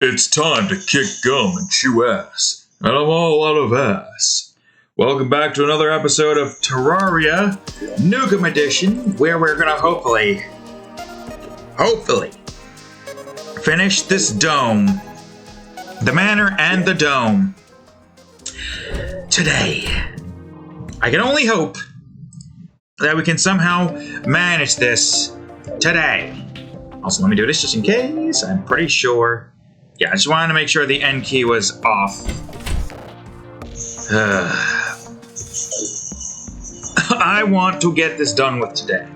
It's time to kick gum and chew ass, and I'm all out of ass. Welcome back to another episode of Terraria Nukem Edition, where we're gonna hopefully finish this dome. The manor and the dome. Today. I can only hope that we can somehow manage this today. Also, let me do this just in case. I'm pretty sure. Yeah, I just wanted to make sure the N key was off. I want to get this done with today.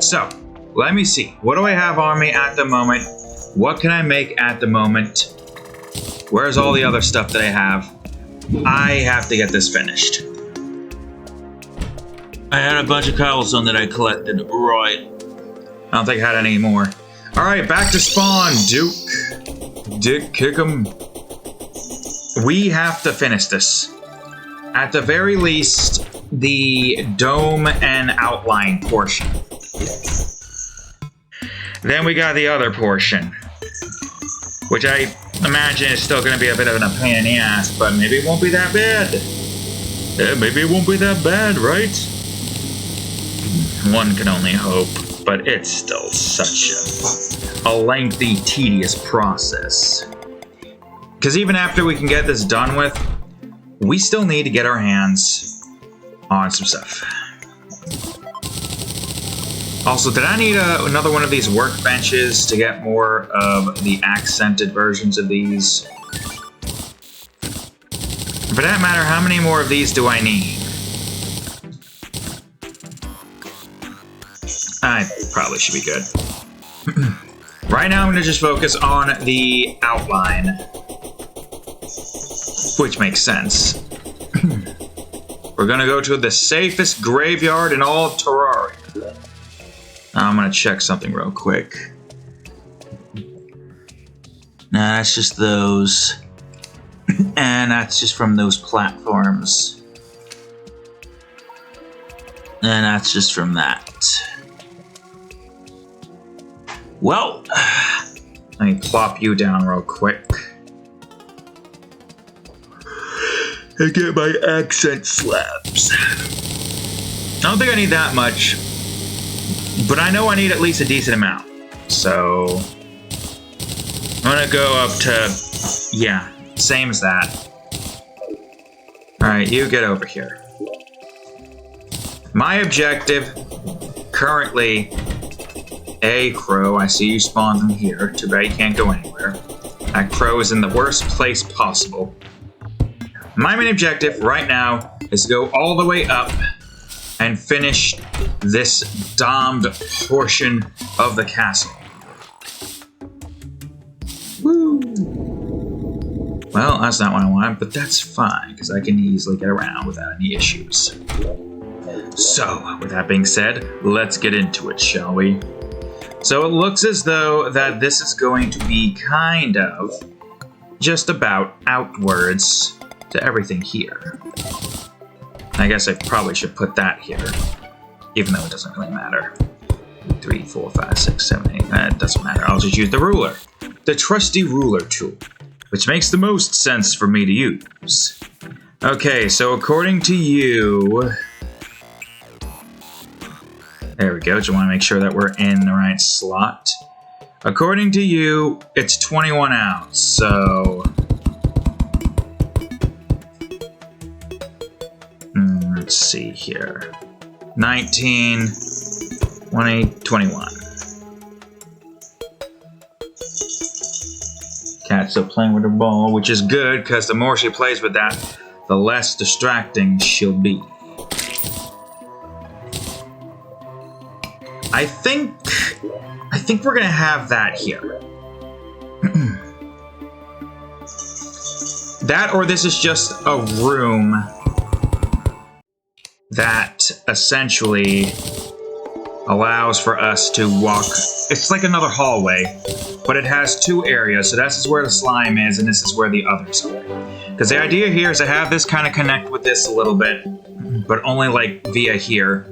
So, let me see. What do I have on me at the moment? What can I make at the moment? Where's all the other stuff that I have? I have to get this finished. I had a bunch of cobblestone that I collected, right? I don't think I had any more. Alright, back to spawn, Duke. Dick, kick 'em. We have to finish this. At the very least, the dome and outline portion. Then we got the other portion, which I imagine is still going to be a bit of a pain in the ass, but maybe it won't be that bad. Yeah, maybe it won't be that bad, right? One can only hope, but it's still such a lengthy, tedious process. Because even after we can get this done with, we still need to get our hands on some stuff. Also, did I need another one of these workbenches to get more of the accented versions of these? For that matter, how many more of these do I need? I probably should be good. Right now, I'm going to just focus on the outline, which makes sense. We're going to go to the safest graveyard in all of Terraria. I'm going to check something real quick. Nah, that's just those. And that's just from those platforms. And that's just from that. Well, let me plop you down real quick. And get my accent slabs. I don't think I need that much, but I know I need at least a decent amount. So, I'm gonna go up to, yeah, same as that. Alright, you get over here. My objective, currently, a crow. I see you spawned them here. Too bad you can't go anywhere. That crow is in the worst place possible. My main objective right now is to go all the way up and finish this domed portion of the castle. Woo! Well, that's not what I want, but that's fine, because I can easily get around without any issues. So, with that being said, let's get into it, shall we? So it looks as though that this is going to be kind of just about outwards to everything here. I guess I probably should put that here, even though it doesn't really matter. 3, 4, 5, 6, 7, 8, that doesn't matter. I'll just use the ruler. The trusty ruler tool, which makes the most sense for me to use. Okay, so according to you... There we go, just want to make sure that we're in the right slot. According to you, it's 21 ounce, so... let's see here. 19, 20, 21. Cat's still playing with her ball, which is good, because the more she plays with that, the less distracting she'll be. I think we're gonna have that here. That, or this is just a room that essentially allows for us to walk. It's like another hallway, but it has two areas. So this is where the slime is, and this is where the others are. Because the idea here is to have this kind of connect with this a little bit, but only like via here.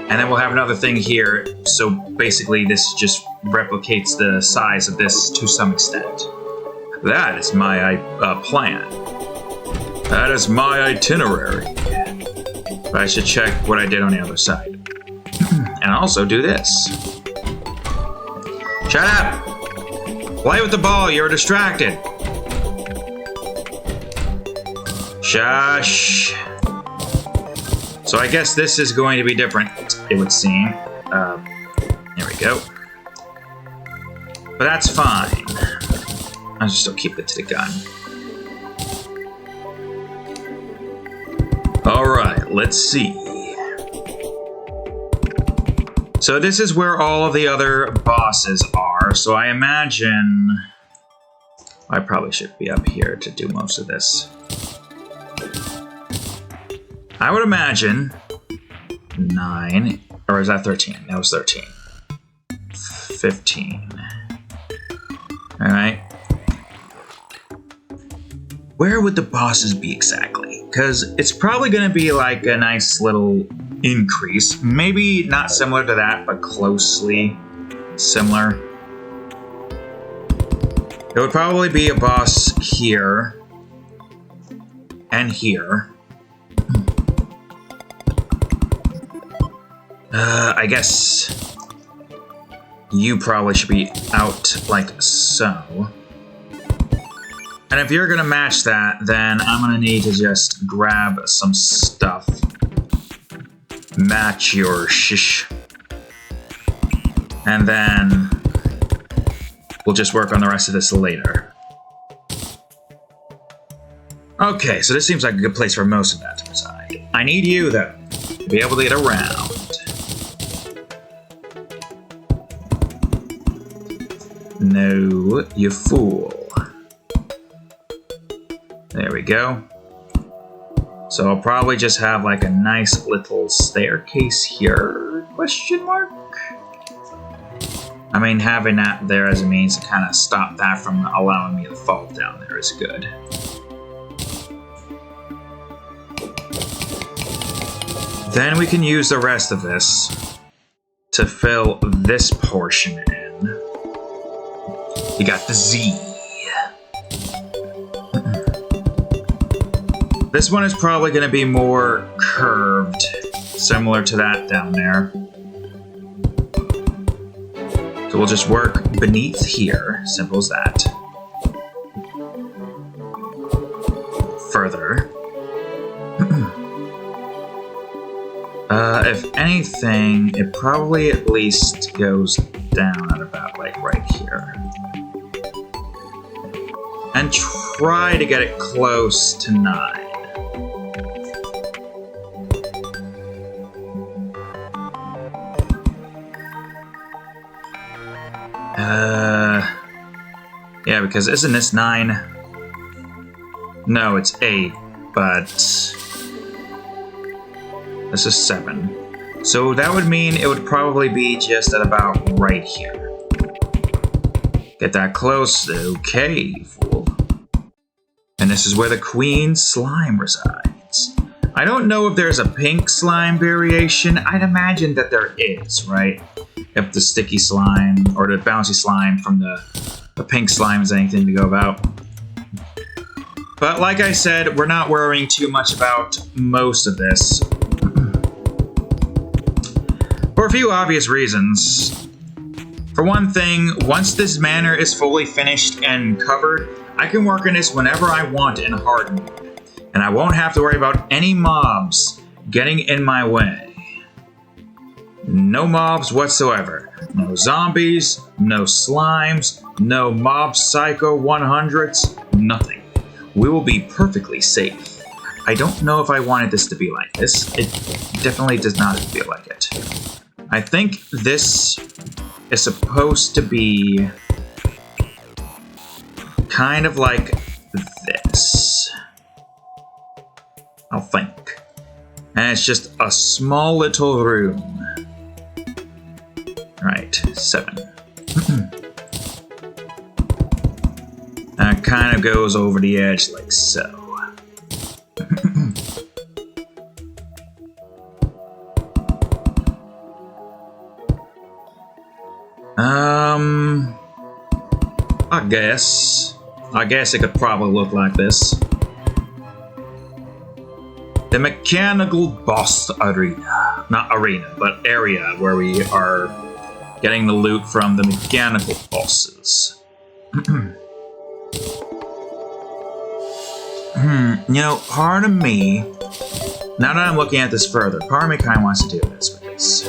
And then we'll have another thing here, so basically this just replicates the size of this to some extent. That is my plan. That is my itinerary. But I should check what I did on the other side. And also do this. Shut up! Play with the ball, you're distracted. Shush. So I guess this is going to be different, it would seem. There we go. But that's fine. I'll just still keep it to the gun. Alright, let's see. So this is where all of the other bosses are, so I imagine I probably should be up here to do most of this. I would imagine 9, or is that 13? That was 13. 15. Alright. Where would the bosses be exactly? Because it's probably going to be like a nice little increase. Maybe not similar to that, but closely similar. It would probably be a boss here and here. I guess you probably should be out like so. And if you're gonna match that, then I'm gonna need to just grab some stuff. Match your shish. And then we'll just work on the rest of this later. Okay, so this seems like a good place for most of that to reside. I need you, though, to be able to get around. No, you fool. There we go. So I'll probably just have like a nice little staircase here, question mark? I mean, having that there as a means to kind of stop that from allowing me to fall down there is good. Then we can use the rest of this to fill this portion in. You got the Z. This one is probably going to be more curved, similar to that down there. So we'll just work beneath here, simple as that. Further. If anything, it probably at least goes down at about like right here. And try to get it close to 9. Yeah, because isn't this 9? No, it's 8, but this is 7. So that would mean it would probably be just at about right here. Get that close. Okay, fool. And this is where the queen slime resides. I don't know if there's a pink slime variation. I'd imagine that there is, right? If the sticky slime or the bouncy slime from the pink slime is anything to go about. But like I said, we're not worrying too much about most of this. For a few obvious reasons. For one thing, once this manor is fully finished and covered, I can work in this whenever I want in hard mode. And I won't have to worry about any mobs getting in my way. No mobs whatsoever. No zombies, no slimes, no mob psycho 100s, nothing. We will be perfectly safe. I don't know if I wanted this to be like this. It definitely does not feel like it. I think this is supposed to be kind of like this. I'll think. And it's just a small little room. Right, 7. And it kind of goes over the edge like so. I guess I guess it could probably look like this. The mechanical boss arena. Not arena, but area where we are getting the loot from the mechanical bosses. You know, part of me, now that I'm looking at this further, part of me kind of wants to do this with this.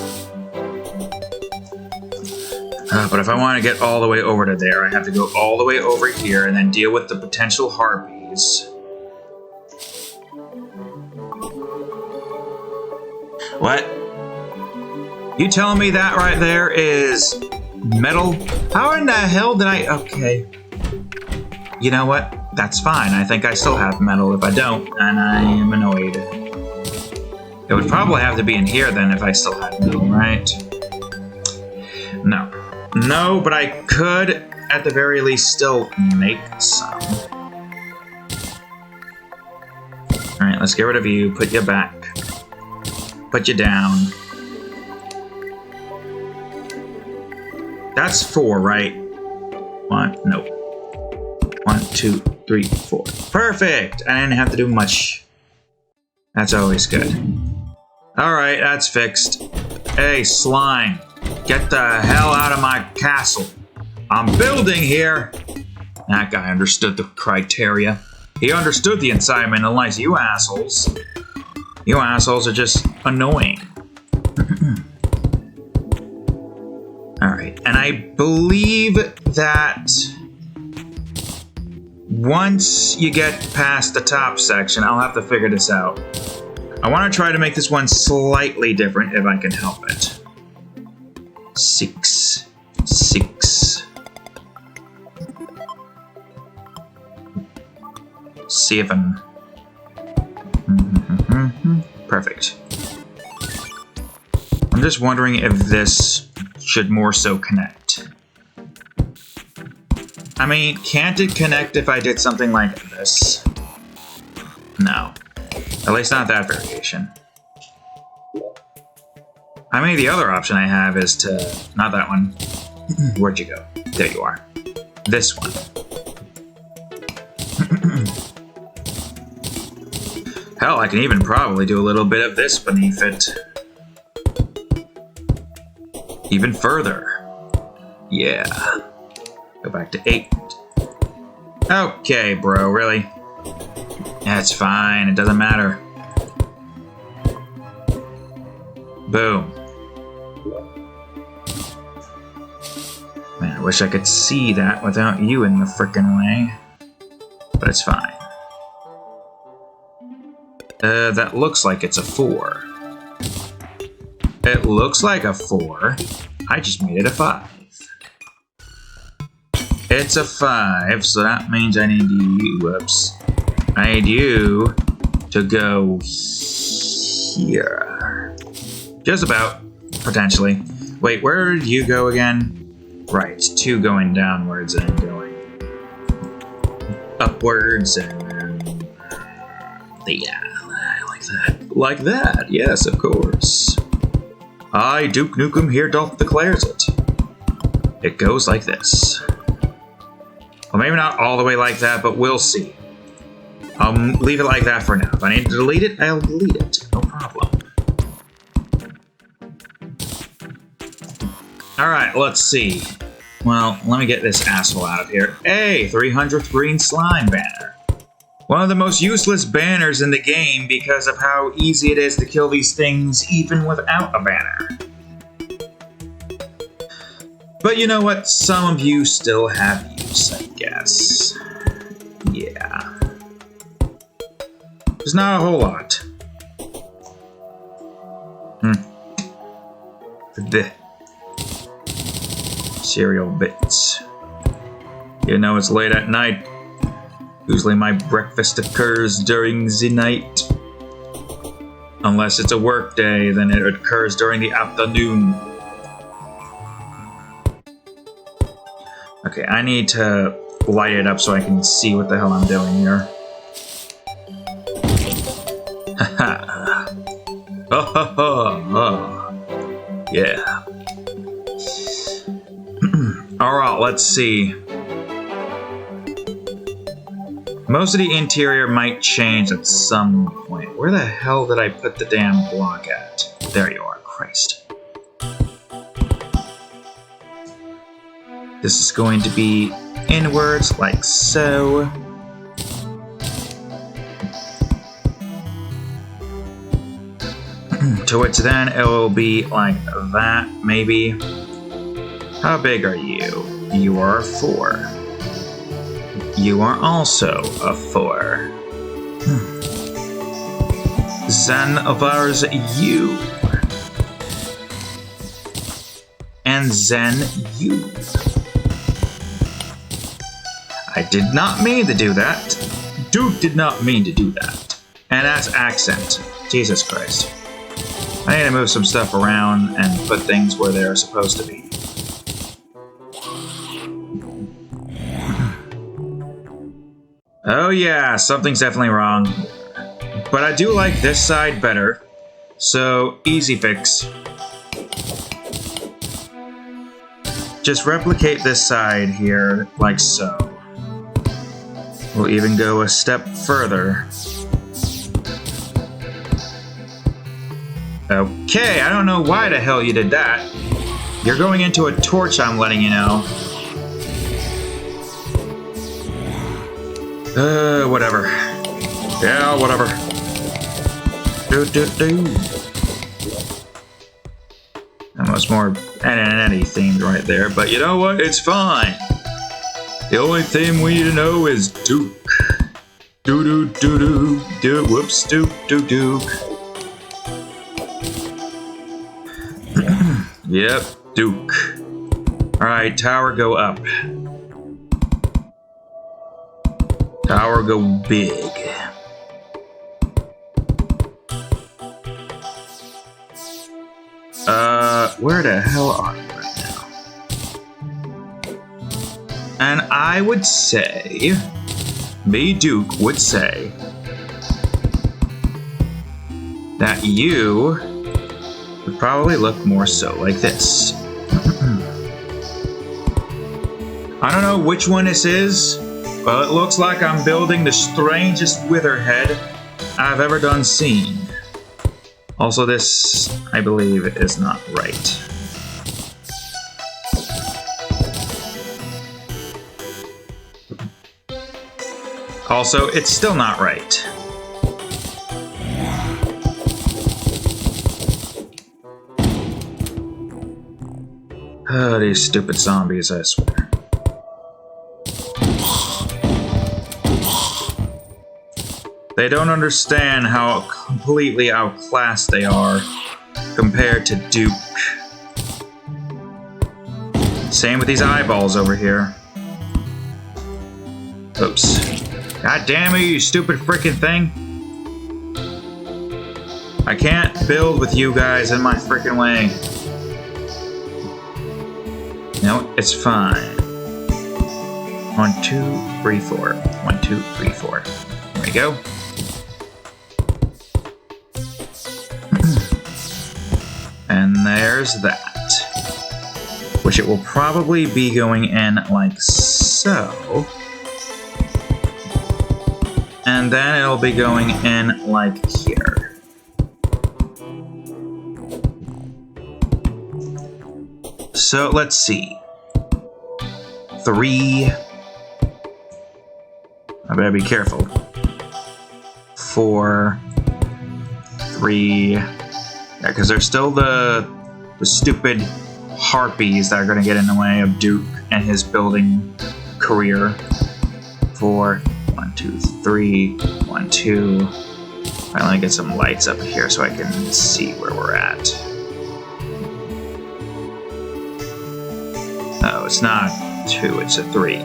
But if I want to get all the way over to there, I have to go all the way over here and then deal with the potential harpies. What? You telling me that right there is metal? How in the hell did I... Okay. You know what? That's fine. I think I still have metal if I don't, and I am annoyed. It would probably have to be in here then if I still had metal, right? No. No, but I could, at the very least, still make some. Alright, let's get rid of you. Put you back. Put you down. That's 4, right? 1, nope. 1, 2, 3, 4. Perfect! I didn't have to do much. That's always good. Alright, that's fixed. Hey, slime. Get the hell out of my castle. I'm building here. That guy understood the criteria. He understood the assignment, unlike you assholes. You assholes are just annoying. Alright, and I believe that once you get past the top section, I'll have to figure this out. I want to try to make this one slightly different if I can help it. 6, 6. 7. Perfect. I'm just wondering if this should more so connect. I mean, can't it connect if I did something like this? No. At least not that variation. I mean, the other option I have is to... Not that one. Where'd you go? There you are. This one. Hell, I can even probably do a little bit of this beneath it. Even further. Yeah. Go back to 8. Okay, bro, really? That's fine, it doesn't matter. Boom. Man, I wish I could see that without you in the frickin' way. But it's fine. That looks like it's a 4. It looks like a 4. I just made it a 5. It's a 5, so that means I need you, whoops. I need you to go here. Just about, potentially. Wait, where did you go again? Right, 2 going downwards and going upwards and yeah, like that. Like that, yes, of course. I, Duke Nukem, here doth declares it. It goes like this. Well, maybe not all the way like that, but we'll see. I'll leave it like that for now. If I need to delete it, I'll delete it. No problem. Alright, let's see. Well, let me get this asshole out of here. Hey, 300th green slime banner. One of the most useless banners in the game because of how easy it is to kill these things even without a banner. But you know what? Some of you still have use, I guess. Yeah. There's not a whole lot. The cereal bits. You know it's late at night. Usually my breakfast occurs during the night. Unless it's a work day, then it occurs during the afternoon. Okay, I need to light it up so I can see what the hell I'm doing here. Haha. Oh, ho, ho, ho. Yeah. Alright, let's see. Most of the interior might change at some point. Where the hell did I put the damn block at? There you are, Christ. This is going to be inwards, like so. To which then it will be like that, maybe. How big are you? You are a 4. You are also a 4. Then there's you. And then you. I did not mean to do that. Duke did not mean to do that. And that's accent. Jesus Christ. I need to move some stuff around and put things where they're supposed to be. Oh yeah, something's definitely wrong. But I do like this side better. So, easy fix. Just replicate this side here, like so. We'll even go a step further. Okay, I don't know why the hell you did that. You're going into a torch, I'm letting you know. Whatever. Yeah, whatever. That was more Eddie themed right there, but you know what? It's fine. The only thing we need to know is Duke. Do. Whoops, Duke. Yep, Duke. Alright, tower go up. Tower go big. Where the hell are you right now? And I would say, me, Duke, would say that you would probably look more so like this. I don't know which one this is, but it looks like I'm building the strangest witherhead I've ever done seen. Also, this, I believe, is not right. Also, it's still not right. Oh, these stupid zombies, I swear. They don't understand how completely outclassed they are compared to Duke. Same with these eyeballs over here. Oops. God damn it, you stupid frickin' thing. I can't build with you guys in my frickin' way. No, it's fine. 1, 2, 3, 4. 1, 2, 3, 4. There we go. And there's that. Which it will probably be going in like so. And then it'll be going in like here. So let's see. 3. I better be careful. 4. 3. Yeah, because there's still the stupid harpies that are going to get in the way of Duke and his building career. 4, 1, 2, 3, 1, 2. I want to get some lights up here so I can see where we're at. No, it's not 2, it's a 3.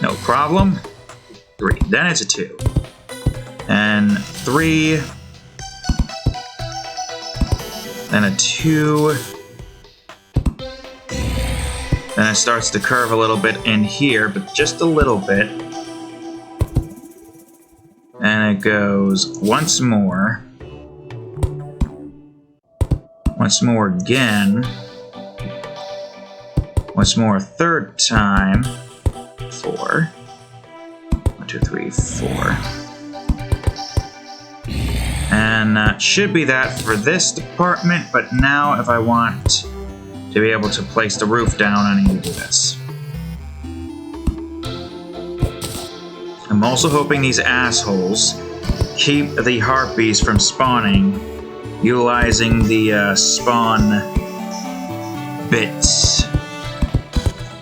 No problem. 3. Then it's a 2. And 3. Then a 2. Then it starts to curve a little bit in here, but just a little bit. And it goes once more. Once more again. Once more a third time. 4. 2, 3, 4. And that should be that for this department, but now if I want to be able to place the roof down, I need to do this. I'm also hoping these assholes keep the harpies from spawning, utilizing the spawn bits.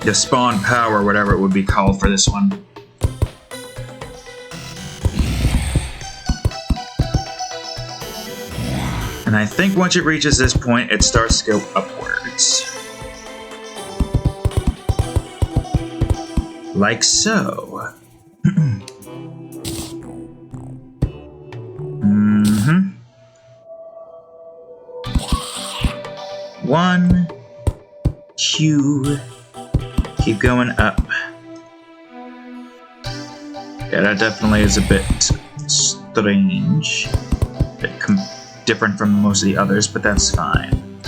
The spawn power, whatever it would be called for this one. And I think once it reaches this point, it starts to go upwards. Like so. One, two, keep going up. Yeah, that definitely is a bit strange. A bit different from most of the others, but that's fine.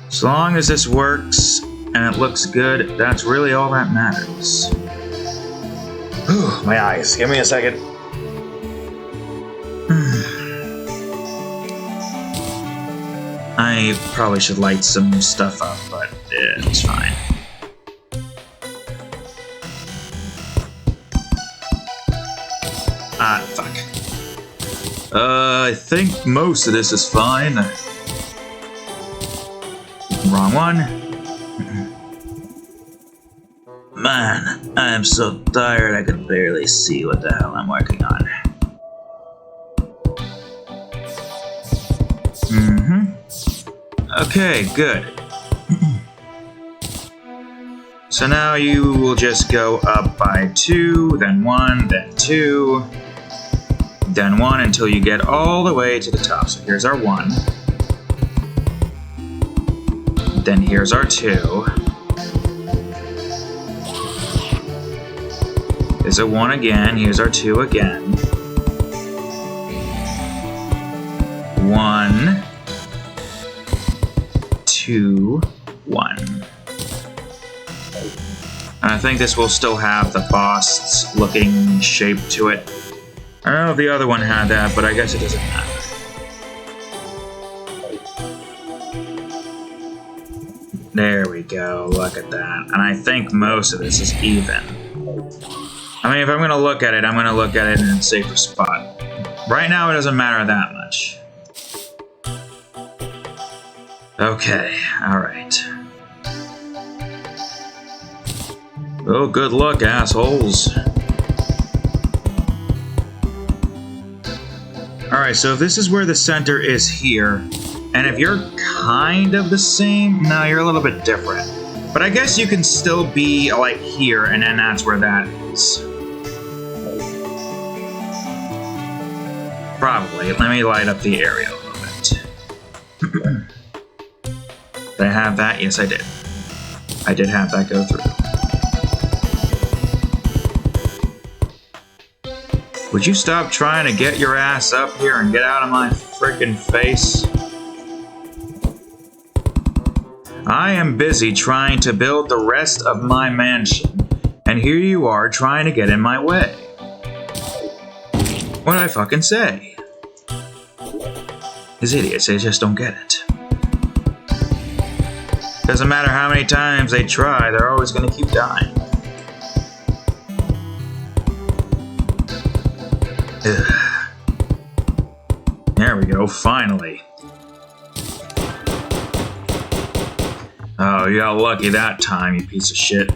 As long as this works and it looks good, that's really all that matters. Whew, my eyes. Give me a second. I probably should light some stuff up, but it's fine. Ah, fuck. I think most of this is fine. Wrong one. Man, I am so tired I can barely see what the hell I'm working on. Okay, good. So now you will just go up by 2, then 1, then 2, then 1 until you get all the way to the top. So here's our 1. Then here's our 2. Here's a 1 again. Here's our 2 again. 1, 2, 1. And I think this will still have the boss looking shape to it. I don't know if the other one had that, but I guess it doesn't matter. There we go, look at that. And I think most of this is even. I mean, if I'm gonna look at it, I'm gonna look at it in a safer spot. Right now, it doesn't matter that much. Okay, alright. Oh, good luck, assholes. Alright, so if this is where the center is here, and if you're kind of the same, no, you're a little bit different. But I guess you can still be, like, here, and then that's where that is. Probably. Let me light up the area a little bit. Did I have that? Yes, I did. I did have that go through. Would you stop trying to get your ass up here and get out of my frickin' face? I am busy trying to build the rest of my mansion, and here you are trying to get in my way. What did I fucking say? These idiots, they just don't get it. Doesn't matter how many times they try, they're always gonna keep dying. Ugh. There we go, finally. Oh, you got lucky that time, you piece of shit.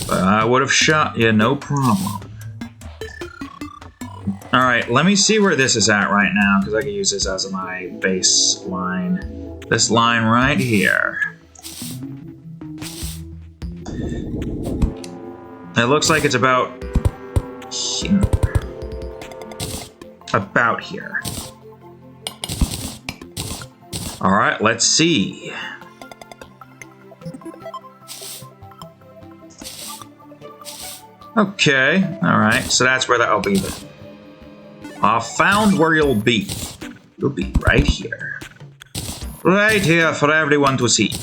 But I would have shot you, no problem. Alright, let me see where this is at right now, because I can use this as my baseline. This line right here. It looks like it's about here. About here. Alright, let's see. Okay, alright, so that's where that'll be then. I found where you'll be. You'll be right here. Right here for everyone to see.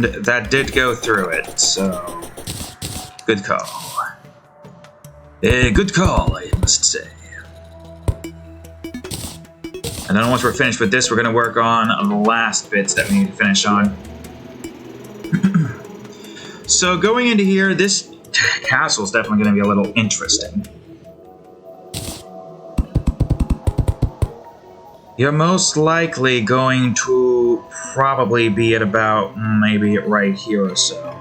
And that did go through it, so good call. A good call, I must say. And then once we're finished with this, we're going to work on the last bits that we need to finish on. So going into here, this castle is definitely going to be a little interesting. You're most likely going to probably be at about maybe right here or so.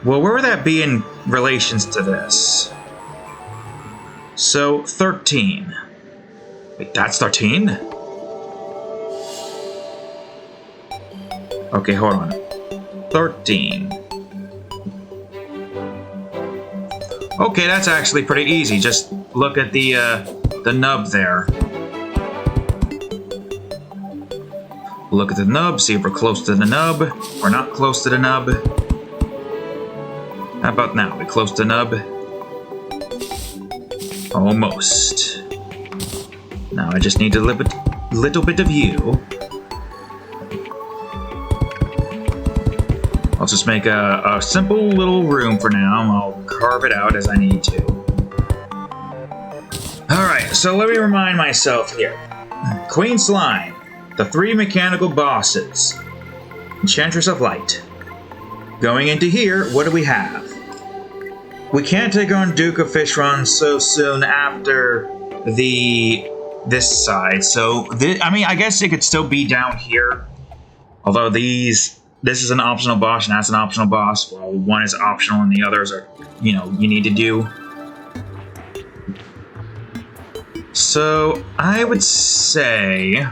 Well, where would that be in relations to this? So, 13. Wait, that's 13? Okay, hold on. 13. Okay, that's actually pretty easy. Just look at the nub there. Look at the nub, see if we're close to the nub. We're not close to the nub. How about now? We're close to the nub? Almost. Now I just need a little bit of you. I'll just make a simple little room for now, and I'll carve it out as I need to. Alright, so let me remind myself here. Queen Slime, the 3 mechanical bosses, Enchantress of Light. Going into here, what do we have? We can't take on Duke of Fishron so soon after this side, so I mean, I guess it could still be down here. Although this is an optional boss and that's an optional boss. Well, one is optional and the others are, you know, you need to do. So I would say,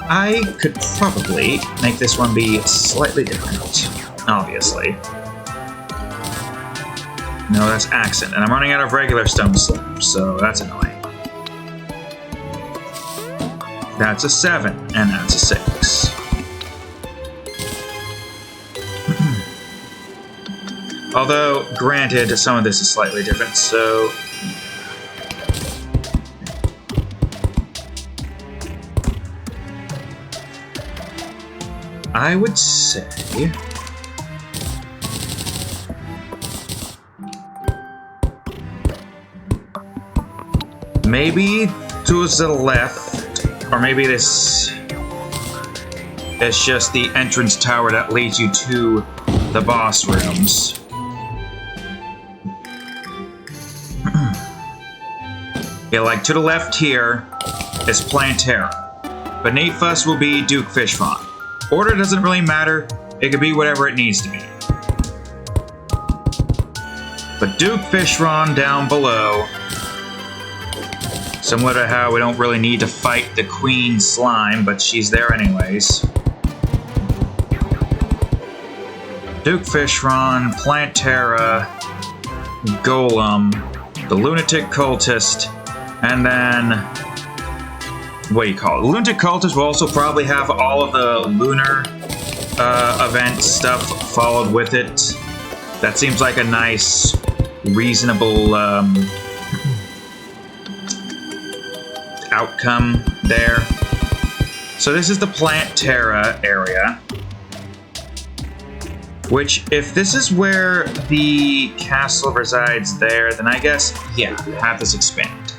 I could probably make this one be slightly different, obviously. No, that's accent, and I'm running out of regular stone slabs, so that's annoying. That's a 7, and that's a 6. Although, granted, some of this is slightly different, so I would say maybe to the left, or maybe this is just the entrance tower that leads you to the boss rooms. Yeah, like to the left here is Plantera. Beneath us will be Duke Fishron. Order doesn't really matter, it could be whatever it needs to be. But Duke Fishron down below, similar to how we don't really need to fight the Queen Slime, but she's there anyways. Duke Fishron, Plantera, Golem, the Lunatic Cultist, and then what do you call it? The Lunatic Cultist will also probably have all of the lunar event stuff followed with it. That seems like a nice, reasonable outcome there. So this is the Plantera area, which, if this is where the castle resides there, then I guess, yeah, have this expand.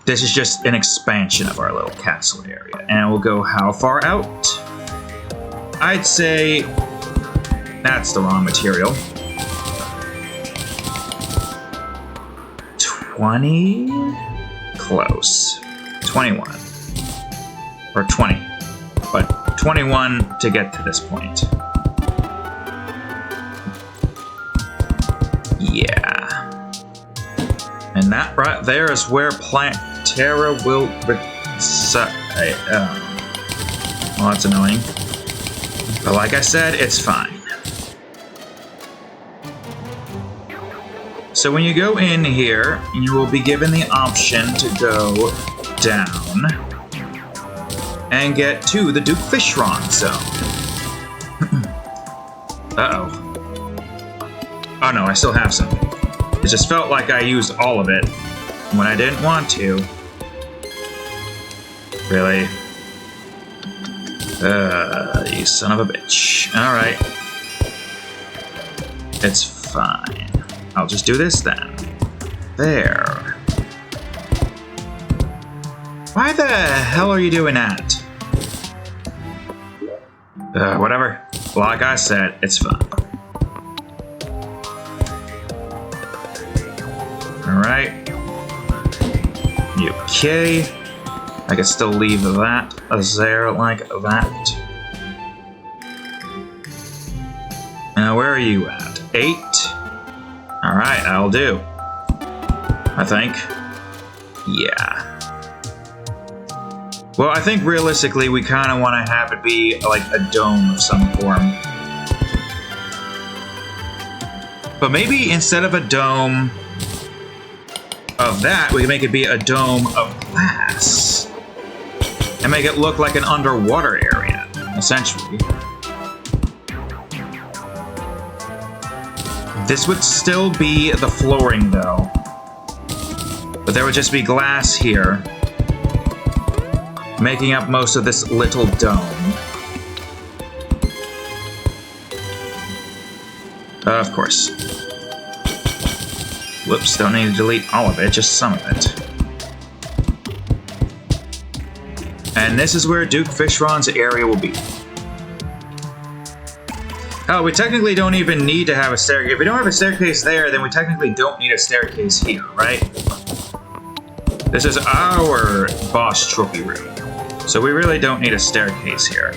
This is just an expansion of our little castle area. And we'll go how far out? I'd say that's the wrong material. 20? Close. 21. Or 20. But 21 to get to this point. Yeah. And that right there is where Plantera will reside. Well, that's annoying. But like I said, it's fine. So when you go in here, you will be given the option to go down and get to the Duke Fishron zone. Uh-oh. Oh no, I still have some. It just felt like I used all of it when I didn't want to. Really? You son of a bitch. Alright. It's fine. I'll just do this then. There. Why the hell are you doing that? Whatever. Like I said, it's fine. Alright. Okay. I can still leave that there like that. Now, where are you at? 8? Alright, I'll do. I think. Yeah. Well, I think realistically we kind of want to have it be like a dome of some form. But maybe instead of a dome of that, we can make it be a dome of glass. And make it look like an underwater area, essentially. This would still be the flooring, though. But there would just be glass here, making up most of this little dome. Of course. Whoops, don't need to delete all of it, just some of it. And this is where Duke Fishron's area will be. Oh, we technically don't even need to have a staircase. If we don't have a staircase there, then we technically don't need a staircase here, right? This is our boss trophy room. So we really don't need a staircase here.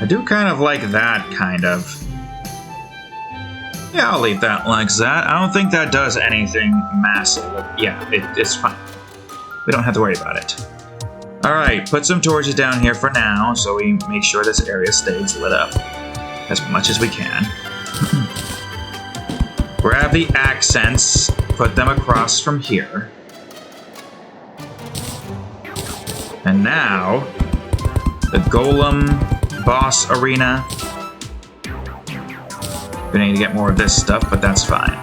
I do kind of like that, kind of. Yeah, I'll leave that like that. I don't think that does anything massive. Yeah, it's fine. We don't have to worry about it. Alright, put some torches down here for now, so we make sure this area stays lit up as much as we can. Grab the accents, put them across from here. And now, the Golem boss arena. We need to get more of this stuff, but that's fine.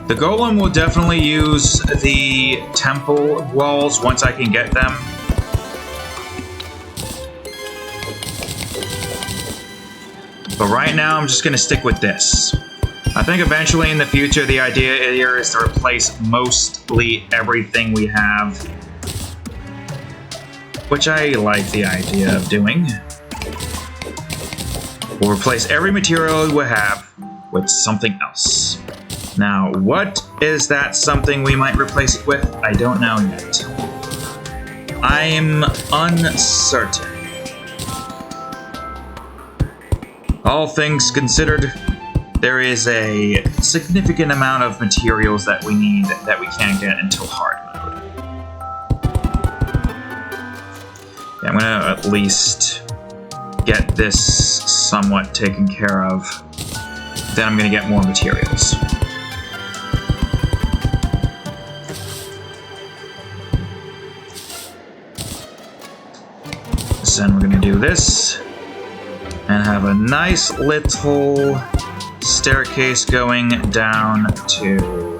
The Golem will definitely use the temple walls once I can get them. But right now, I'm just going to stick with this. I think eventually in the future, the idea here is to replace mostly everything we have. Which I like the idea of doing. We'll replace every material we have with something else. Now, what is that something we might replace it with? I don't know yet. I'm uncertain. All things considered, there is a significant amount of materials that we need that we can't get until hard mode. Yeah, I'm gonna at least get this somewhat taken care of. Then I'm gonna get more materials. Then we're gonna do this and have a nice little staircase going down to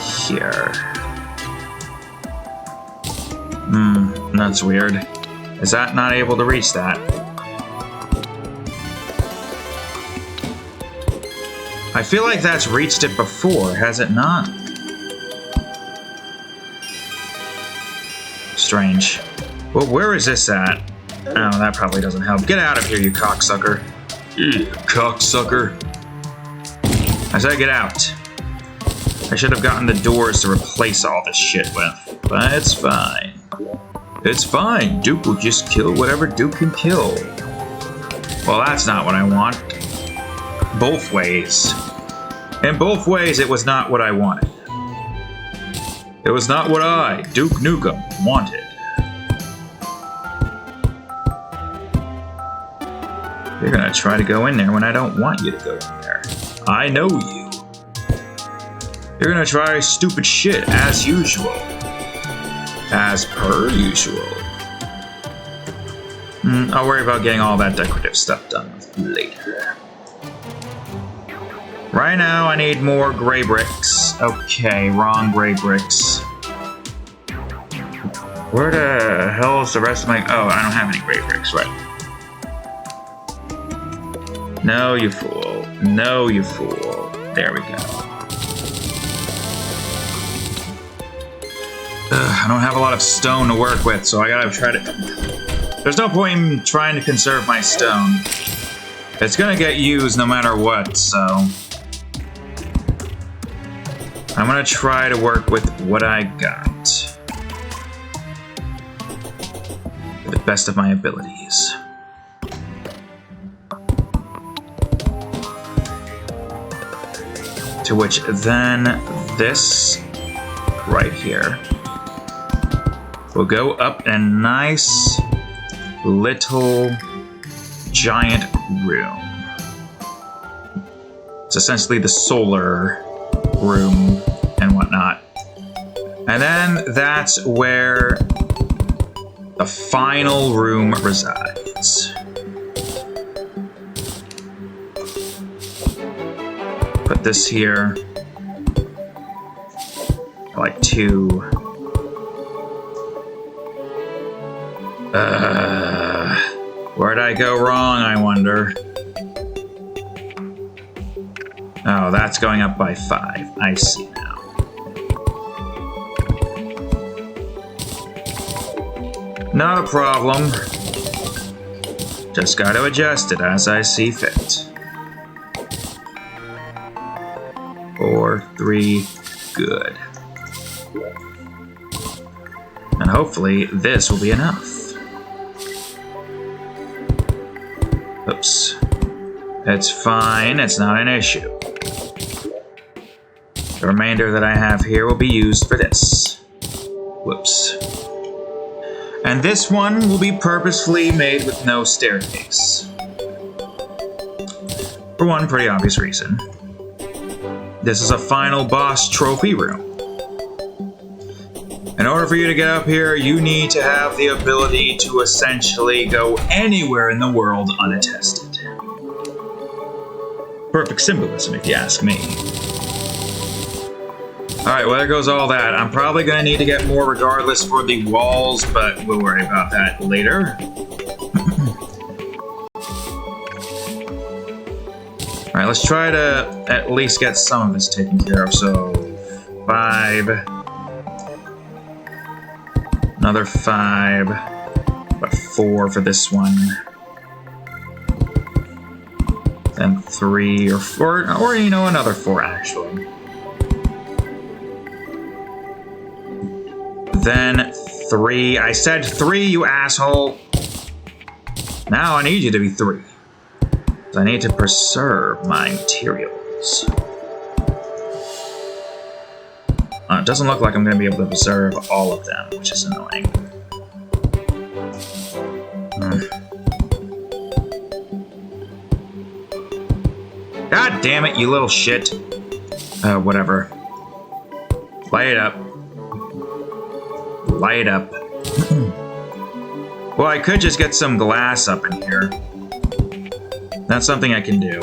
here. That's weird. Is that not able to reach that? I feel like that's reached it before, has it not? Strange. Well, where is this at? Oh, that probably doesn't help. Get out of here, you cocksucker. You cocksucker. I said get out. I should have gotten the doors to replace all this shit with. But it's fine. It's fine. Duke will just kill whatever Duke can kill. Well, that's not what I want. Both ways. In both ways, it was not what I wanted. It was not what I, Duke Nukem, wanted. You're gonna try to go in there when I don't want you to go in there. I know you. You're gonna try stupid shit as usual. As per usual. I'll worry about getting all that decorative stuff done later. Right now, I need more gray bricks. Okay, wrong gray bricks. Where the hell is the rest of my... Oh, I don't have any gray bricks, right. No, you fool. No, you fool. There we go. I don't have a lot of stone to work with, so I gotta try to... There's no point in trying to conserve my stone. It's gonna get used no matter what, so... I'm gonna try to work with what I got. To the best of my abilities. To which then this right here will go up in a nice little giant room. It's essentially the solar room and whatnot. And then that's where the final room resides. Put this here. Like 2. Where'd I go wrong, I wonder? Oh, that's going up by 5. I see now. Not a problem. Just gotta adjust it as I see fit. 4, 3, good. And hopefully this will be enough. Oops. It's fine, it's not an issue. The remainder that I have here will be used for this. Whoops. And this one will be purposefully made with no staircase. For one pretty obvious reason. This is a final boss trophy room. In order for you to get up here, you need to have the ability to essentially go anywhere in the world unattested. Perfect symbolism, if you ask me. Alright, well there goes all that. I'm probably going to need to get more regardless for the walls, but we'll worry about that later. Alright, let's try to at least get some of this taken care of. So, 5. Another 5. But 4 for this one. Then 3 or 4, or you know, another 4 actually. Then 3. I said 3, you asshole! Now I need you to be 3. I need to preserve my materials. It doesn't look like I'm going to be able to preserve all of them, which is annoying. God damn it, you little shit. Whatever. Light it up. Light up. Well, I could just get some glass up in here. That's something I can do.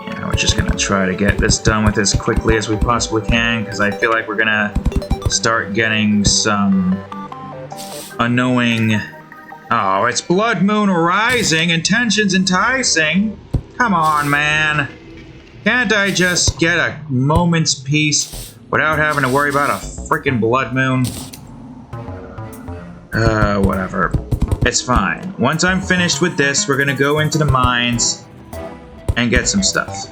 Yeah, we're just gonna try to get this done with as quickly as we possibly can, because I feel like we're gonna start getting some annoying... Oh, it's Blood Moon Rising and tensions enticing. Come on, man. Can't I just get a moment's peace without having to worry about a freaking blood moon? Whatever. It's fine. Once I'm finished with this, we're gonna go into the mines and get some stuff.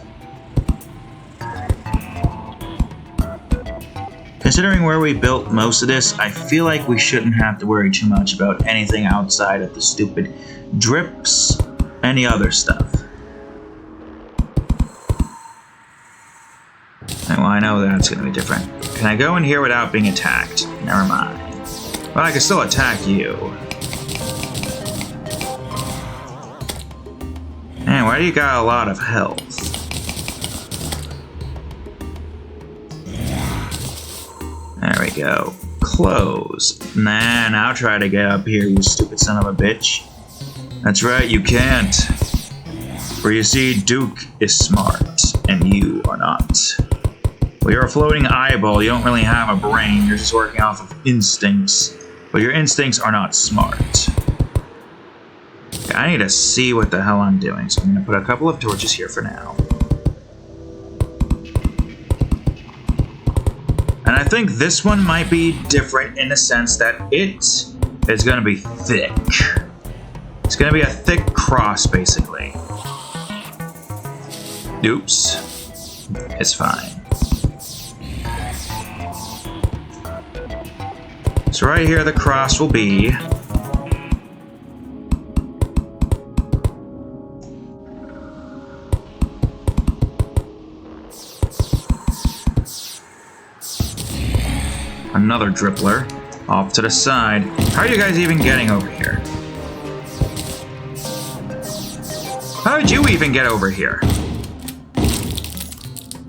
Considering where we built most of this, I feel like we shouldn't have to worry too much about anything outside of the stupid drips and the other stuff. Well, I know that's gonna be different. Can I go in here without being attacked? Never mind. Well, I can still attack you. Man, why do you got a lot of health? There we we go. Close. Nah, now try to get up here, you stupid son of a bitch. That's right, you can't. For you see, Duke is smart, and you are not. Well, you're a floating eyeball, you don't really have a brain, you're just working off of instincts. But your instincts are not smart. Okay, I need to see what the hell I'm doing, so I'm going to put a couple of torches here for now. And I think this one might be different in the sense that it is going to be thick. It's going to be a thick cross, basically. Oops. It's fine. So right here, the cross will be. Another drippler off to the side. How are you guys even getting over here? How did you even get over here?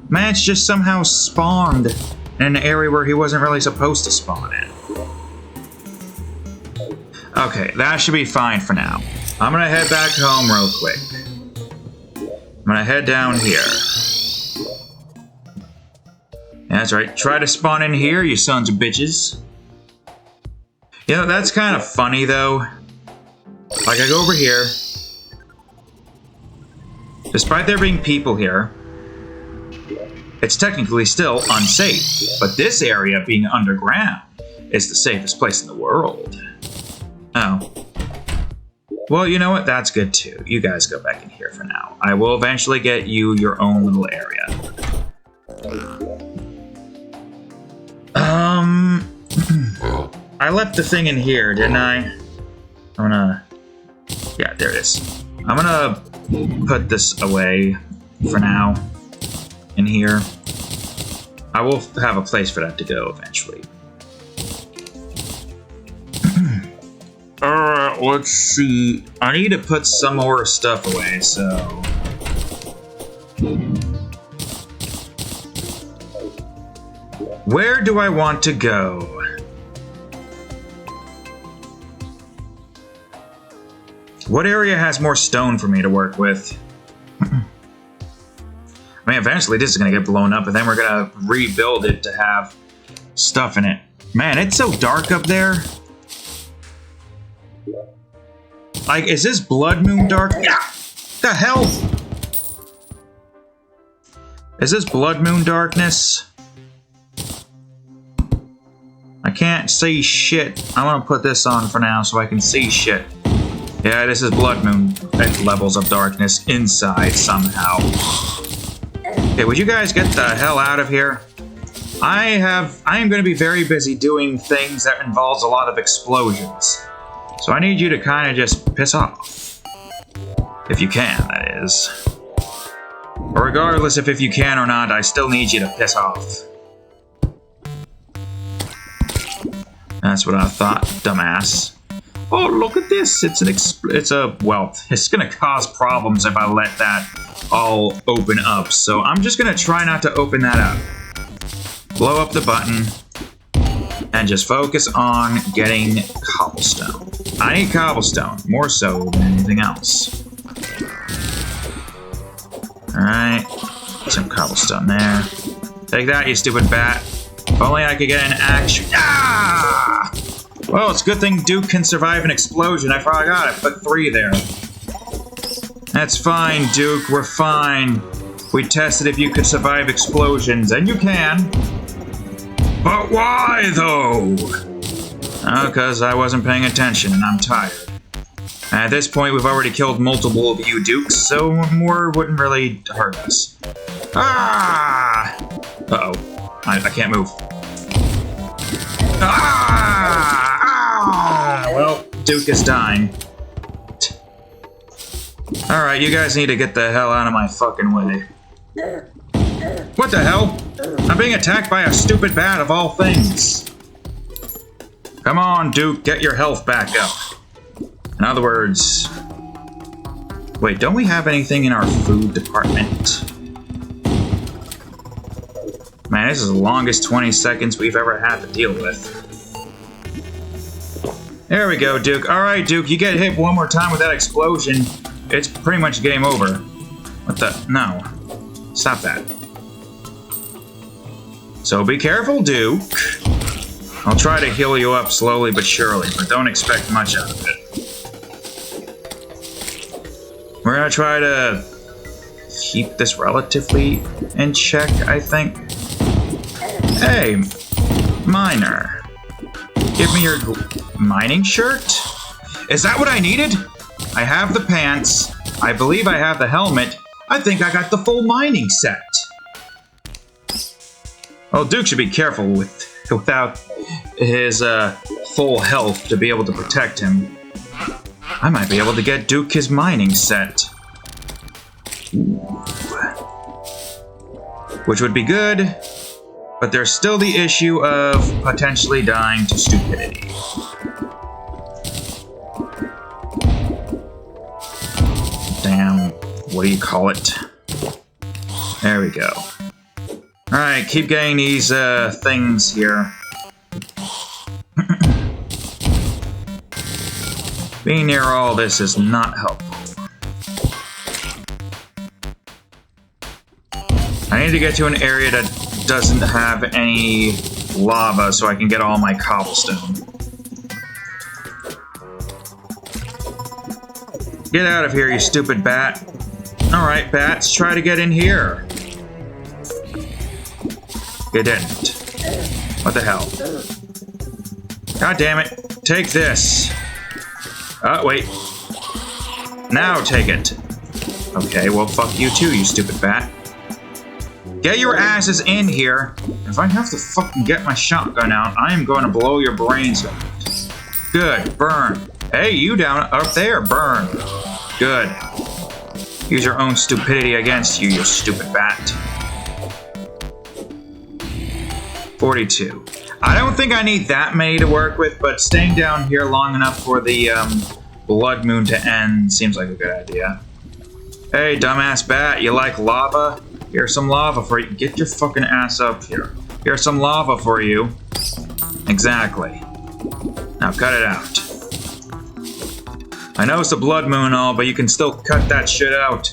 Match just somehow spawned in an area where he wasn't really supposed to spawn in. Okay, that should be fine for now. I'm gonna head back home real quick. I'm gonna head down here. Yeah, that's right. Try to spawn in here, you sons of bitches. You know, that's kind of funny, though. Like, I go over here. Despite there being people here, it's technically still unsafe. But this area, being underground, is the safest place in the world. Oh. Well, you know what? That's good, too. You guys go back in here for now. I will eventually get you your own little area. I left the thing in here, didn't I? I'm gonna... Yeah, there it is. I'm gonna put this away for now. In here. I will have a place for that to go eventually. Alright, let's see. I need to put some more stuff away, so... Where do I want to go? What area has more stone for me to work with? I mean, eventually this is going to get blown up, and then we're going to rebuild it to have stuff in it. Man, it's so dark up there. Like, is this blood moon dark? Yeah! The hell? Is this blood moon darkness? I can't see shit. I want to put this on for now so I can see shit. Yeah, this is blood moon levels of darkness inside somehow. Okay, would you guys get the hell out of here? I am going to be very busy doing things that involves a lot of explosions. So I need you to kind of just piss off. If you can, that is. But regardless if you can or not, I still need you to piss off. That's what I thought, dumbass. Oh, look at this! It's gonna cause problems if I let that all open up. So I'm just gonna try not to open that up. Blow up the button and just focus on getting cobblestone. I need cobblestone more so than anything else. All right, some cobblestone there. Take that, you stupid bat. If only I could get an axe. Ah! Well, it's a good thing Duke can survive an explosion. I forgot I put 3 there. That's fine, Duke. We're fine. We tested if you could survive explosions, and you can. But why, though? Oh, because I wasn't paying attention, and I'm tired. At this point, we've already killed multiple of you, Dukes, so more wouldn't really hurt us. Ah! Uh-oh. I can't move. Ah! Well, Duke is dying. Alright, you guys need to get the hell out of my fucking way. What the hell? I'm being attacked by a stupid bat of all things. Come on, Duke, get your health back up. In other words... Wait, don't we have anything in our food department? Man, this is the longest 20 seconds we've ever had to deal with. There we go, Duke. Alright, Duke, you get hit one more time with that explosion, it's pretty much game over. What the? No. Stop that. So be careful, Duke. I'll try to heal you up slowly but surely, but don't expect much out of it. We're gonna try to keep this relatively in check, I think. Hey, miner. Give me your mining shirt? Is that what I needed? I have the pants. I believe I have the helmet. I think I got the full mining set. Well, Duke should be careful without his full health to be able to protect him. I might be able to get Duke his mining set. Ooh. Which would be good, but there's still the issue of potentially dying to stupidity. Damn, what do you call it? There we go. Alright, keep getting these things here. Being near all this is not helpful. I need to get to an area that doesn't have any lava so I can get all my cobblestone. Get out of here, you stupid bat. Alright, bats, try to get in here. You didn't. What the hell? God damn it. Take this. Wait. Now take it. Okay, well, fuck you too, you stupid bat. Get your asses in here. If I have to fucking get my shotgun out, I am going to blow your brains out. Good, burn. Hey, you down up there, burn. Good. Use your own stupidity against you, you stupid bat. 42. I don't think I need that many to work with, but staying down here long enough for the blood moon to end seems like a good idea. Hey, dumbass bat, you like lava? Here's some lava for you. Get your fucking ass up here. Here's some lava for you. Exactly. Now cut it out. I know it's a blood moon and all, but you can still cut that shit out.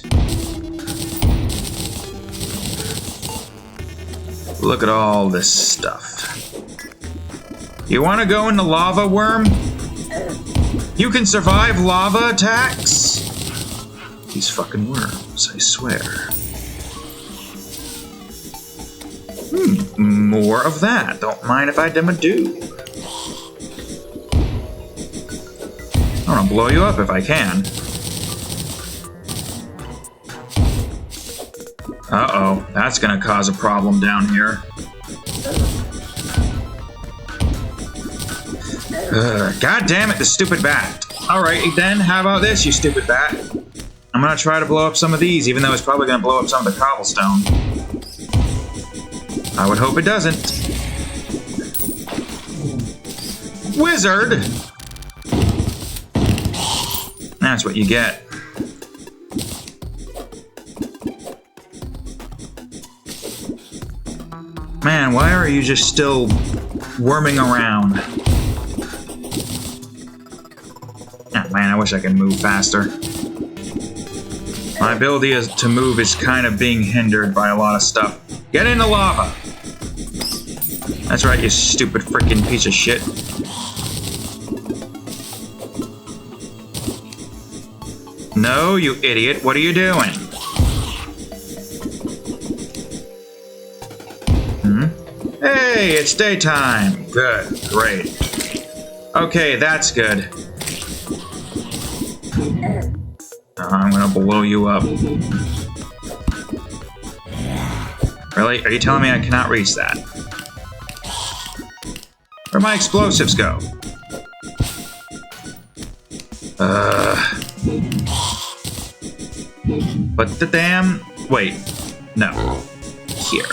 Look at all this stuff. You want to go in the lava, worm? You can survive lava attacks? These fucking worms, I swear. More of that. Don't mind if I do. I want to blow you up if I can. Uh-oh, that's gonna cause a problem down here. God damn it, the stupid bat. Alright, then, how about this, you stupid bat? I'm gonna try to blow up some of these, even though it's probably gonna blow up some of the cobblestone. I would hope it doesn't. Wizard! That's what you get. Man, why are you just still worming around? Ah, man, I wish I could move faster. My ability to move is kind of being hindered by a lot of stuff. Get in the lava! That's right, you stupid freaking piece of shit. No, you idiot, what are you doing? Hey, it's daytime. Good, great. Okay, that's good. I'm gonna blow you up. Really? Are you telling me I cannot reach that? Where'd my explosives go? But the damn... Wait. No. Here.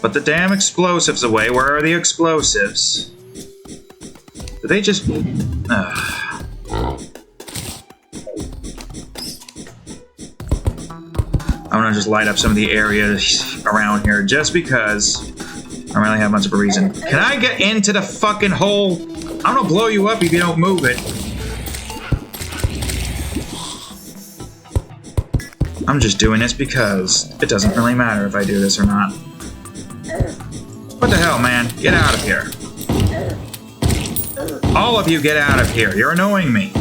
Put the damn explosives away. Where are the explosives? Did they just... I'm gonna to just light up some of the areas around here just because I don't really have much of a reason. Can I get into the fucking hole? I'm gonna blow you up if you don't move it. I'm just doing this because it doesn't really matter if I do this or not. What the hell, man? Get out of here. All of you get out of here. You're annoying me.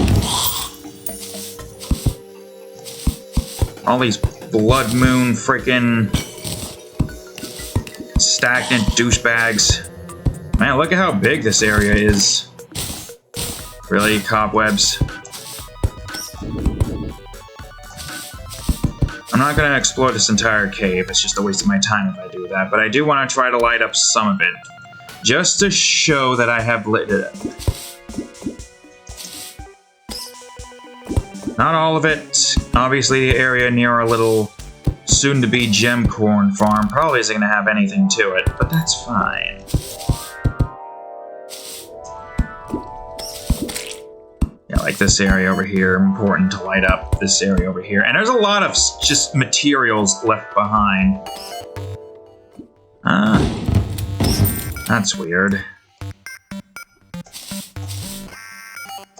All these blood moon freaking stagnant douchebags. Man, look at how big this area is. Really, cobwebs? I'm not going to explore this entire cave. It's just a waste of my time if I do that. But I do want to try to light up some of it. Just to show that I have lit it up. Not all of it. Obviously, the area near our little soon-to-be gem corn farm probably isn't going to have anything to it, but that's fine. Yeah, like this area over here, important to light up this area over here. And there's a lot of just materials left behind. That's weird.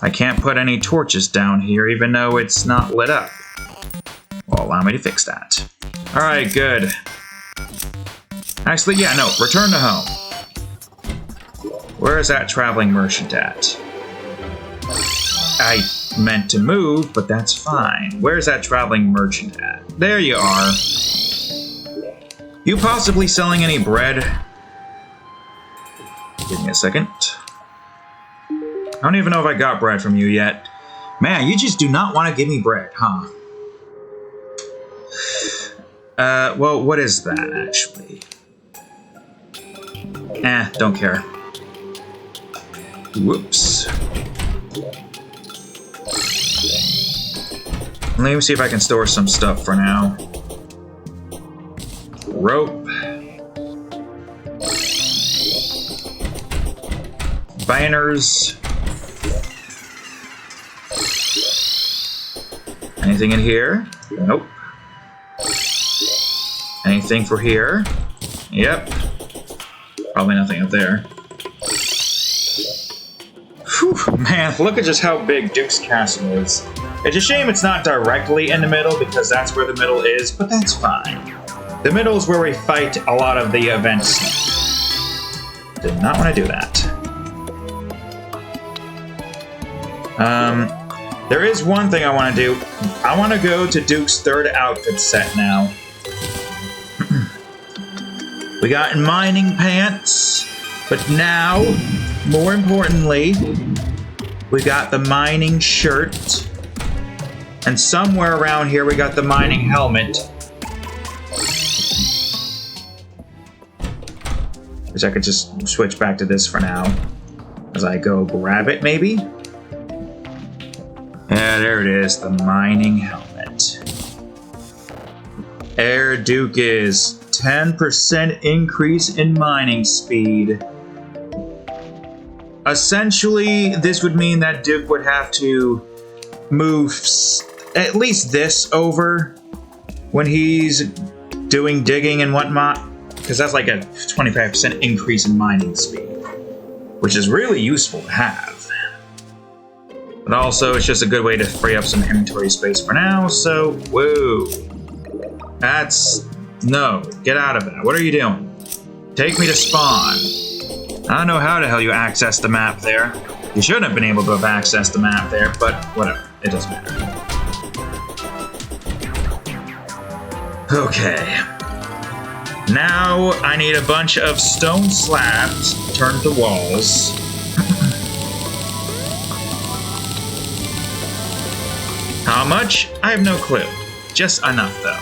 I can't put any torches down here, even though it's not lit up. Well, allow me to fix that. Alright, good. Actually, yeah, no, return to home. Where is that traveling merchant at? I meant to move, but that's fine. Where's that traveling merchant at? There you are. You possibly selling any bread? Give me a second. I don't even know if I got bread from you yet. Man, you just do not want to give me bread, huh? Well, what is that, actually? Don't care. Whoops. Let me see if I can store some stuff for now. Rope. Banners. Anything in here? Nope. Anything for here? Yep. Probably nothing up there. Whew, man, look at just how big Duke's Castle is. It's a shame it's not directly in the middle because that's where the middle is, but that's fine. The middle is where we fight a lot of the events. Did not want to do that. There is one thing I want to do. I want to go to Duke's third outfit set now. We got mining pants, but now, more importantly, we got the mining shirt. And somewhere around here we got the mining helmet. Which I could just switch back to this for now. As I go grab it, maybe? Yeah, there it is, the mining helmet. Air Duke is 10% increase in mining speed. Essentially, this would mean that Duke would have to move at least this over when he's doing digging and whatnot, because that's like a 25% increase in mining speed, which is really useful to have. But also, it's just a good way to free up some inventory space for now, so, whoa. That's... no, get out of that. What are you doing? Take me to spawn. I don't know how the hell you accessed the map there. You shouldn't have been able to have accessed the map there, but whatever. It doesn't matter. Okay. Now I need a bunch of stone slabs turned to walls. How much? I have no clue. Just enough, though.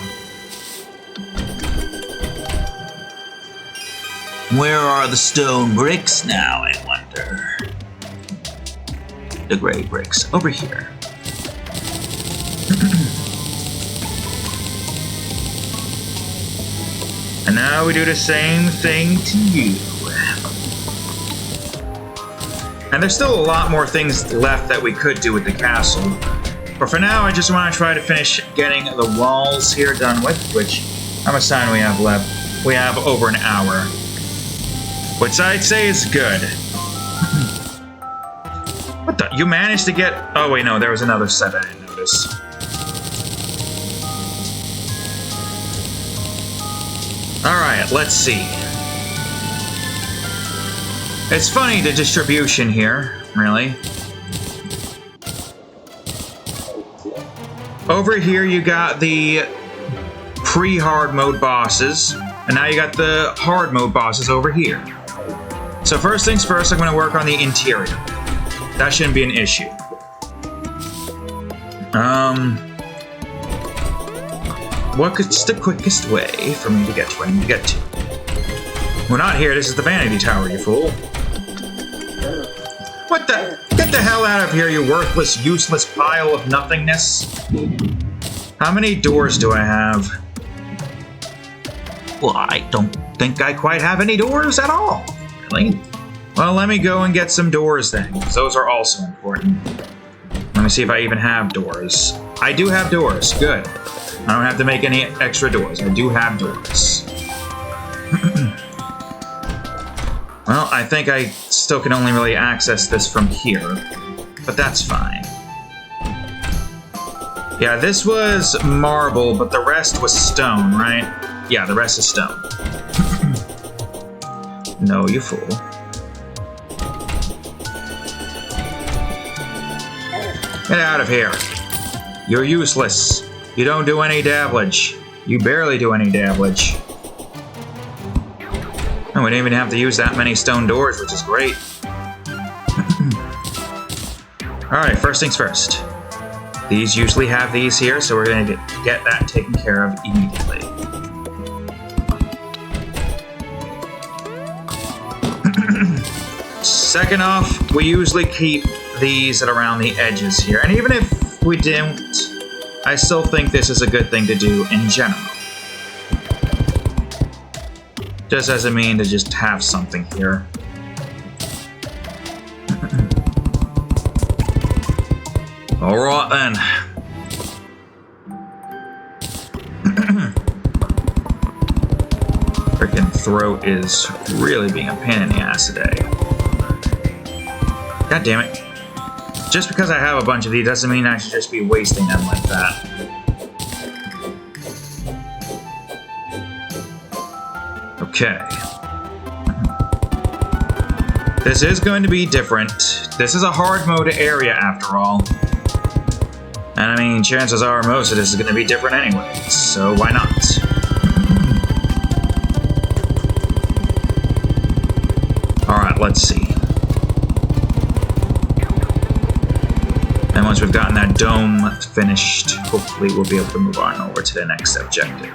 Where are the stone bricks now, I wonder? The gray bricks. Over here. And now we do the same thing to you. And there's still a lot more things left that we could do with the castle. But for now, I just want to try to finish getting the walls here done with, which, how much time do we have left? We have over an hour. Which I'd say is good. What the? You managed to get... Oh, wait, no, there was another set I didn't notice. Alright, let's see. It's funny, the distribution here, really. Over here, you got the pre-hard mode bosses, and now you got the hard mode bosses over here. So first things first, I'm going to work on the interior. That shouldn't be an issue. What's the quickest way for me to get to where I need to get to? We're not here, this is the Vanity Tower, you fool. What the? Get the hell out of here, you worthless, useless pile of nothingness. How many doors do I have? Well, I don't think I quite have any doors at all. Really? Well, let me go and get some doors then, because those are also important. Let me see if I even have doors. I do have doors, good. I don't have to make any extra doors. I do have doors. Well, I think I still can only really access this from here, but that's fine. Yeah, this was marble, but the rest was stone, right? Yeah, the rest is stone. No, you fool. Get out of here. You're useless. You don't do any damage. You barely do any damage. And we didn't even have to use that many stone doors, which is great. Alright, first things first. These usually have these here, so we're going to get that taken care of immediately. Second off, we usually keep these at around the edges here. And even if we didn't, I still think this is a good thing to do in general. Just doesn't mean to just have something here. Alright then. Freaking throat is really being a pain in the ass today. God damn it. Just because I have a bunch of these doesn't mean I should just be wasting them like that. Okay. This is going to be different. This is a hard mode area after all. And I mean, chances are most of this is going to be different anyway, so why not? Alright, let's see. And once we've gotten that dome finished, hopefully we'll be able to move on over to the next objective.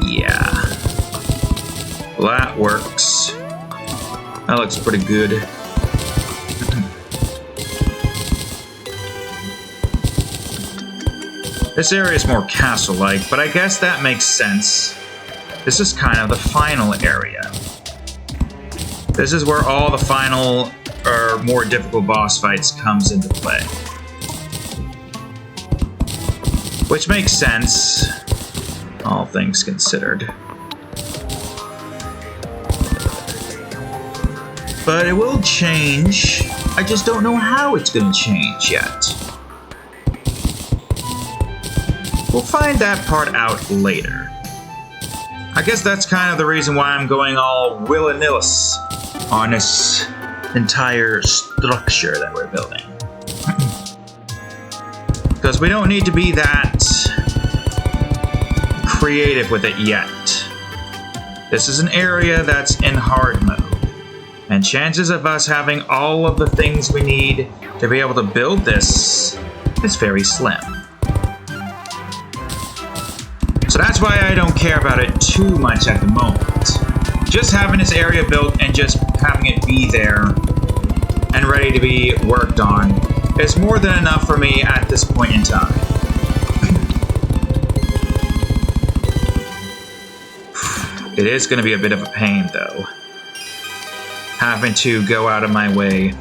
Yeah. Well, that works. That looks pretty good. This area is more castle-like, but I guess that makes sense. This is kind of the final area. This is where all the final, or more difficult boss fights comes into play. Which makes sense, all things considered. But it will change. I just don't know how it's going to change yet. We'll find that part out later. I guess that's kind of the reason why I'm going all willy-nilly on this entire structure that we're building. Because we don't need to be that creative with it yet. This is an area that's in hard mode. And chances of us having all of the things we need to be able to build this is very slim. So that's why I don't care about it too much at the moment. Just having this area built and just having it be there and ready to be worked on is more than enough for me at this point in time. It is going to be a bit of a pain, though. having to go out of my way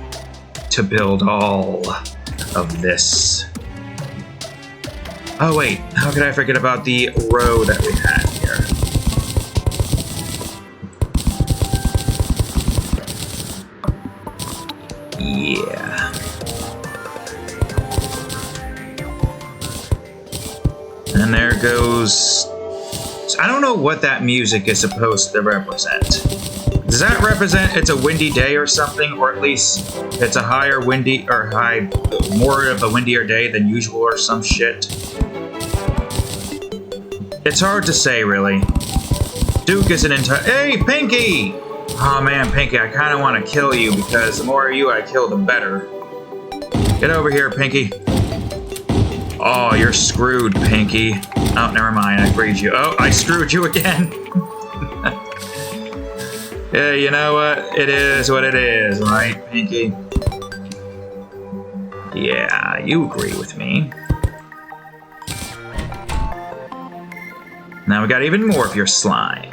to build all of this. Oh wait, how could I forget about the row that we had here? Yeah. And there goes... I don't know what that music is supposed to represent. Does that represent it's a windy day or something, or at least it's a higher windy or more of a windier day than usual or some shit? It's hard to say, really. Duke is an entire... Hey, Pinky! Oh man, Pinky, I kind of want to kill you because the more of you I kill, the better. Get over here, Pinky. Oh, you're screwed, Pinky. Oh, never mind, I freed you. Oh, I screwed you again. Yeah, you know what? It is what it is, right, Pinky? Yeah, you agree with me. Now we got even more of your slime.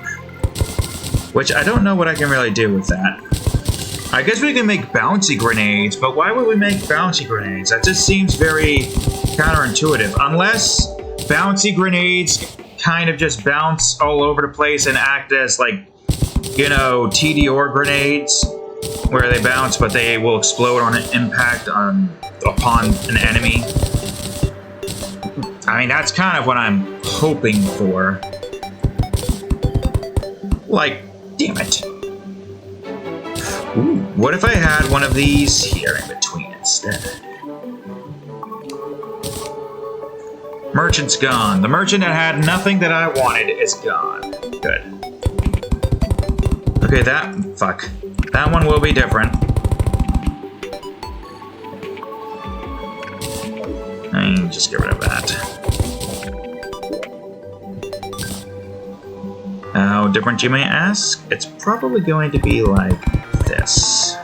Which I don't know what I can really do with that. I guess we can make bouncy grenades, but why would we make bouncy grenades? That just seems very counterintuitive. Unless bouncy grenades kind of just bounce all over the place and act as like, you know, TDR grenades, where they bounce but they will explode on an impact upon an enemy. I mean, that's kind of what I'm hoping for. Like, damn it. Ooh, what if I had one of these here in between instead? Merchant's gone. The merchant that had nothing that I wanted is gone. Good. Okay, fuck. That one will be different. Just get rid of that. How different, you may ask? It's probably going to be like this.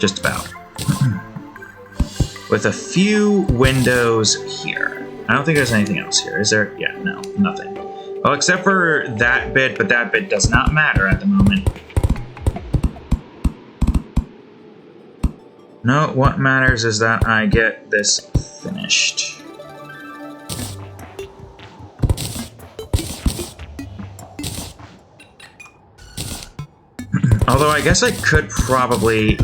Just about. With a few windows here. I don't think there's anything else here. Is there? Yeah, no, nothing. Well, except for that bit, but that bit does not matter at the moment. No, what matters is that I get this finished. Although I guess I could probably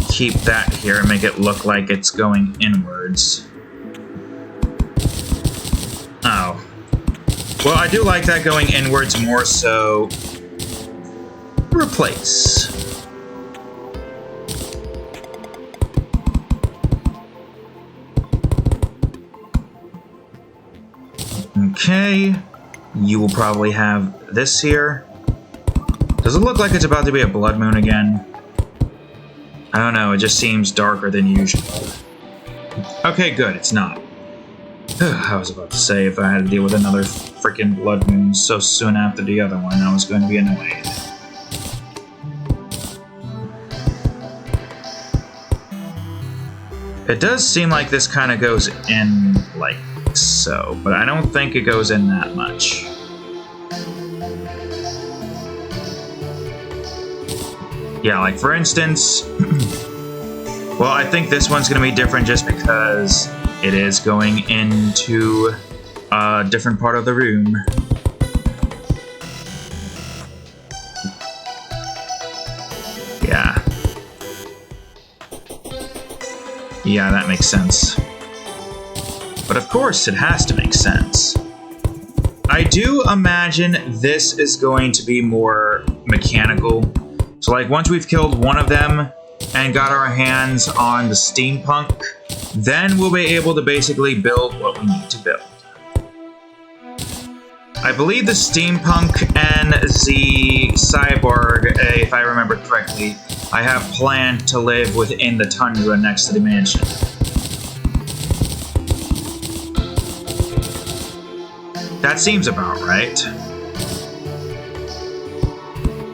keep that here and make it look like it's going inwards. Oh. Well, I do like that going inwards more, so... replace. Okay. You will probably have this here. Does it look like it's about to be a blood moon again? I don't know, it just seems darker than usual. Okay, good, it's not. I was about to say if I had to deal with another freaking blood moon so soon after the other one, I was going to be annoyed. It does seem like this kind of goes in like so, but I don't think it goes in that much. Yeah, like for instance, well, I think this one's going to be different just because it is going into a different part of the room. Yeah. Yeah, that makes sense. But of course, it has to make sense. I do imagine this is going to be more mechanical. So like once we've killed one of them and got our hands on the steampunk, then we'll be able to basically build what we need to build. I believe the steampunk and the cyborg, if I remember correctly, I have planned to live within the tundra next to the mansion. That seems about right.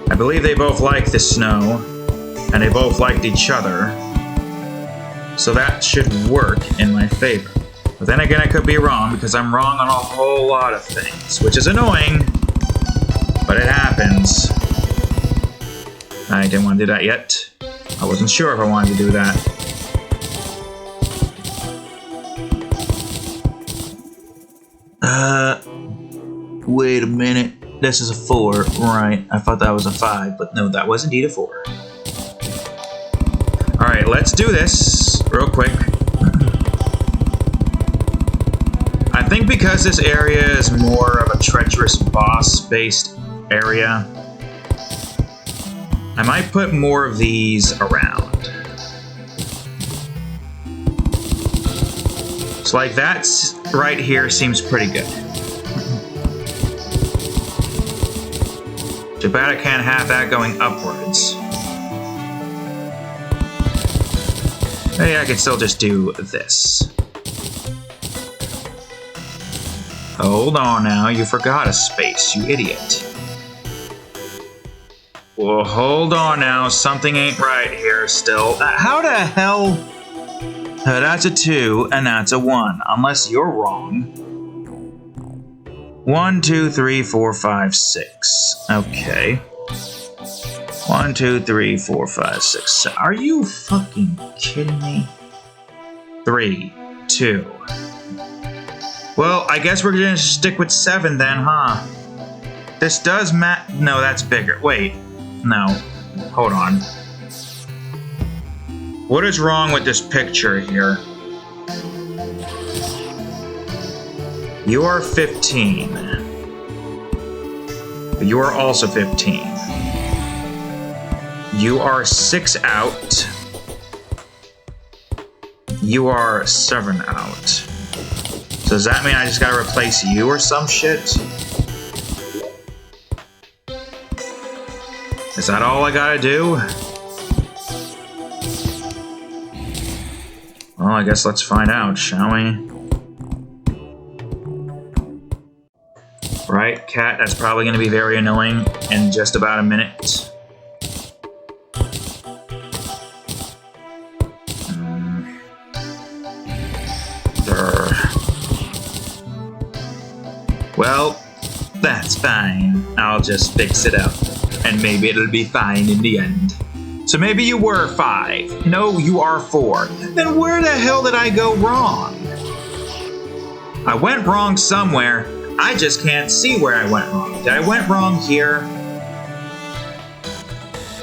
I believe they both like the snow, and they both liked each other, so that should work in my favor. But then again, I could be wrong, because I'm wrong on a whole lot of things, which is annoying. But it happens. I didn't want to do that yet. I wasn't sure if I wanted to do that. Wait a minute. This is a 4, right? I thought that was a 5, but no, that was indeed a 4. Alright, let's do this real quick. I think because this area is more of a treacherous boss-based area, I might put more of these around. So like that's right here seems pretty good. Too bad I can't have that going upwards. Hey, I could still just do this. Hold on now, you forgot a space, you idiot. Well, hold on now, something ain't right here still. How the hell? That's a 2, and that's a 1, unless you're wrong. 1, 2, 3, 4, 5, 6. Okay. 1, 2, 3, 4, 5, 6. Are you fucking kidding me? 3, 2. Well, I guess we're gonna stick with 7 then, huh? This does no, that's bigger. Wait. No. Hold on. What is wrong with this picture here? You are 15. You are also 15. You are 6 out. You are 7 out. So does that mean I just gotta replace you or some shit? Is that all I gotta do? Well, I guess let's find out, shall we? Right, cat, that's probably gonna be very annoying in just about a minute. Well, that's fine. I'll just fix it up. And maybe it'll be fine in the end. So maybe you were 5. No, you are 4. Then where the hell did I go wrong? I went wrong somewhere. I just can't see where I went wrong. Did I went wrong here?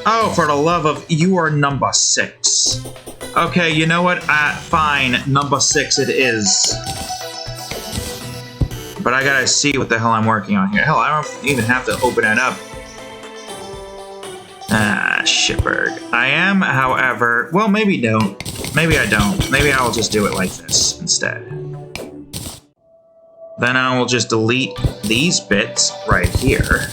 Oh, for the love of... You are number 6. Okay, you know what? Fine. Number 6 it is. But I gotta see what the hell I'm working on here. Hell, I don't even have to open it up. Ah, shitberg. I am, however... Well, maybe don't. Maybe I don't. Maybe I'll just do it like this instead. Then I will just delete these bits right here.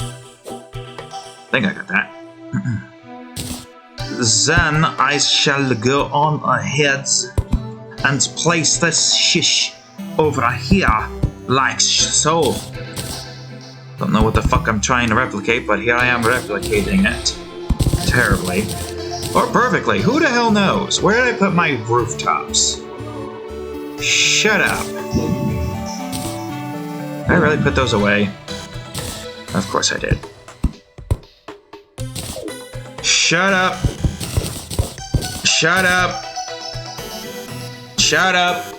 I think I got that. Then I shall go on ahead and place this shish over here, like so. Don't know what the fuck I'm trying to replicate, but here I am replicating it. Terribly. Or perfectly, who the hell knows? Where did I put my rooftops? Shut up. Did I really put those away? Of course I did. Shut up. Shut up. Shut up.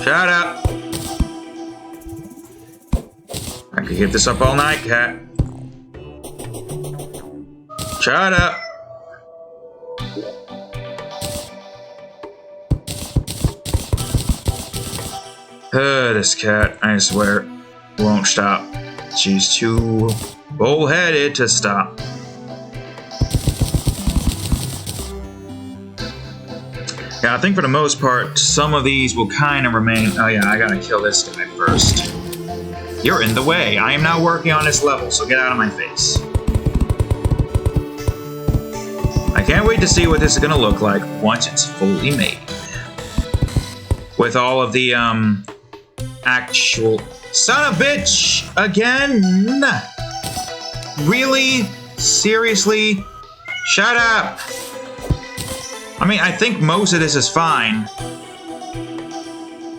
Shut up. I could keep this up all night, cat. Shut up. This cat, I swear, won't stop. She's too bullheaded to stop. Yeah, I think for the most part, some of these will kind of remain... Oh yeah, I gotta kill this guy first. You're in the way. I am now working on this level, so get out of my face. I can't wait to see what this is gonna look like once it's fully made. With all of the, actual... Son of a bitch! Again? Really? Seriously? Shut up! I mean, I think most of this is fine.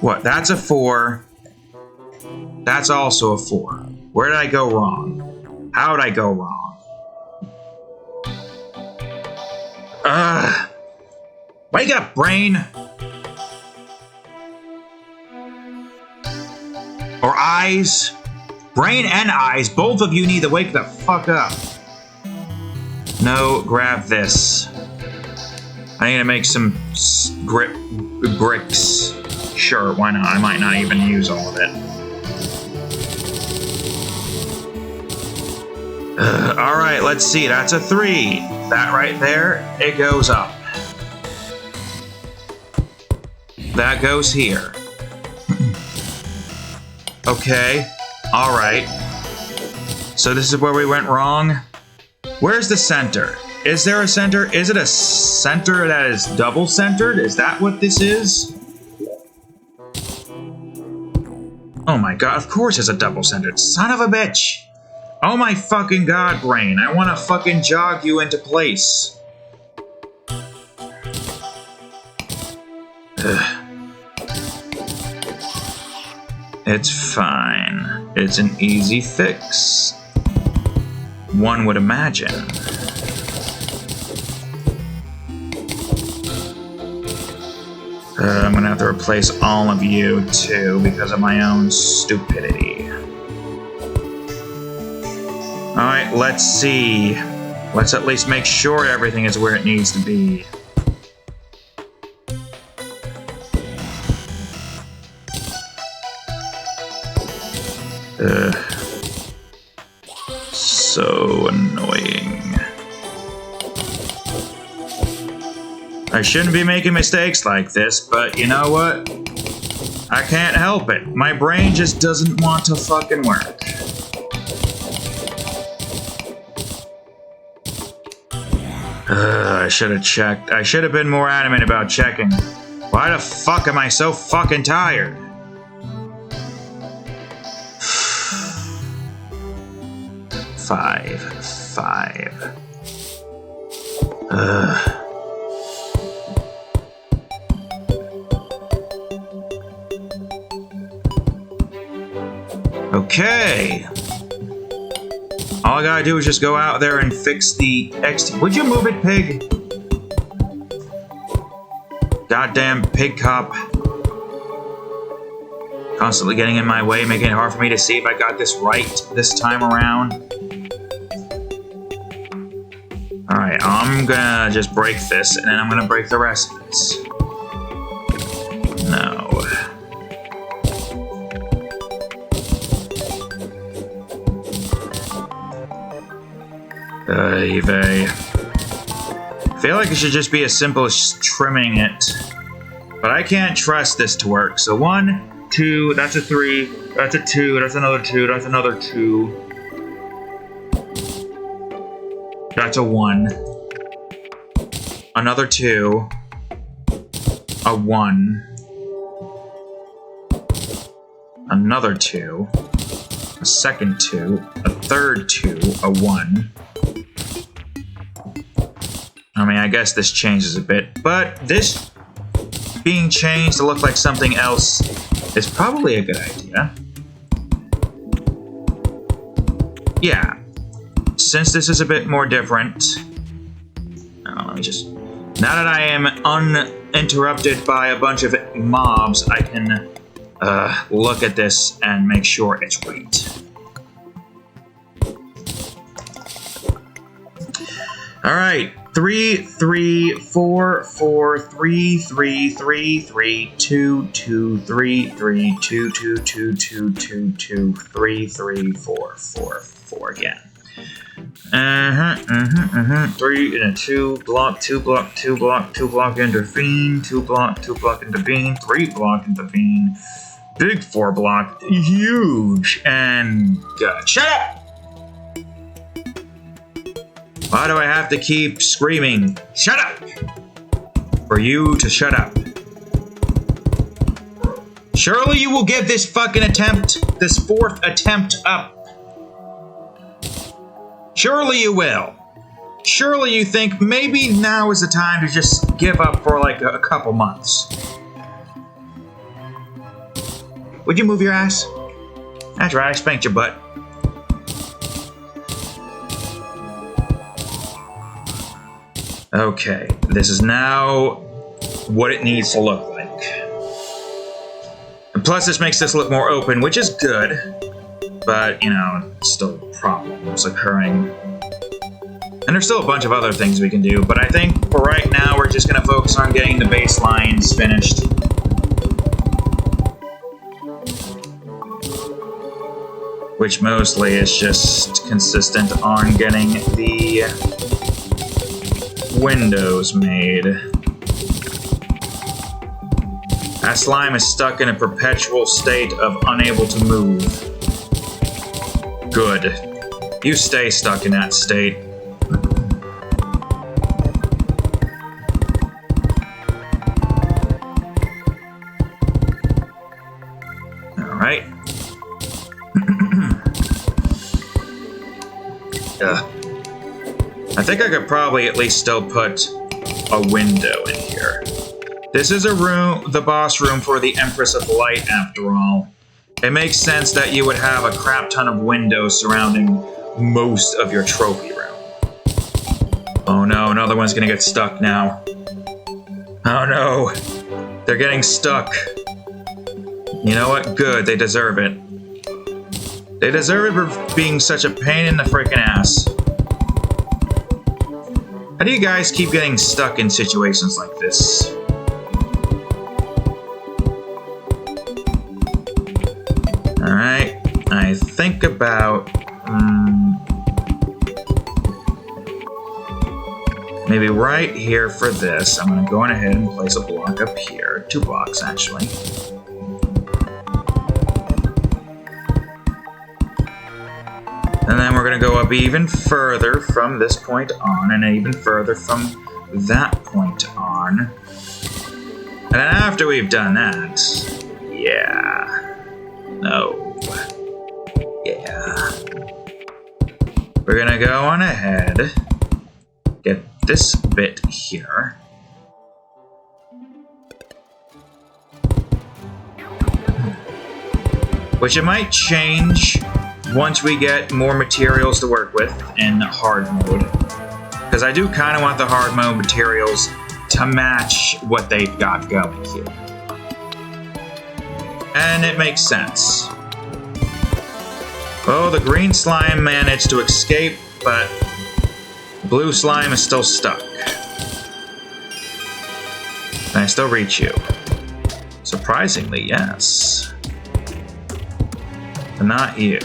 What? That's a 4. That's also a 4. Where did I go wrong? How did I go wrong? Wake up, brain! Or eyes? Brain and eyes, both of you need to wake the fuck up. No, grab this. I need to make some bricks. Sure, why not? I might not even use all of it. Alright, let's see. That's a 3. That right there, it goes up. That goes here. Okay. Alright. So this is where we went wrong. Where's the center? Is there a center? Is it a center that is double centered? Is that what this is? Oh my god, of course it's a double centered. Son of a bitch! Oh my fucking god, brain. I want to fucking jog you into place. Ugh. It's fine. It's an easy fix. One would imagine. I'm gonna have to replace all of you, too, because of my own stupidity. Alright, let's see. Let's at least make sure everything is where it needs to be. So annoying. I shouldn't be making mistakes like this, but you know what? I can't help it. My brain just doesn't want to fucking work. I should have checked. I should have been more adamant about checking. Why the fuck am I so fucking tired? Five. Okay. All I gotta do is just go out there and fix the XT. Would you move it, pig? Goddamn pig cop. Constantly getting in my way, making it hard for me to see if I got this right this time around. Alright, I'm gonna just break this, and then I'm gonna break the rest of this. No. I feel like it should just be as simple as trimming it. But I can't trust this to work. So 1, 2, that's a 3, that's a 2, that's another 2, that's another 2. That's a 1. Another 2. A 1. Another 2. A second 2. A third 2. A 1. I mean, I guess this changes a bit, but this being changed to look like something else is probably a good idea. Yeah. Since this is a bit more different... let me just... Now that I am uninterrupted by a bunch of mobs, I can look at this and make sure it's right. Alright. 3, 3, 4, 4, 3, 3, 3, 3, 2, 2, 3, 3, 2, 2, 2, 2, 2, 2, 3, 3, 4, 4, 4 again. 3 and a 2 block, 2 block, 2 block, 2 block intervene, 2 block, 2 block intervene, 3 block intervene, big 4 block, huge, and shut up! Why do I have to keep screaming, shut up? For you to shut up. Surely you will give this fucking attempt, this 4th attempt up. Surely you will. Surely you think maybe now is the time to just give up for like a couple months. Would you move your ass? That's right, I spanked your butt. Okay, this is now what it needs to look like. And plus, this makes this look more open, which is good. But, you know, still problems occurring. And there's still a bunch of other things we can do, but I think for right now, we're just going to focus on getting the baselines finished. Which mostly is just consistent on getting the windows made. That slime is stuck in a perpetual state of unable to move. Good. You stay stuck in that state. Alright. I think I could probably at least still put a window in here. This is a room, the boss room for the Empress of Light, after all. It makes sense that you would have a crap ton of windows surrounding most of your trophy room. Oh no, another one's gonna get stuck now. Oh no, they're getting stuck. You know what? Good, they deserve it. They deserve it for being such a pain in the freaking ass. How do you guys keep getting stuck in situations like this? Alright, I think about... maybe right here for this, I'm going to go on ahead and place a block up here. 2 blocks, actually. And then we're going to go up even further from this point on, and even further from that point on. And then after we've done that, yeah. No. Yeah. We're going to go on ahead, get this bit here. Which it might change once we get more materials to work with in hard mode. Because I do kind of want the hard mode materials to match what they've got going here. And it makes sense. Oh, the green slime managed to escape, but blue slime is still stuck. Can I still reach you? Surprisingly, yes. But not you.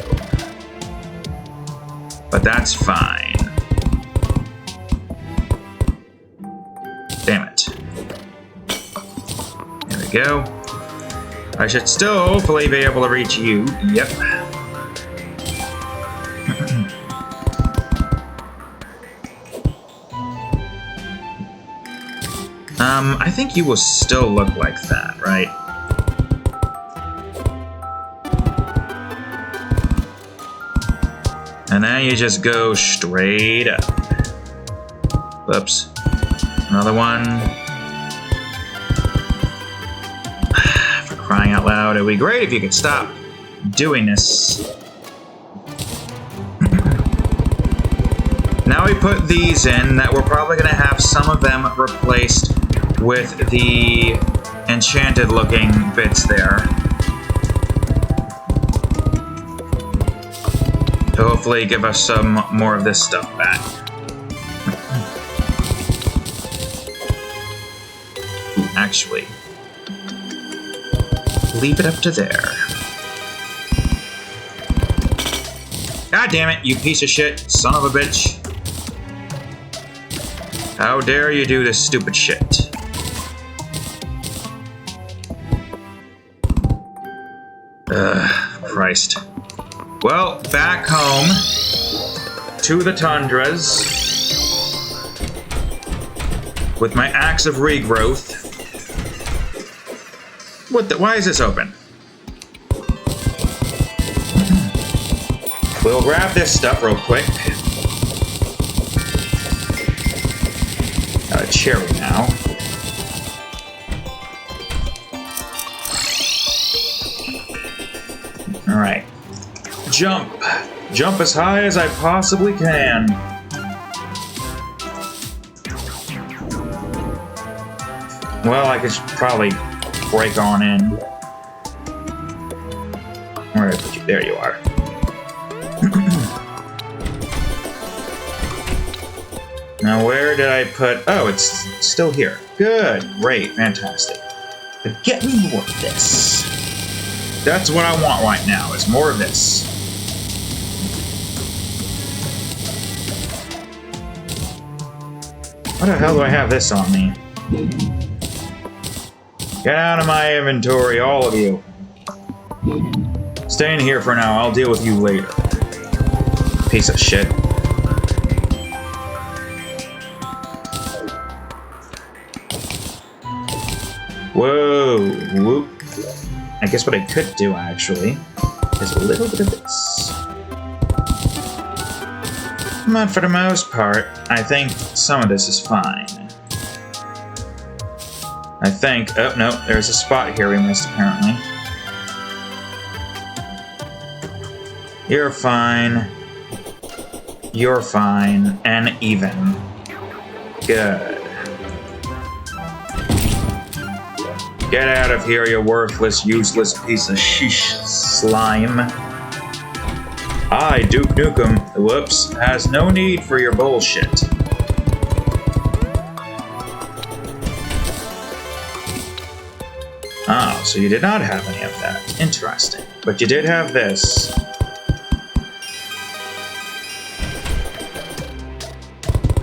But that's fine. Damn it. There we go. I should still hopefully be able to reach you. Yep. I think you will still look like that, right? And then you just go straight up. Whoops. Another one. For crying out loud, it would be great if you could stop doing this. Now we put these in, that we're probably going to have some of them replaced with the enchanted looking bits there. To hopefully give us some more of this stuff back. Ooh, actually, leave it up to there. God damn it, you piece of shit, son of a bitch. How dare you do this stupid shit? Christ. Well, back home to the tundras with my axe of regrowth. What the? Why is this open? We'll grab this stuff real quick. Got a cherry now. jump. Jump as high as I possibly can. Well, I could probably break on in. Where did I put you? There you are. Now, where did I put... Oh, it's still here. Good. Great. Fantastic. But get me more of this. That's what I want right now, is more of this. What the hell do I have this on me? Get out of my inventory, all of you. Stay in here for now. I'll deal with you later. Piece of shit. Whoa. Whoop. I guess what I could do, actually, is a little bit of this. But for the most part, I think some of this is fine. I think... Oh, no. There's a spot here we missed, apparently. You're fine. You're fine. And even. Good. Get out of here, you worthless, useless piece of sheesh slime. I, Duke Nukem, whoops, has no need for your bullshit. Oh, so you did not have any of that. Interesting. But you did have this.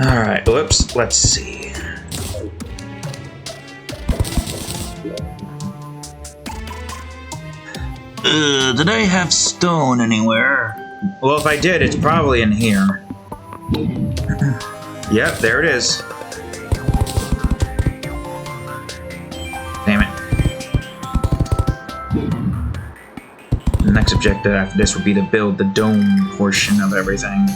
Alright, whoops, let's see. Did I have stone anywhere? Well, if I did, it's probably in here. Yep, there it is. Damn it. The next objective after this would be to build the dome portion of everything.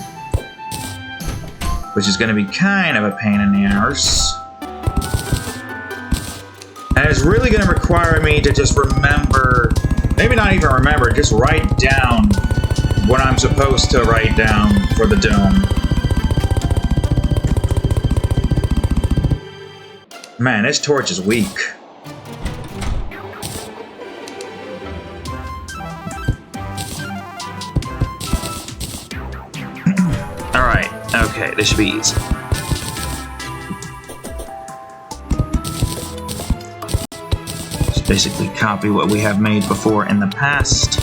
Which is going to be kind of a pain in the arse. And it's really going to require me to just remember... Maybe not even remember, just write down what I'm supposed to write down for the dome. Man, this torch is weak. Alright, okay, this should be easy. Basically copy what we have made before in the past.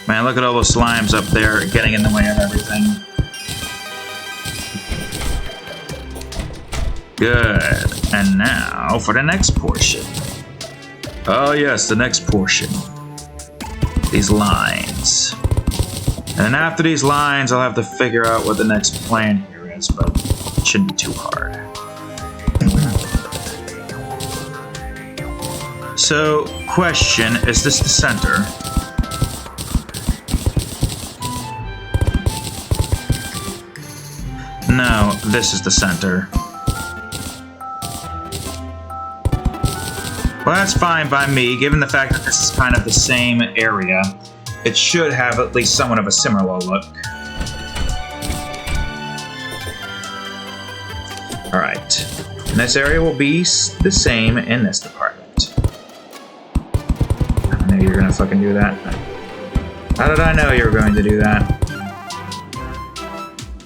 Man, look at all those slimes up there getting in the way of everything. Good. And now for the next portion. Oh yes, the next portion. These lines. And after these lines, I'll have to figure out what the next plan here is, but it shouldn't be too hard. So, question, is this the center? No, this is the center. Well, that's fine by me, given the fact that this is kind of the same area. It should have at least somewhat of a similar look. Alright. And this area will be the same in this department. You're gonna fucking do that. How did I know you were going to do that?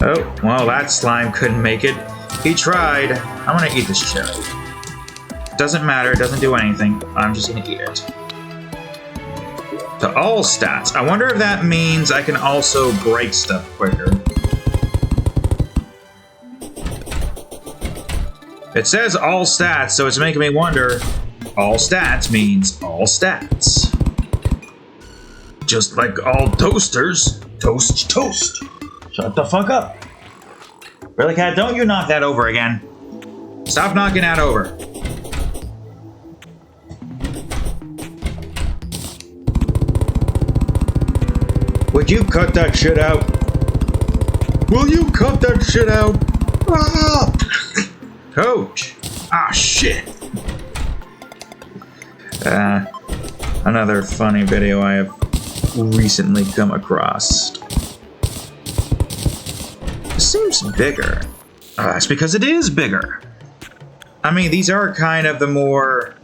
Oh, well, that slime couldn't make it. He tried. I'm gonna eat this cherry. It doesn't matter, it doesn't do anything. I'm just gonna eat it. To all stats. I wonder if that means I can also break stuff quicker. It says all stats, so it's making me wonder. All stats means all stats. Just like all toasters, toast, toast. Shut the fuck up. Really, cat, don't you knock that over again. Stop knocking that over. Would you cut that shit out? Will you cut that shit out? Ah! Coach. Ah, shit. Another funny video I have recently come across. It seems bigger. That's because it is bigger. I mean, these are kind of the more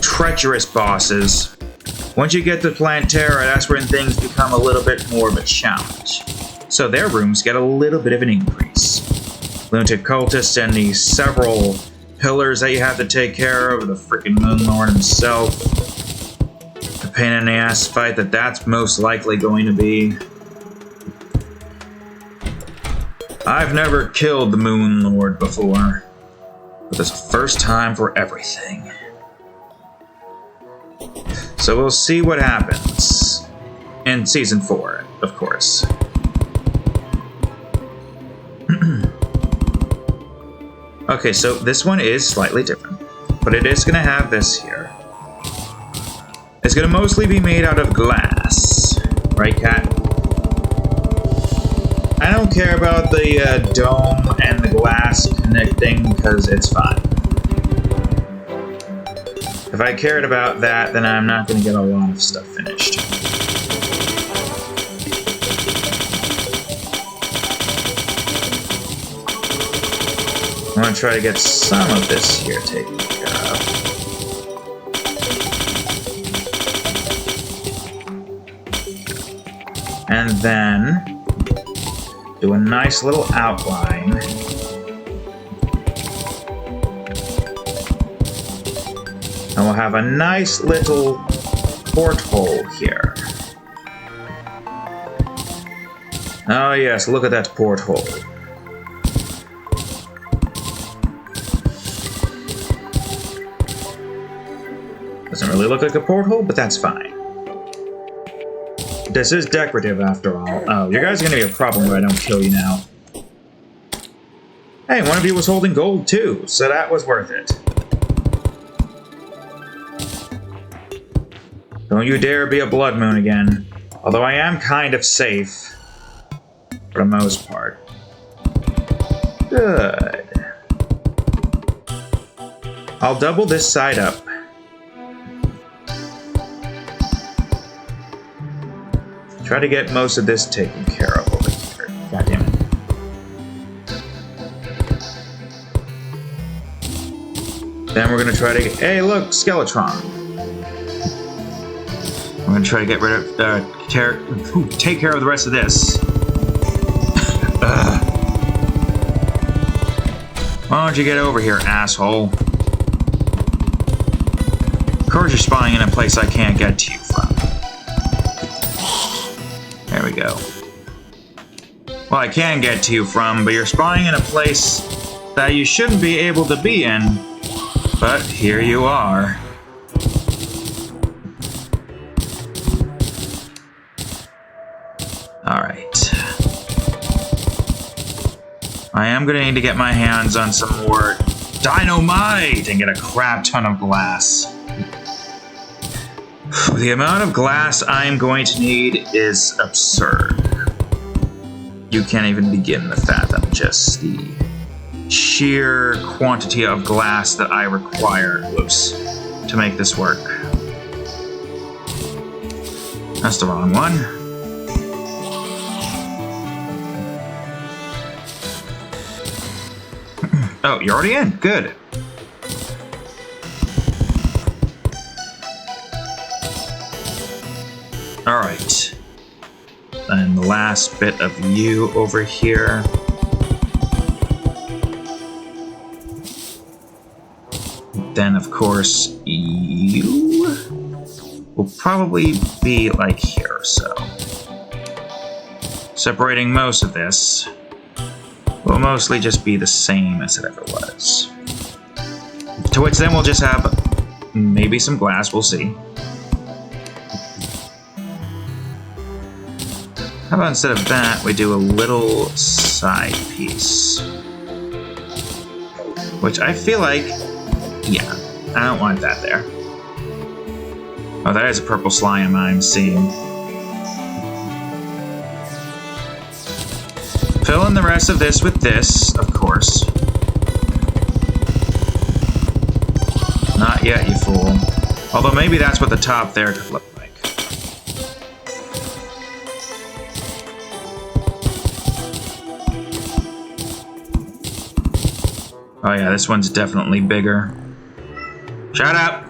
treacherous bosses. Once you get to Plantera, that's when things become a little bit more of a challenge. So their rooms get a little bit of an increase. Lunatic cultists and the several pillars that you have to take care of, the freaking Moon Lord himself. The pain in the ass fight that's most likely going to be. I've never killed the Moon Lord before, but there's a first time for everything. So we'll see what happens in Season 4, of course. Okay, so this one is slightly different, but it is going to have this here. It's going to mostly be made out of glass, right, Cat? I don't care about the dome and the glass connecting because it's fine. If I cared about that, then I'm not going to get a lot of stuff finished. I'm going to try to get some of this here taken care of. And then do a nice little outline. And we'll have a nice little porthole here. Oh yes, look at that porthole. Doesn't really look like a porthole, but that's fine. This is decorative after all. Oh, you guys are gonna be a problem when I don't kill you now. Hey, one of you was holding gold too, so that was worth it. Don't you dare be a blood moon again. Although I am kind of safe. For the most part. Good. I'll double this side up. Try to get most of this taken care of over here. God damn it. Then we're gonna try to get... Hey, look! Skeletron! I'm gonna try to get rid of... take care of the rest of this. Why don't you get over here, asshole? Of course you're spawning in a place I can't get to you from. There we go. Well, I can get to you from, but you're spawning in a place that you shouldn't be able to be in. But here you are. Alright. I am going to need to get my hands on some more dynamite and get a crap ton of glass. The amount of glass I'm going to need is absurd. You can't even begin to fathom just the sheer quantity of glass that I require, to make this work. That's the wrong one. Oh, you're already in. Good. Alright. And the last bit of you over here. Then, of course, you will probably be like here, so. Separating most of this will mostly just be the same as it ever was. To which then we'll just have maybe some glass, we'll see. How about instead of that, we do a little side piece? Which I feel like, yeah, I don't want that there. Oh, that is a purple slime I'm seeing. Fill in the rest of this with this, of course. Not yet, you fool. Although maybe that's what the top there could look like. Oh yeah, this one's definitely bigger. Shut up!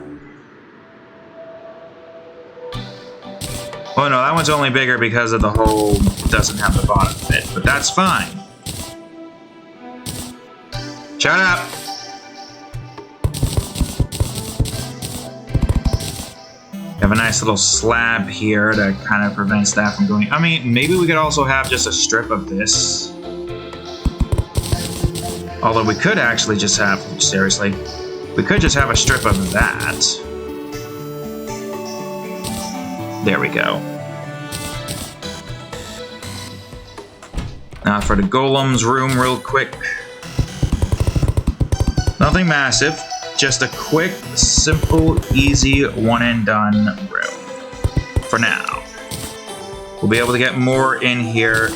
Oh no, that one's only bigger because of the hole doesn't have the bottom bit, but that's fine. Shut up! You have a nice little slab here that kind of prevents that from going. I mean, maybe we could also have just a strip of this. Although we could actually just have, seriously, we could just have a strip of that. There we go. Now for the golem's room real quick. Nothing massive, just a quick, simple, easy, one and done room. For now. We'll be able to get more in here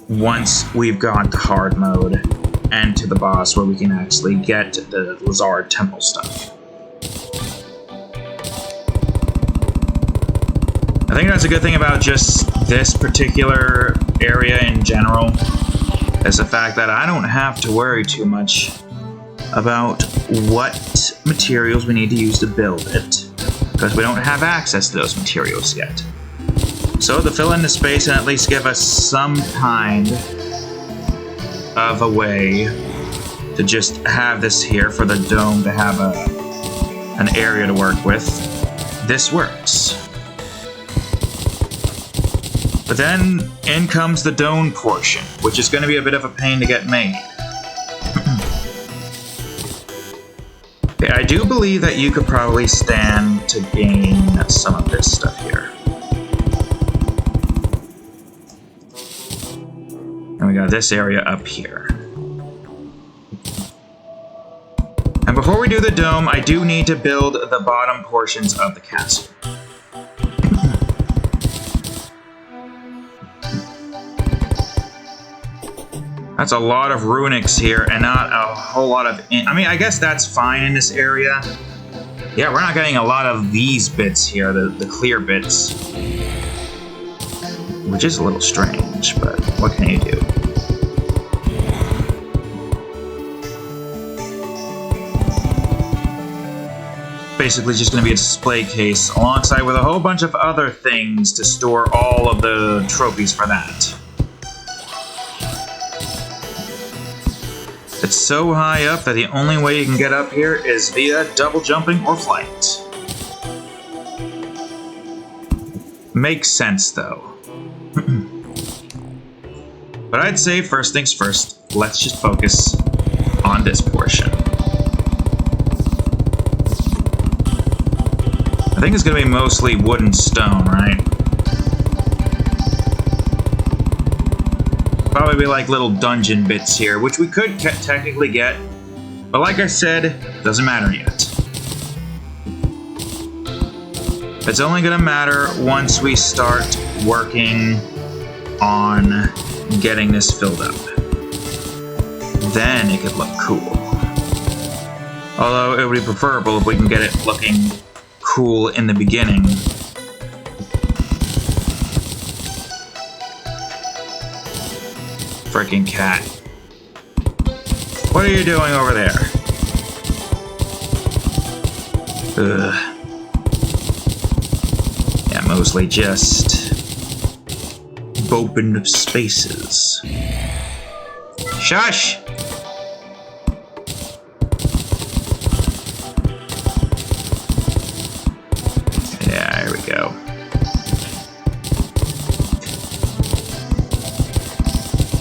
once we've got the hard mode and to the boss where we can actually get the Lizard Temple stuff. I think that's a good thing about just this particular area in general, is the fact that I don't have to worry too much about what materials we need to use to build it, because we don't have access to those materials yet. So to fill in the space and at least give us some kind of a way to just have this here for the dome to have an area to work with, this works. But then in comes the dome portion, which is going to be a bit of a pain to get made. Okay, I do believe that you could probably stand to gain some of this stuff here. And we got this area up here. And before we do the dome, I do need to build the bottom portions of the castle. That's a lot of runics here, and not a whole lot of... I mean, I guess that's fine in this area. Yeah, we're not getting a lot of these bits here, the clear bits. Which is a little strange, but what can you do? Basically just going to be a display case, alongside with a whole bunch of other things to store all of the trophies for that. It's so high up that the only way you can get up here is via double jumping or flight. Makes sense, though. But I'd say first things first, let's just focus on this portion. I think it's going to be mostly wood and stone, right? Probably be like little dungeon bits here, which we could technically get, but like I said, doesn't matter yet. It's only gonna matter once we start working on getting this filled up. Then it could look cool. Although it would be preferable if we can get it looking cool in the beginning. Freaking cat. What are you doing over there? Ugh. Yeah, mostly just open spaces. Shush! Yeah, here we go.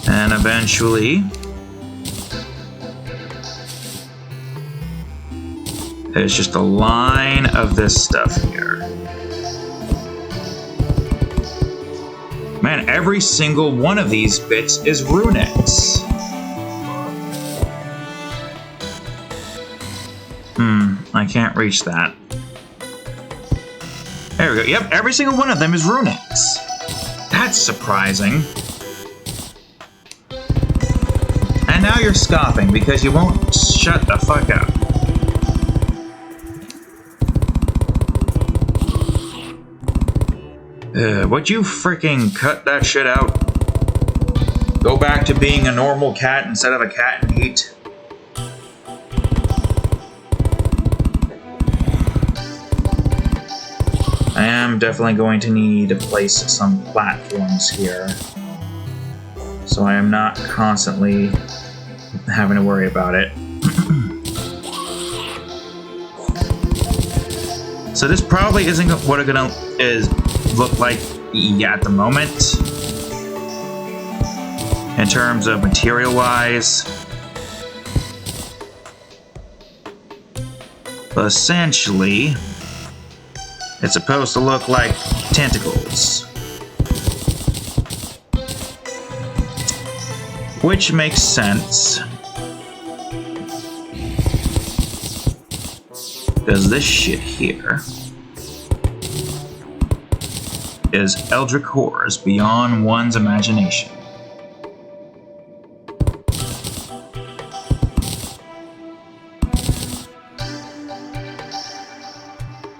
And eventually, there's just a line of this stuff here. Man, every single one of these bits is runics. I can't reach that. There we go. Yep, every single one of them is runics. That's surprising. And now you're scoffing because you won't shut the fuck up. Would you freaking cut that shit out? Go back to being a normal cat instead of a cat in heat? I am definitely going to need to place some platforms here, so I am not constantly having to worry about it. So this probably isn't what it's gonna look like at the moment in terms of material-wise. But essentially, it's supposed to look like tentacles. Which makes sense. Because this shit here is eldritch horrors beyond one's imagination.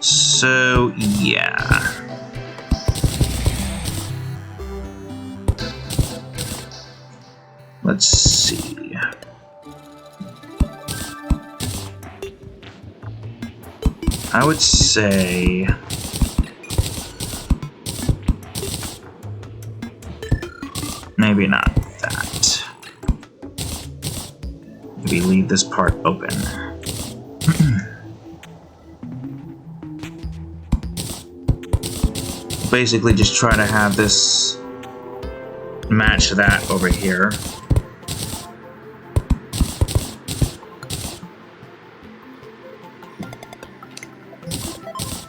So, yeah. Let's see. I would say maybe not that. Maybe leave this part open. Basically just try to have this match that over here.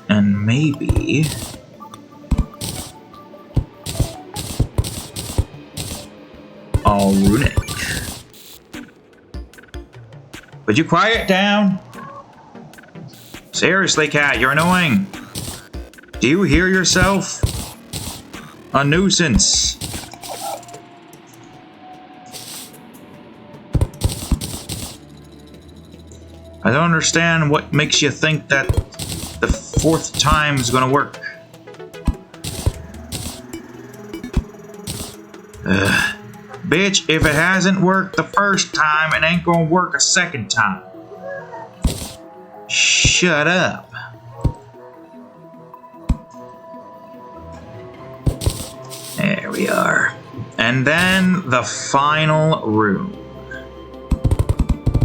And maybe all runic. Would you quiet down? Seriously, cat, you're annoying. Do you hear yourself? A nuisance. I don't understand what makes you think that the fourth time is gonna work. Bitch, if it hasn't worked the first time, it ain't gonna work a second time. Shut up. There we are. And then the final room.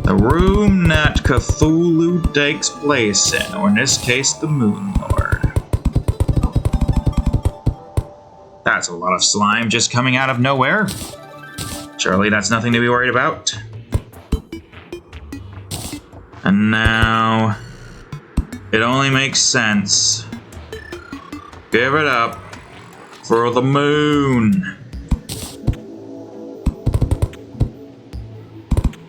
The room that Cthulhu takes place in, or in this case, the Moon Lord. That's a lot of slime just coming out of nowhere. Surely that's nothing to be worried about. And now, it only makes sense. Give it up for the moon.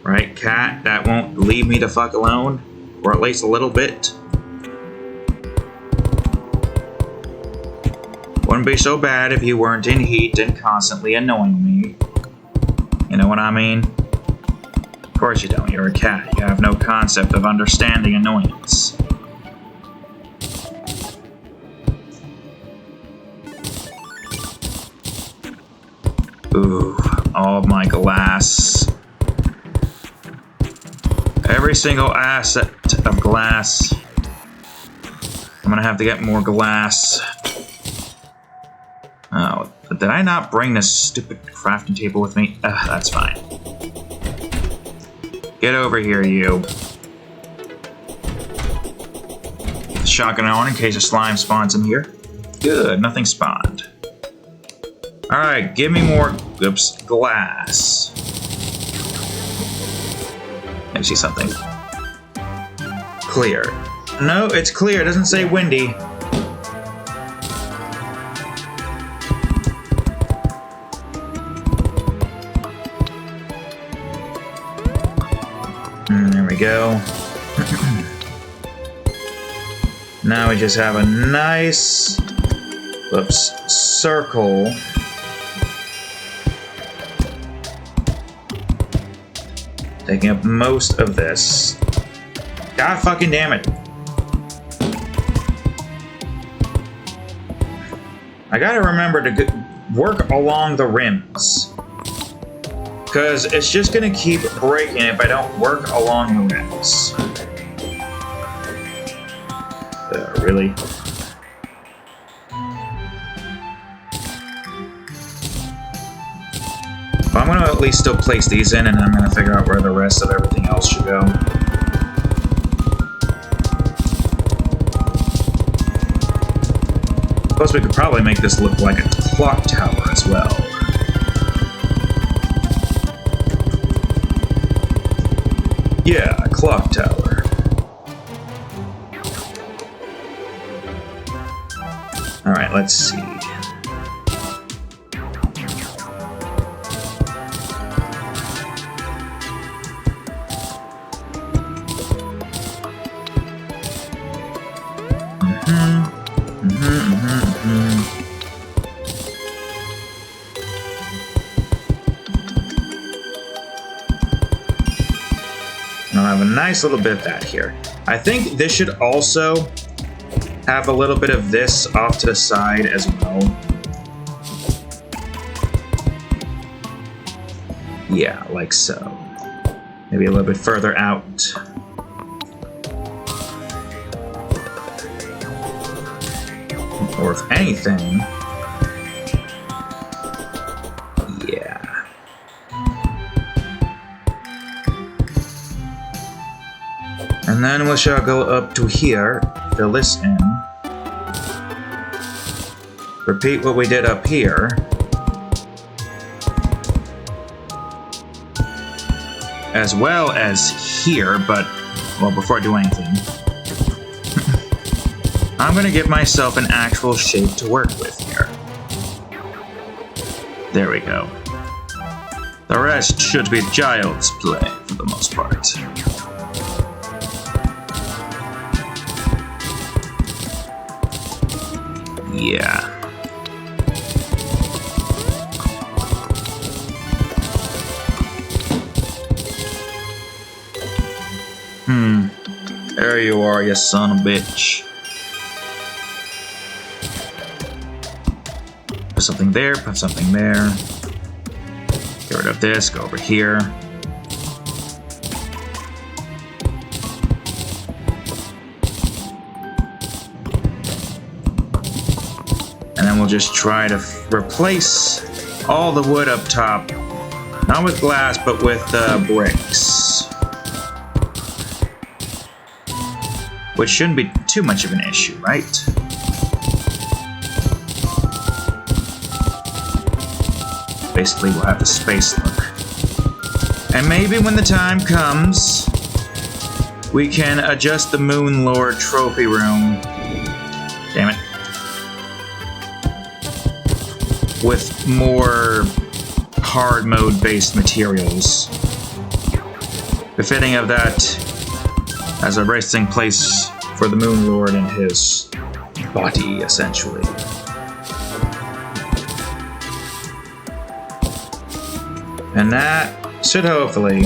Right, cat? That won't leave me the fuck alone? Or at least a little bit? Wouldn't be so bad if you weren't in heat and constantly annoying me. You know what I mean? Of course you don't, you're a cat. You have no concept of understanding annoyance. Ooh, all my glass. Every single asset of glass. I'm gonna have to get more glass. Oh, did I not bring this stupid crafting table with me? That's fine. Get over here, you. Shotgun on in case a slime spawns in here. Good, nothing spawned. Alright, give me more glass. Let me see something. Clear. No, it's clear. It doesn't say windy. There we go. Now we just have a nice, circle. Taking up most of this. God fucking damn it. I gotta remember to work along the rims. Because it's just gonna keep breaking if I don't work along the rims. Really? Well, I'm gonna at least still place these in, and I'm gonna figure out where the rest of everything else should go. Plus, we could probably make this look like a clock tower as well. Yeah, a clock tower. Alright, let's see. I'll have a nice little bit of that here. I think this should also have a little bit of this off to the side as well. Yeah, like so. Maybe a little bit further out. Or if anything, yeah. And then we shall go up to here, fill this in. Repeat what we did up here. As well as here, but, well, before I do anything, I'm gonna give myself an actual shape to work with here. There we go. The rest should be child's play for the most part. Yeah. There you are, you son of a bitch. Put something there, put something there. Get rid of this, go over here. And then we'll just try to replace all the wood up top. Not with glass, but with bricks. Which shouldn't be too much of an issue, right? Basically, we'll have the space look. And maybe when the time comes, we can adjust the Moon Lord trophy room. Damn it. With more hard mode based materials. Befitting of that as a resting place for the Moon Lord and his body, essentially. And that should hopefully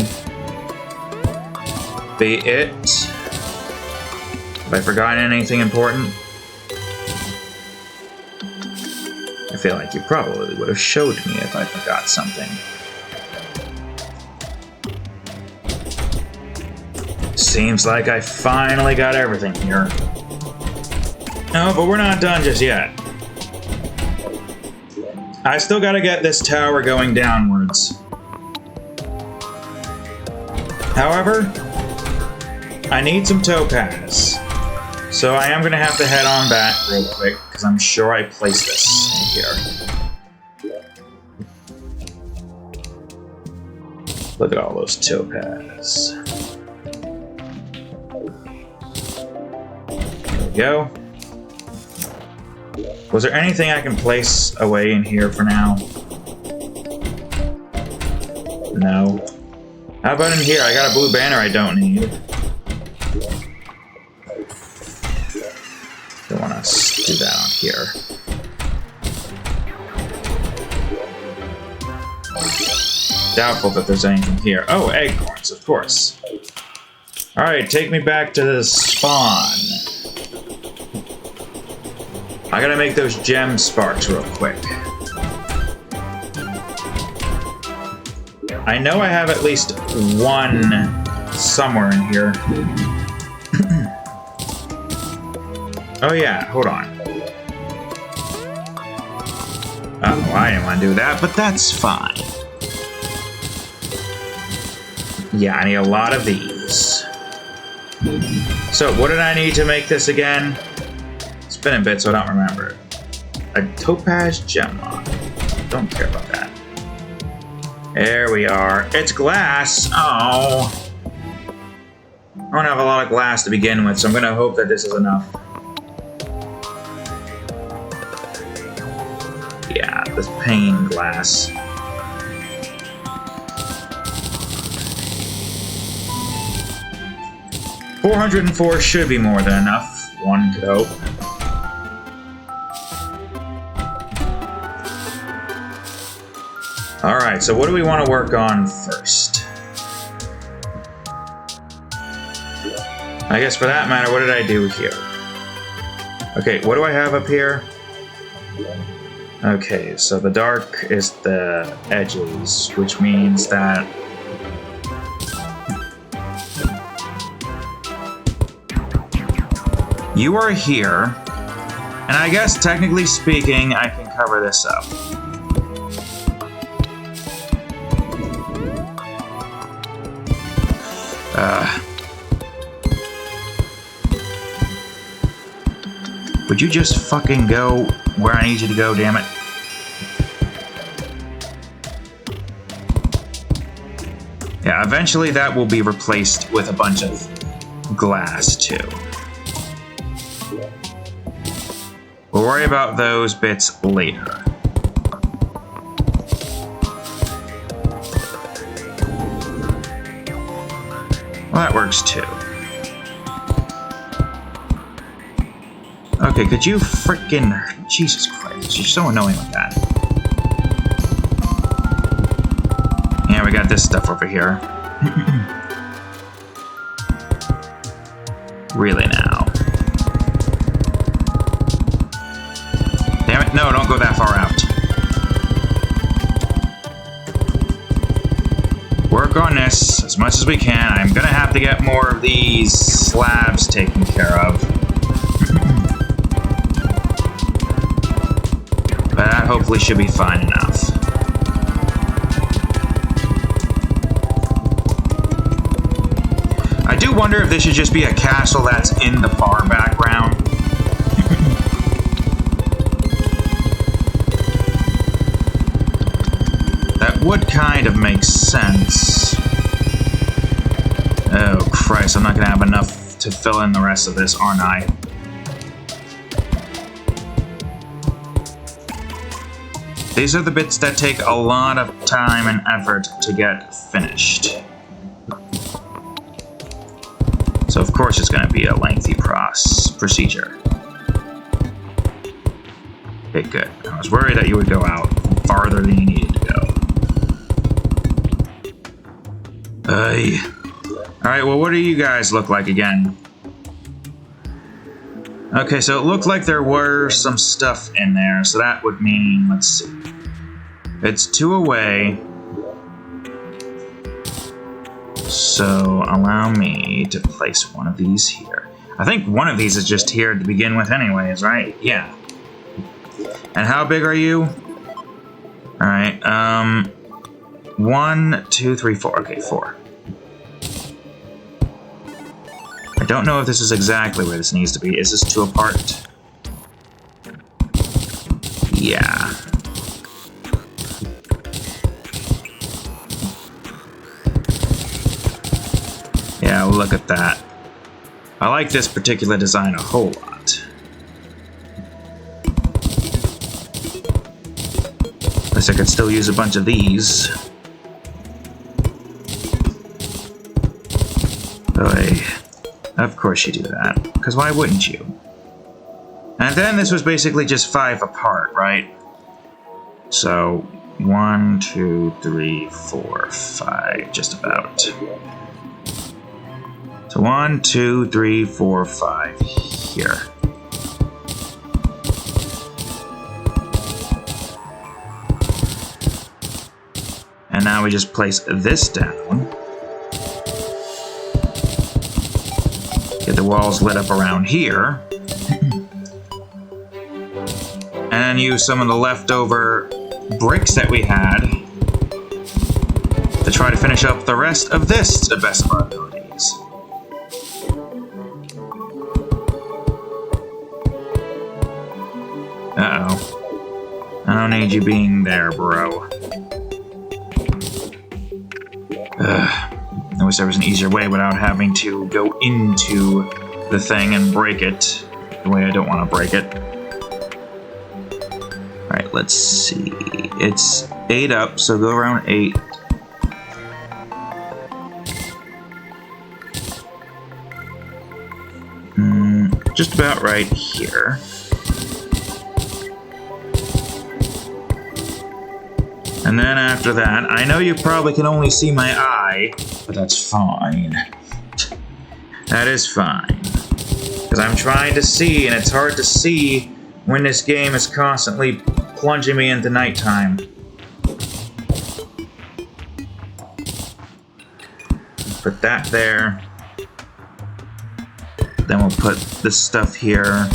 be it. Have I forgotten anything important? I feel like you probably would have showed me if I forgot something. Seems like I finally got everything here. No, but we're not done just yet. I still gotta get this tower going downwards. However, I need some topaz. So I am gonna have to head on back real quick, because I'm sure I placed this in here. Look at all those topaz. Go. Was there anything I can place away in here for now? No. How about in here? I got a blue banner I don't need. Don't want to do that on here. Doubtful that there's anything here. Oh, acorns, of course. Alright, take me back to the spawn. I gotta make those gem sparks real quick. I know I have at least one somewhere in here. Oh yeah, hold on. Oh, I didn't want to do that, but that's fine. Yeah, I need a lot of these. So, what did I need to make this again? It's been a bit, so I don't remember. A topaz gem lock. Don't care about that. There we are. It's glass. Oh. I don't have a lot of glass to begin with, so I'm gonna hope that this is enough. Yeah, this pane glass. $404 should be more than enough, one could hope. Alright, so what do we want to work on first? I guess for that matter, what did I do here? Okay, what do I have up here? Okay, so the dark is the edges, which means that you are here, and I guess technically speaking, I can cover this up. Would you just fucking go where I need you to go, damn it? Yeah, eventually that will be replaced with a bunch of glass, too. We'll worry about those bits later. Well, that works too. Okay, could you frickin'... Jesus Christ, you're so annoying with that. Yeah, we got this stuff over here. Really now. Damn it, no, don't go that far out. Work on this as much as we can. I'm gonna have to get more of these slabs taken care of. But that hopefully should be fine enough. I do wonder if this should just be a castle that's in the far background. That would kind of make sense. Oh Christ, I'm not gonna have enough to fill in the rest of this, aren't I? These are the bits that take a lot of time and effort to get finished. So of course it's going to be a lengthy procedure. Okay, good. I was worried that you would go out farther than you needed to go. Alright, well what do you guys look like again? Okay, so it looked like there were some stuff in there, so that would mean, let's see. It's 2 away. So allow me to place one of these here. I think one of these is just here to begin with anyways, right? Yeah. And how big are you? Alright, 1, 2, 3, 4. Okay, 4. I don't know if this is exactly where this needs to be. Is this 2 apart? Yeah. Yeah, look at that. I like this particular design a whole lot. At least I could still use a bunch of these. Oy. Of course you do that, because why wouldn't you? And then this was basically just 5 apart, right? So, 1, 2, 3, 4, 5, just about. So 1, 2, 3, 4, 5 here. And now we just place this down. Get the walls lit up around here. And use some of the leftover bricks that we had to try to finish up the rest of this to the best of our abilities. Uh-oh. I don't need you being there, bro. I wish there was an easier way without having to go into the thing and break it the way I don't want to break it. Alright, let's see. It's 8 up, so go around 8. Just about right here. And then after that, I know you probably can only see my eye, but that's fine. That is fine. Because I'm trying to see, and it's hard to see when this game is constantly plunging me into nighttime. Put that there. Then we'll put this stuff here.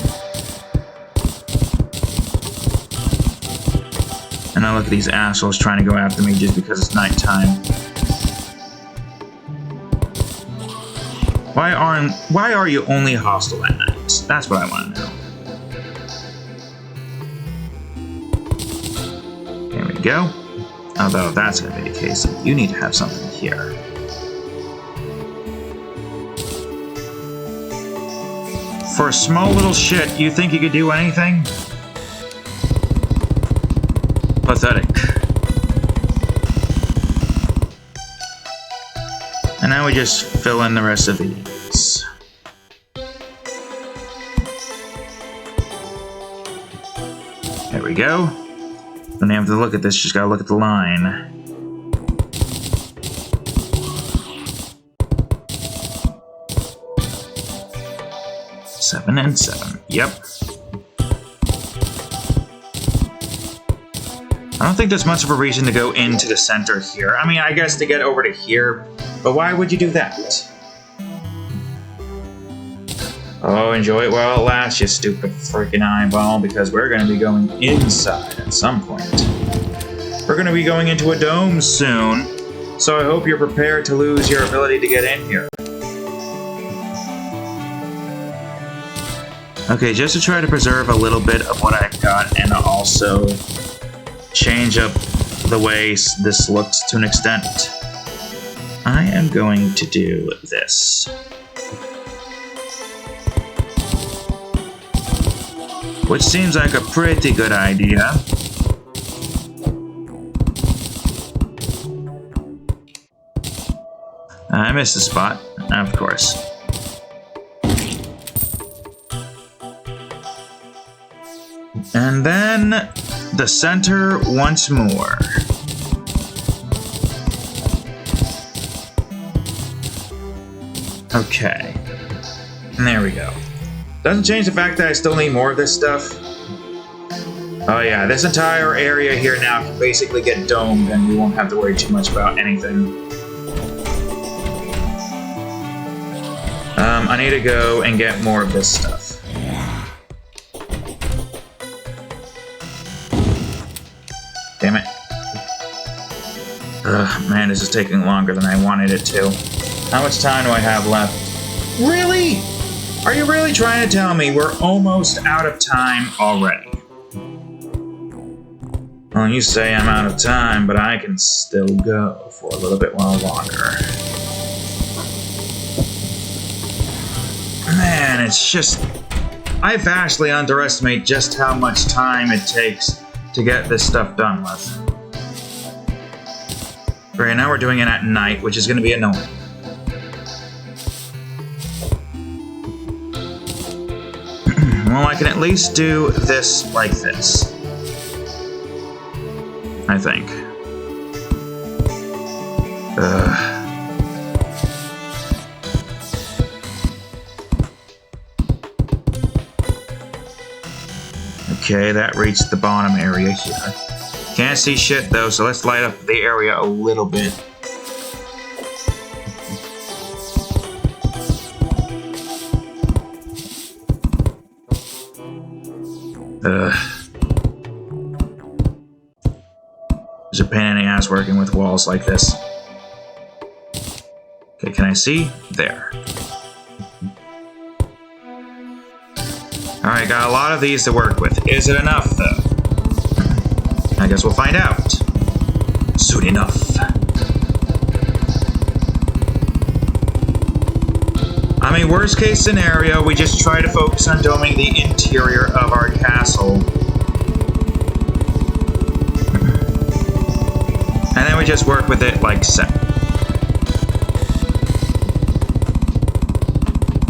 And I look at these assholes trying to go after me just because it's nighttime. Why are you only hostile at night? That's what I want to know. There we go. Although if that's going to be the case, you need to have something here. For a small little shit, you think you could do anything? Pathetic. And now we just fill in the rest of these. There we go. Don't have to look at this, just gotta look at the line. Seven and 7. Yep. I don't think there's much of a reason to go into the center here. I mean, I guess to get over to here, but why would you do that? Oh, enjoy it while it lasts, you stupid freaking eyeball, because we're going to be going inside at some point. We're going to be going into a dome soon, so I hope you're prepared to lose your ability to get in here. Okay, just to try to preserve a little bit of what I've got and also change up the way this looks to an extent, I am going to do this. Which seems like a pretty good idea. I missed a spot, of course. And then the center once more. Okay. And there we go. Doesn't change the fact that I still need more of this stuff. Oh yeah, this entire area here now can basically get domed and we won't have to worry too much about anything. I need to go and get more of this stuff. Damn it. Ugh, man, this is taking longer than I wanted it to. How much time do I have left? Really? Are you really trying to tell me we're almost out of time already? Well, you say I'm out of time, but I can still go for a little bit while longer. Man, it's just... I vastly underestimate just how much time it takes to get this stuff done with. Right, now we're doing it at night, which is going to be annoying. Well, I can at least do this like this. I think. Okay, that reached the bottom area here. Can't see shit though, so let's light up the area a little bit. There's a pain in the ass working with walls like this. Okay, can I see? There. Alright, got a lot of these to work with. Is it enough, though? I guess we'll find out. Soon enough. I mean, worst case scenario, we just try to focus on doming the interior of our castle. And then we just work with it like so.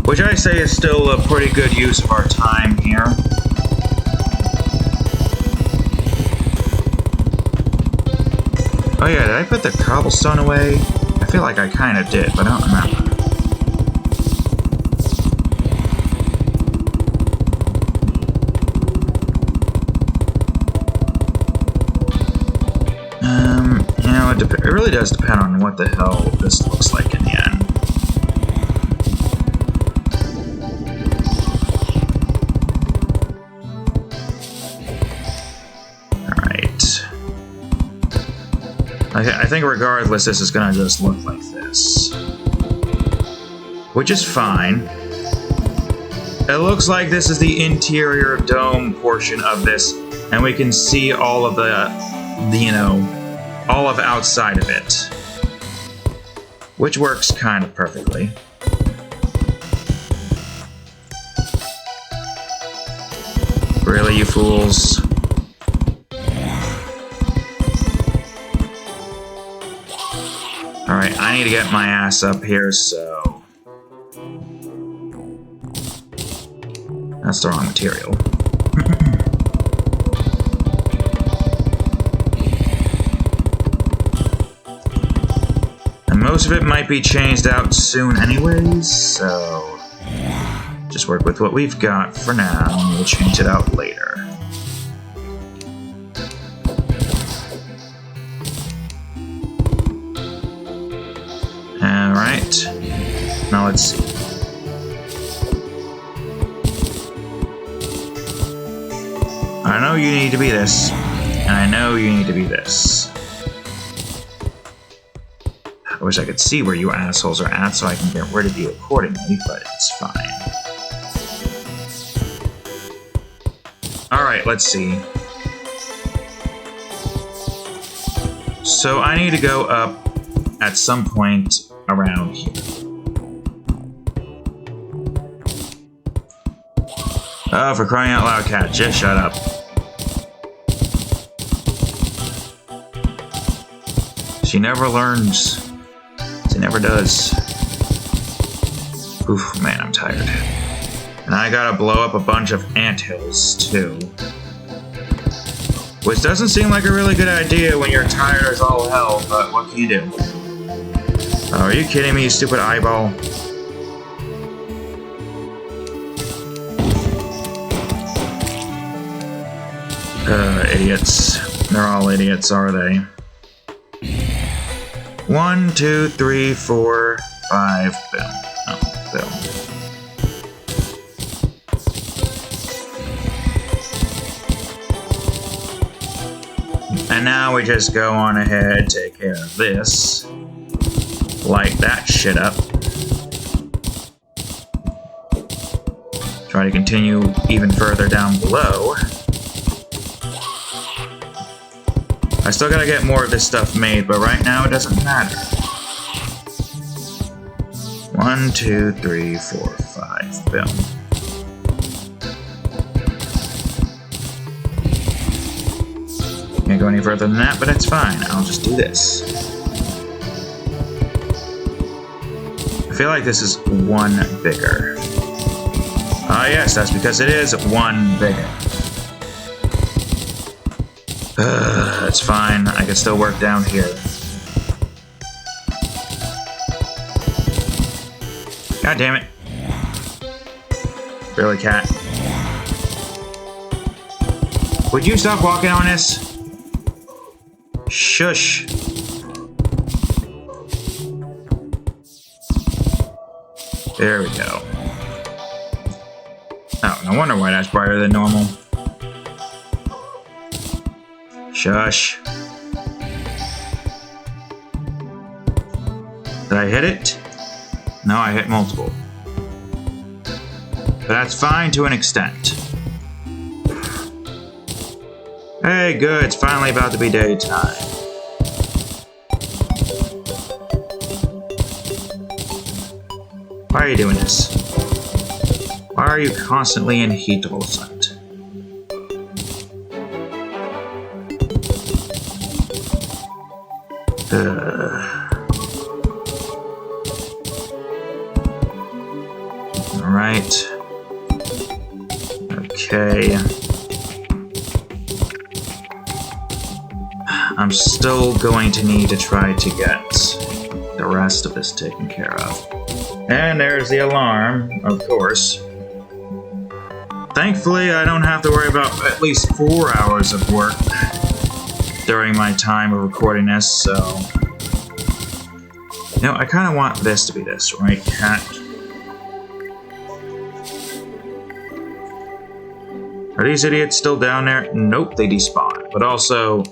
Which I say is still a pretty good use of our time here. Oh yeah, did I put the cobblestone away? I feel like I kinda did, but I don't remember. You know, it really does depend on what the hell this looks like in the end. Alright. I think regardless, this is gonna just look like this. Which is fine. It looks like this is the interior dome portion of this, and we can see all of you know, all of outside of it. Which works kind of perfectly. Really, you fools? Alright, I need to get my ass up here, so... That's the wrong material. And most of it might be changed out soon anyways, so... Just work with what we've got for now, and we'll change it out later. Alright. Now let's see. I know you need to be this, and I know you need to be this. I wish I could see where you assholes are at so I can get rid of you accordingly, but it's fine. Alright, let's see. So I need to go up at some point around here. Oh, for crying out loud, cat, just shut up. She never learns. She never does. Oof, man, I'm tired. And I gotta blow up a bunch of anthills, too. Which doesn't seem like a really good idea when you're tired as all hell, but what can you do? Oh, are you kidding me, you stupid eyeball? Idiots. They're all idiots, are they? 1, 2, 3, 4, 5, boom. Oh, boom. And now we just go on ahead, take care of this. Light that shit up. Try to continue even further down below. I still gotta get more of this stuff made, but right now it doesn't matter. 1, 2, 3, 4, 5, boom. Can't go any further than that, but it's fine. I'll just do this. I feel like this is 1 bigger. Ah, yes, that's because it is 1 bigger. That's fine. I can still work down here. God damn it. Really, cat. Would you stop walking on this? Shush. There we go. Oh, no wonder why that's brighter than normal. Shush. Did I hit it? No, I hit multiple. But that's fine to an extent. Hey, good, it's finally about to be daytime. Why are you doing this? Why are you constantly in heat all of a sudden? Alright. Okay. I'm still going to need to try to get the rest of this taken care of. And there's the alarm, of course. Thankfully, I don't have to worry about at least 4 hours of work during my time of recording this, so... You know, I kind of want this to be this, right, cat? Are these idiots still down there? Nope, they despawned. But also,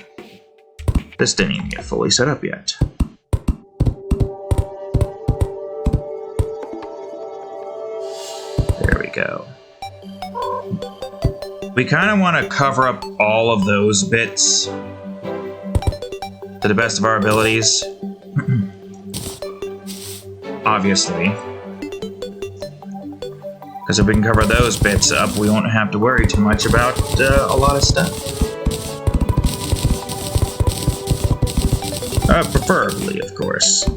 this didn't even get fully set up yet. There we go. We kind of want to cover up all of those bits to the best of our abilities. Obviously. Because if we can cover those bits up, we won't have to worry too much about a lot of stuff. Preferably, of course.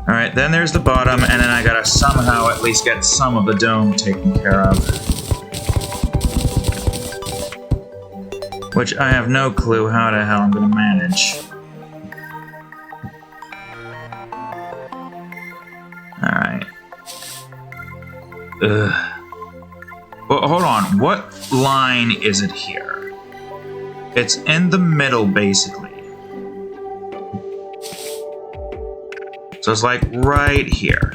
Alright, then there's the bottom, and then I gotta somehow at least get some of the dome taken care of. Which I have no clue how the hell I'm gonna manage. Alright. Well, hold on. What line is it here? It's in the middle, basically. So it's like right here.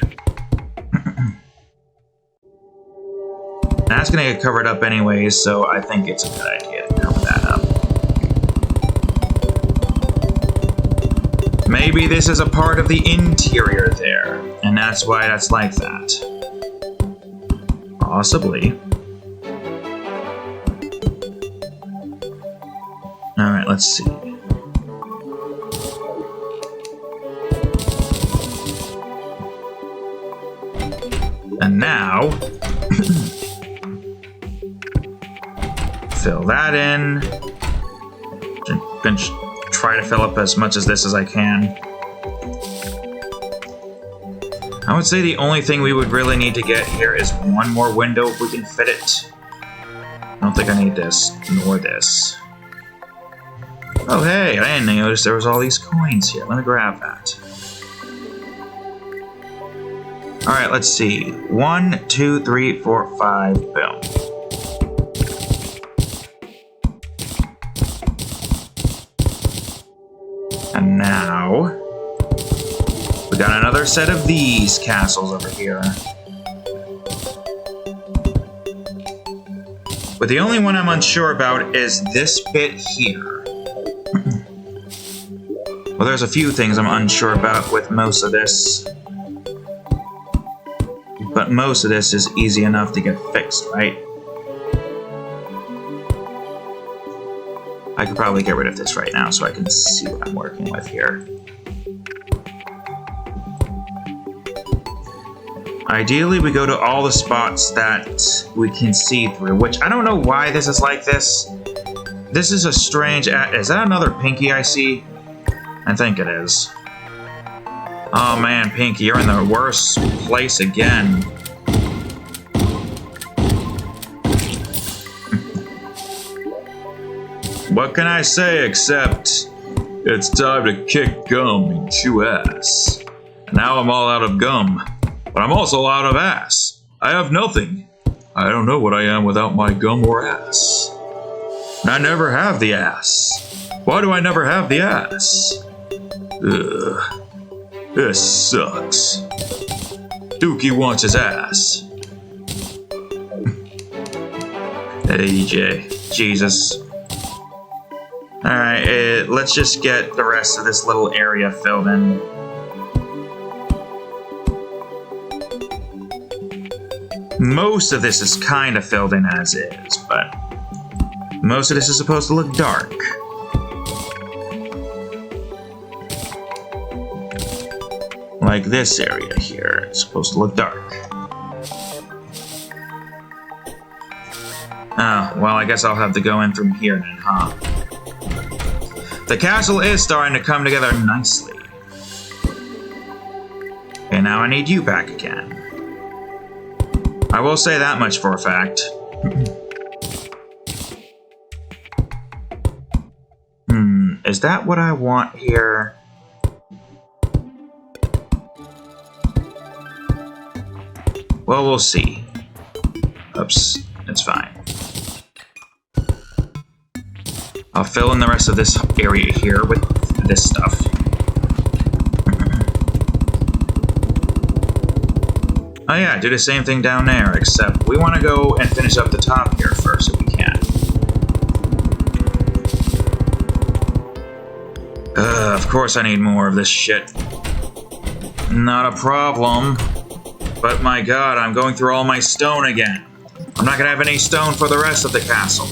That's gonna get covered up anyways, so I think it's a good idea to cover that up. Maybe this is a part of the interior there, and that's why that's like that. Possibly. Alright, let's see. And now, fill that in. Try to fill up as much of this as I can. I would say the only thing we would really need to get here is one more window if we can fit it. I don't think I need this, nor this. Oh hey, I didn't notice there was all these coins here. Let me grab that. Alright, let's see. 1, 2, 3, 4, 5, boom. And now, we got another set of these castles over here. But the only one I'm unsure about is this bit here. Well, there's a few things I'm unsure about with most of this. But most of this is easy enough to get fixed, right? I could probably get rid of this right now so I can see what I'm working with here. Ideally, we go to all the spots that we can see through, which I don't know why this is like this. This is a strange... Is that another Pinky I see? I think it is. Oh man, Pinky, you're in the worst place again. What can I say except it's time to kick gum and chew ass. Now I'm all out of gum, but I'm also out of ass. I have nothing. I don't know what I am without my gum or ass. I never have the ass. Why do I never have the ass? Ugh. This sucks. Dookie wants his ass. AJ. Jesus. Alright, let's just get the rest of this little area filled in. Most of this is kind of filled in as is, but most of this is supposed to look dark. Like this area here, it's supposed to look dark. Oh, well, I guess I'll have to go in from here then, huh? The castle is starting to come together nicely. Okay, now I need you back again. I will say that much for a fact. Is that what I want here? Well, we'll see. Oops, it's fine. I'll fill in the rest of this area here with this stuff. Oh yeah, do the same thing down there, except we want to go and finish up the top here first if we can. Of course I need more of this shit. Not a problem. But my god, I'm going through all my stone again. I'm not gonna have any stone for the rest of the castle.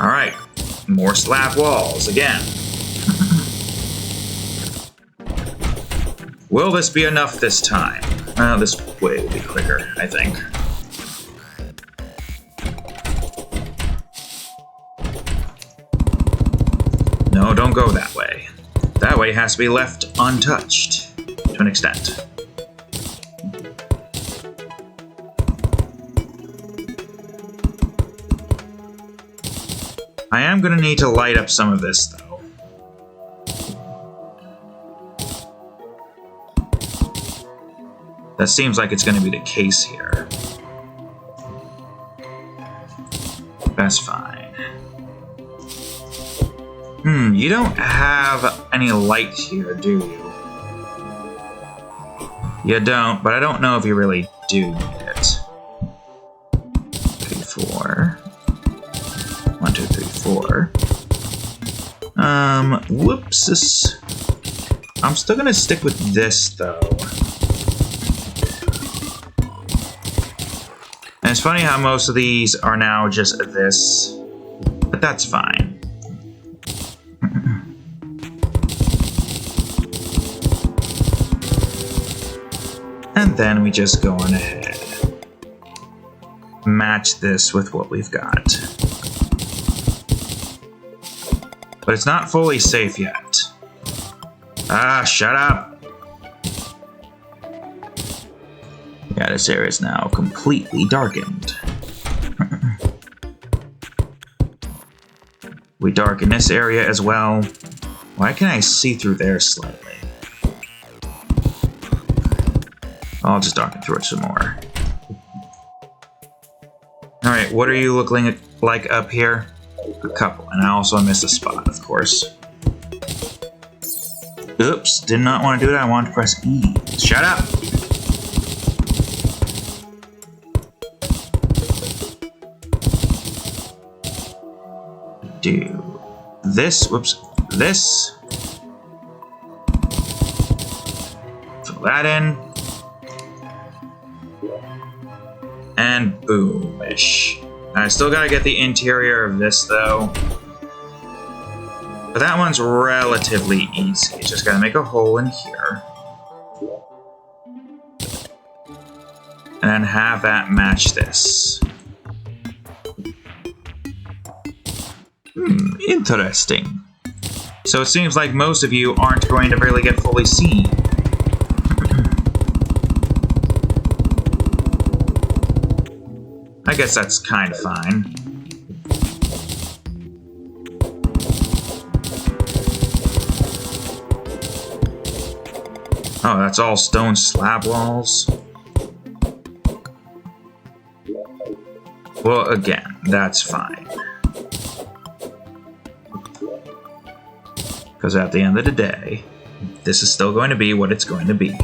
Alright, more slab walls again. Will this be enough this time? This way will be quicker, I think. No, don't go that way. That way has to be left untouched, to an extent. I am going to need to light up some of this, though. That seems like it's going to be the case here. That's fine. You don't have any light here, do you? You don't, but I don't know if you really do need it. 3, 4. 1, 2, 3, 4. Whoops. I'm still gonna stick with this, though. And it's funny how most of these are now just this, but that's fine. And then we just go on ahead. Match this with what we've got. But it's not fully safe yet. Ah, shut up! Yeah, this area is now completely darkened. We darken this area as well. Why can I see through there slightly? I'll just darken through it some more. Alright, what are you looking like up here? A couple, and I also missed a spot, of course. Oops, did not want to do it, I wanted to press E. Shut up! Do this, whoops, this. Fill that in. And boomish. I still gotta get the interior of this, though. But that one's relatively easy. Just gotta make a hole in here. And then have that match this. Interesting. So it seems like most of you aren't going to really get fully seen. I guess that's kind of fine. Oh, that's all stone slab walls. Well, again, that's fine. Because at the end of the day, this is still going to be what it's going to be.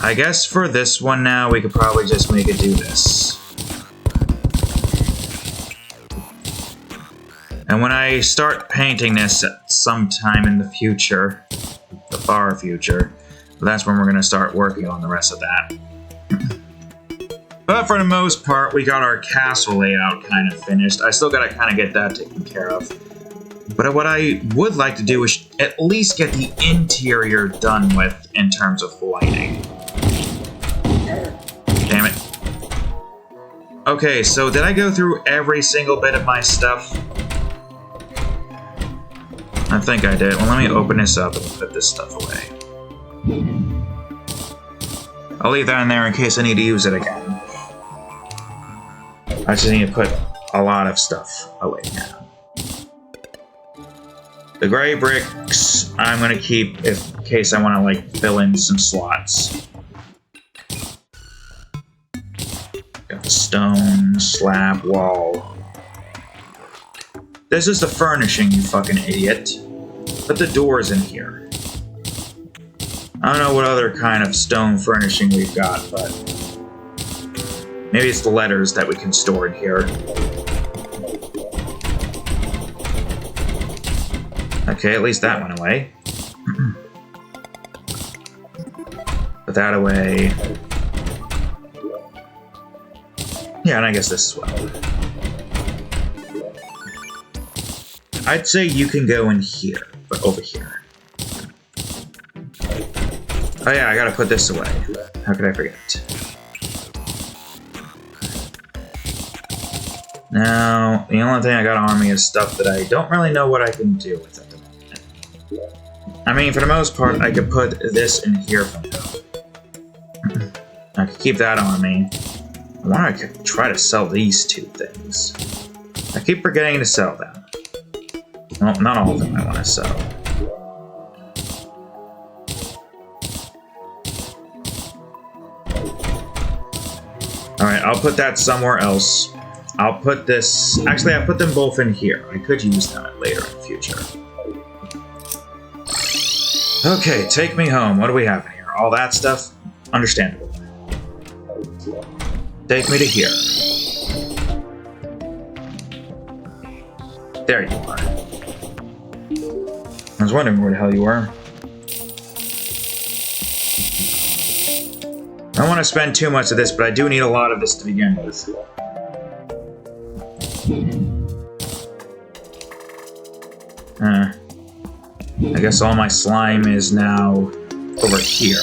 I guess for this one now, we could probably just make it do this. And when I start painting this at some time in the future, the far future, that's when we're going to start working on the rest of that. But for the most part, we got our castle layout kind of finished. I still got to kind of get that taken care of. But what I would like to do is at least get the interior done with in terms of lighting. Damn it. Okay, so did I go through every single bit of my stuff? I think I did. Well, let me open this up and put this stuff away. I'll leave that in there in case I need to use it again. I just need to put a lot of stuff away now. The gray bricks I'm going to keep in case I want to like fill in some slots. Got the stone, slab, wall. This is the furnishing, you fucking idiot. Put the doors in here. I don't know what other kind of stone furnishing we've got, but maybe it's the letters that we can store in here. Okay, at least that went away. Put that away. Yeah, and I guess this as well. I'd say you can go in here, but over here. Oh yeah, I gotta put this away. How could I forget? Now, the only thing I got on me is stuff that I don't really know what I can do with at the moment. I mean, for the most part, I could put this in here for now. I could keep that on me. I wonder if I could try to sell these two things. I keep forgetting to sell them. Well, not all of them I want to sell. Alright, I'll put that somewhere else. I'll put this... Actually, I put them both in here. I could use them later in the future. Okay, take me home. What do we have in here? All that stuff? Understandable. Take me to here. There you are. I was wondering where the hell you were. I don't want to spend too much of this, but I do need a lot of this to begin with. I guess all my slime is now over here.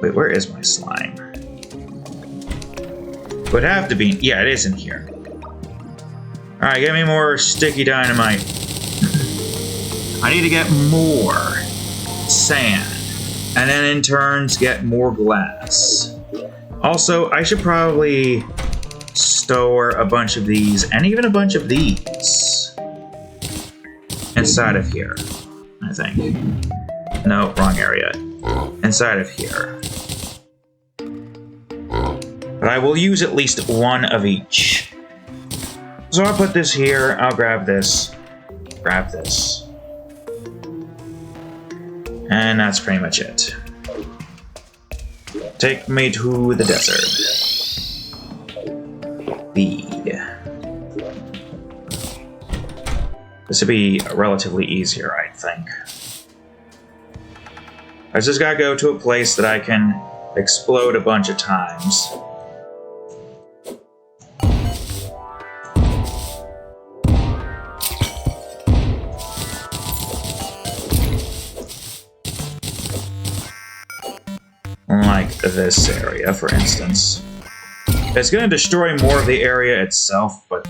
Wait, where is my slime? Would have to be... Yeah, it is in here. Alright, get me more sticky dynamite. I need to get more sand. And then in turns, get more glass. Also, I should probably store a bunch of these, and even a bunch of these, inside of here, I think. No, wrong area. Inside of here. But I will use at least one of each. So I'll put this here, I'll grab this, and that's pretty much it. Take me to the desert. This would be relatively easier, I think. I just gotta go to a place that I can explode a bunch of times. Like this area, for instance. It's going to destroy more of the area itself, but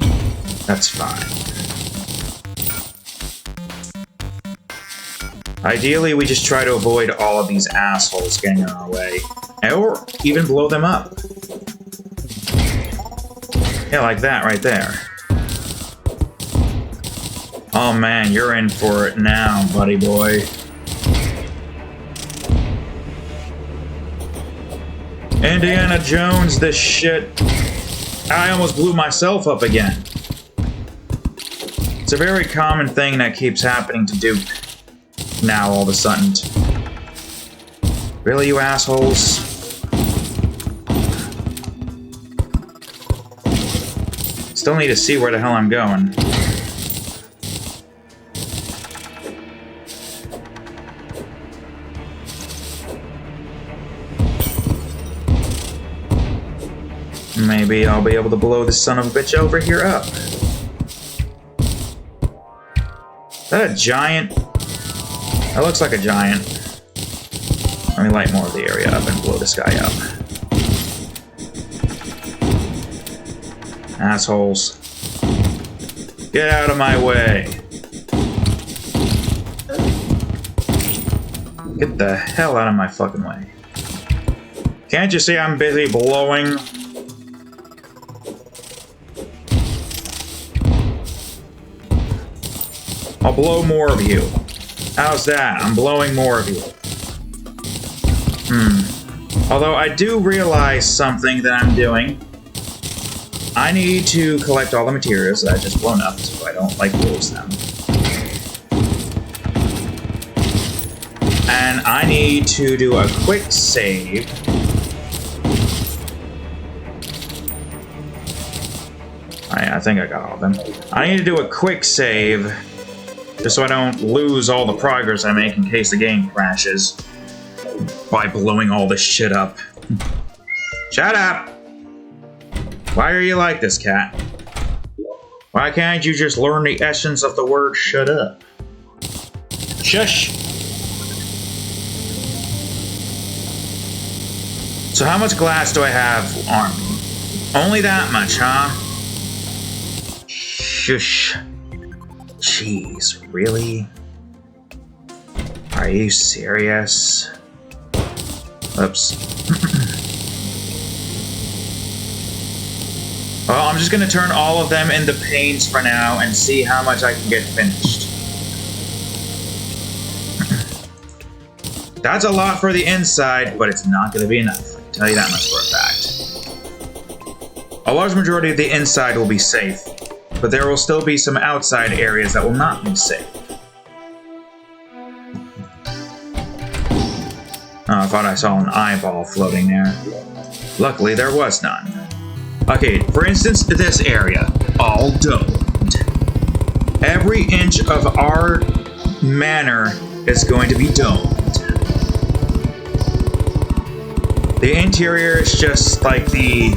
that's fine. Ideally, we just try to avoid all of these assholes getting in our way, or even blow them up. Yeah, like that right there. Oh man, you're in for it now, buddy boy. Indiana Jones, this shit. I almost blew myself up again. It's a very common thing that keeps happening to Duke. Now, all of a sudden. Really, you assholes? Still need to see where the hell I'm going. Maybe I'll be able to blow this son of a bitch over here up. Is that a giant? That looks like a giant. Let me light more of the area up and blow this guy up. Assholes. Get out of my way. Get the hell out of my fucking way. Can't you see I'm busy blowing? I'll blow more of you. How's that? I'm blowing more of you. Although I do realize something that I'm doing. I need to collect all the materials that I've just blown up so I don't, lose them. And I need to do a quick save. I think I got all of them. I need to do a quick save just so I don't lose all the progress I make in case the game crashes by blowing all this shit up. Shut up! Why are you like this, cat? Why can't you just learn the essence of the word shut up? Shush! So how much glass do I have on me? Only that much, huh? Shush. Jeez, really? Are you serious? Oops. Well, I'm just gonna turn all of them into panes for now and see how much I can get finished. That's a lot for the inside, but it's not gonna be enough. I can tell you that much for a fact. A large majority of the inside will be safe, but there will still be some outside areas that will not be safe. Oh, I thought I saw an eyeball floating there. Luckily, there was none. Okay, for instance, this area, all domed. Every inch of our manor is going to be domed. The interior is just like the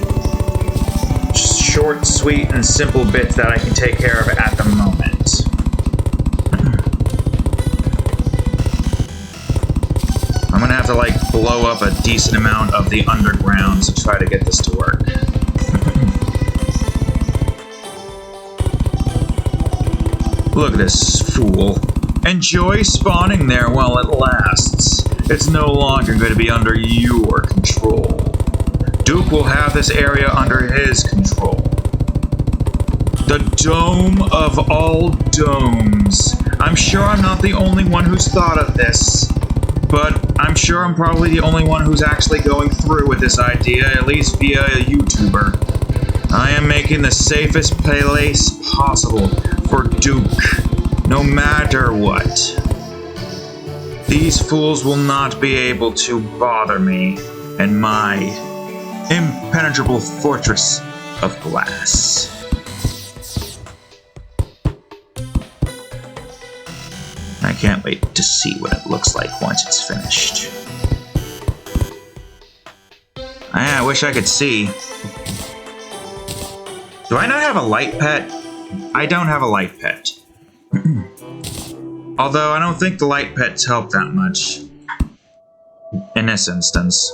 short, sweet, and simple bits that I can take care of at the moment. I'm gonna have to blow up a decent amount of the underground to try to get this to work. Look at this fool. Enjoy spawning there while it lasts. It's no longer going to be under your control. Duke will have this area under his control. The dome of all domes. I'm sure I'm not the only one who's thought of this, but I'm sure I'm probably the only one who's actually going through with this idea, at least via a YouTuber. I am making the safest place possible for Duke, no matter what. These fools will not be able to bother me and my impenetrable fortress of glass. I can't wait to see what it looks like once it's finished. I wish I could see. Do I not have a light pet? I don't have a light pet. Although I don't think the light pets help that much in this instance.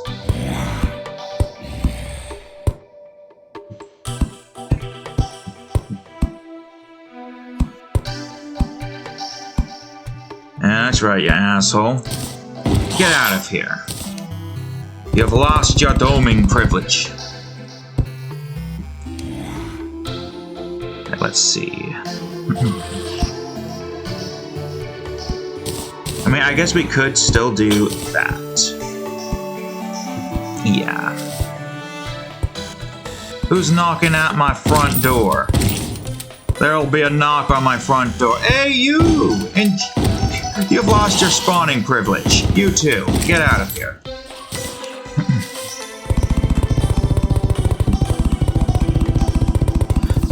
Yeah, that's right, you asshole. Get out of here. You've lost your doming privilege. Let's see. mean, I guess we could still do that. Yeah. Who's knocking at my front door? There'll be a knock on my front door. Hey, you! And you've lost your spawning privilege. You too. Get out of here.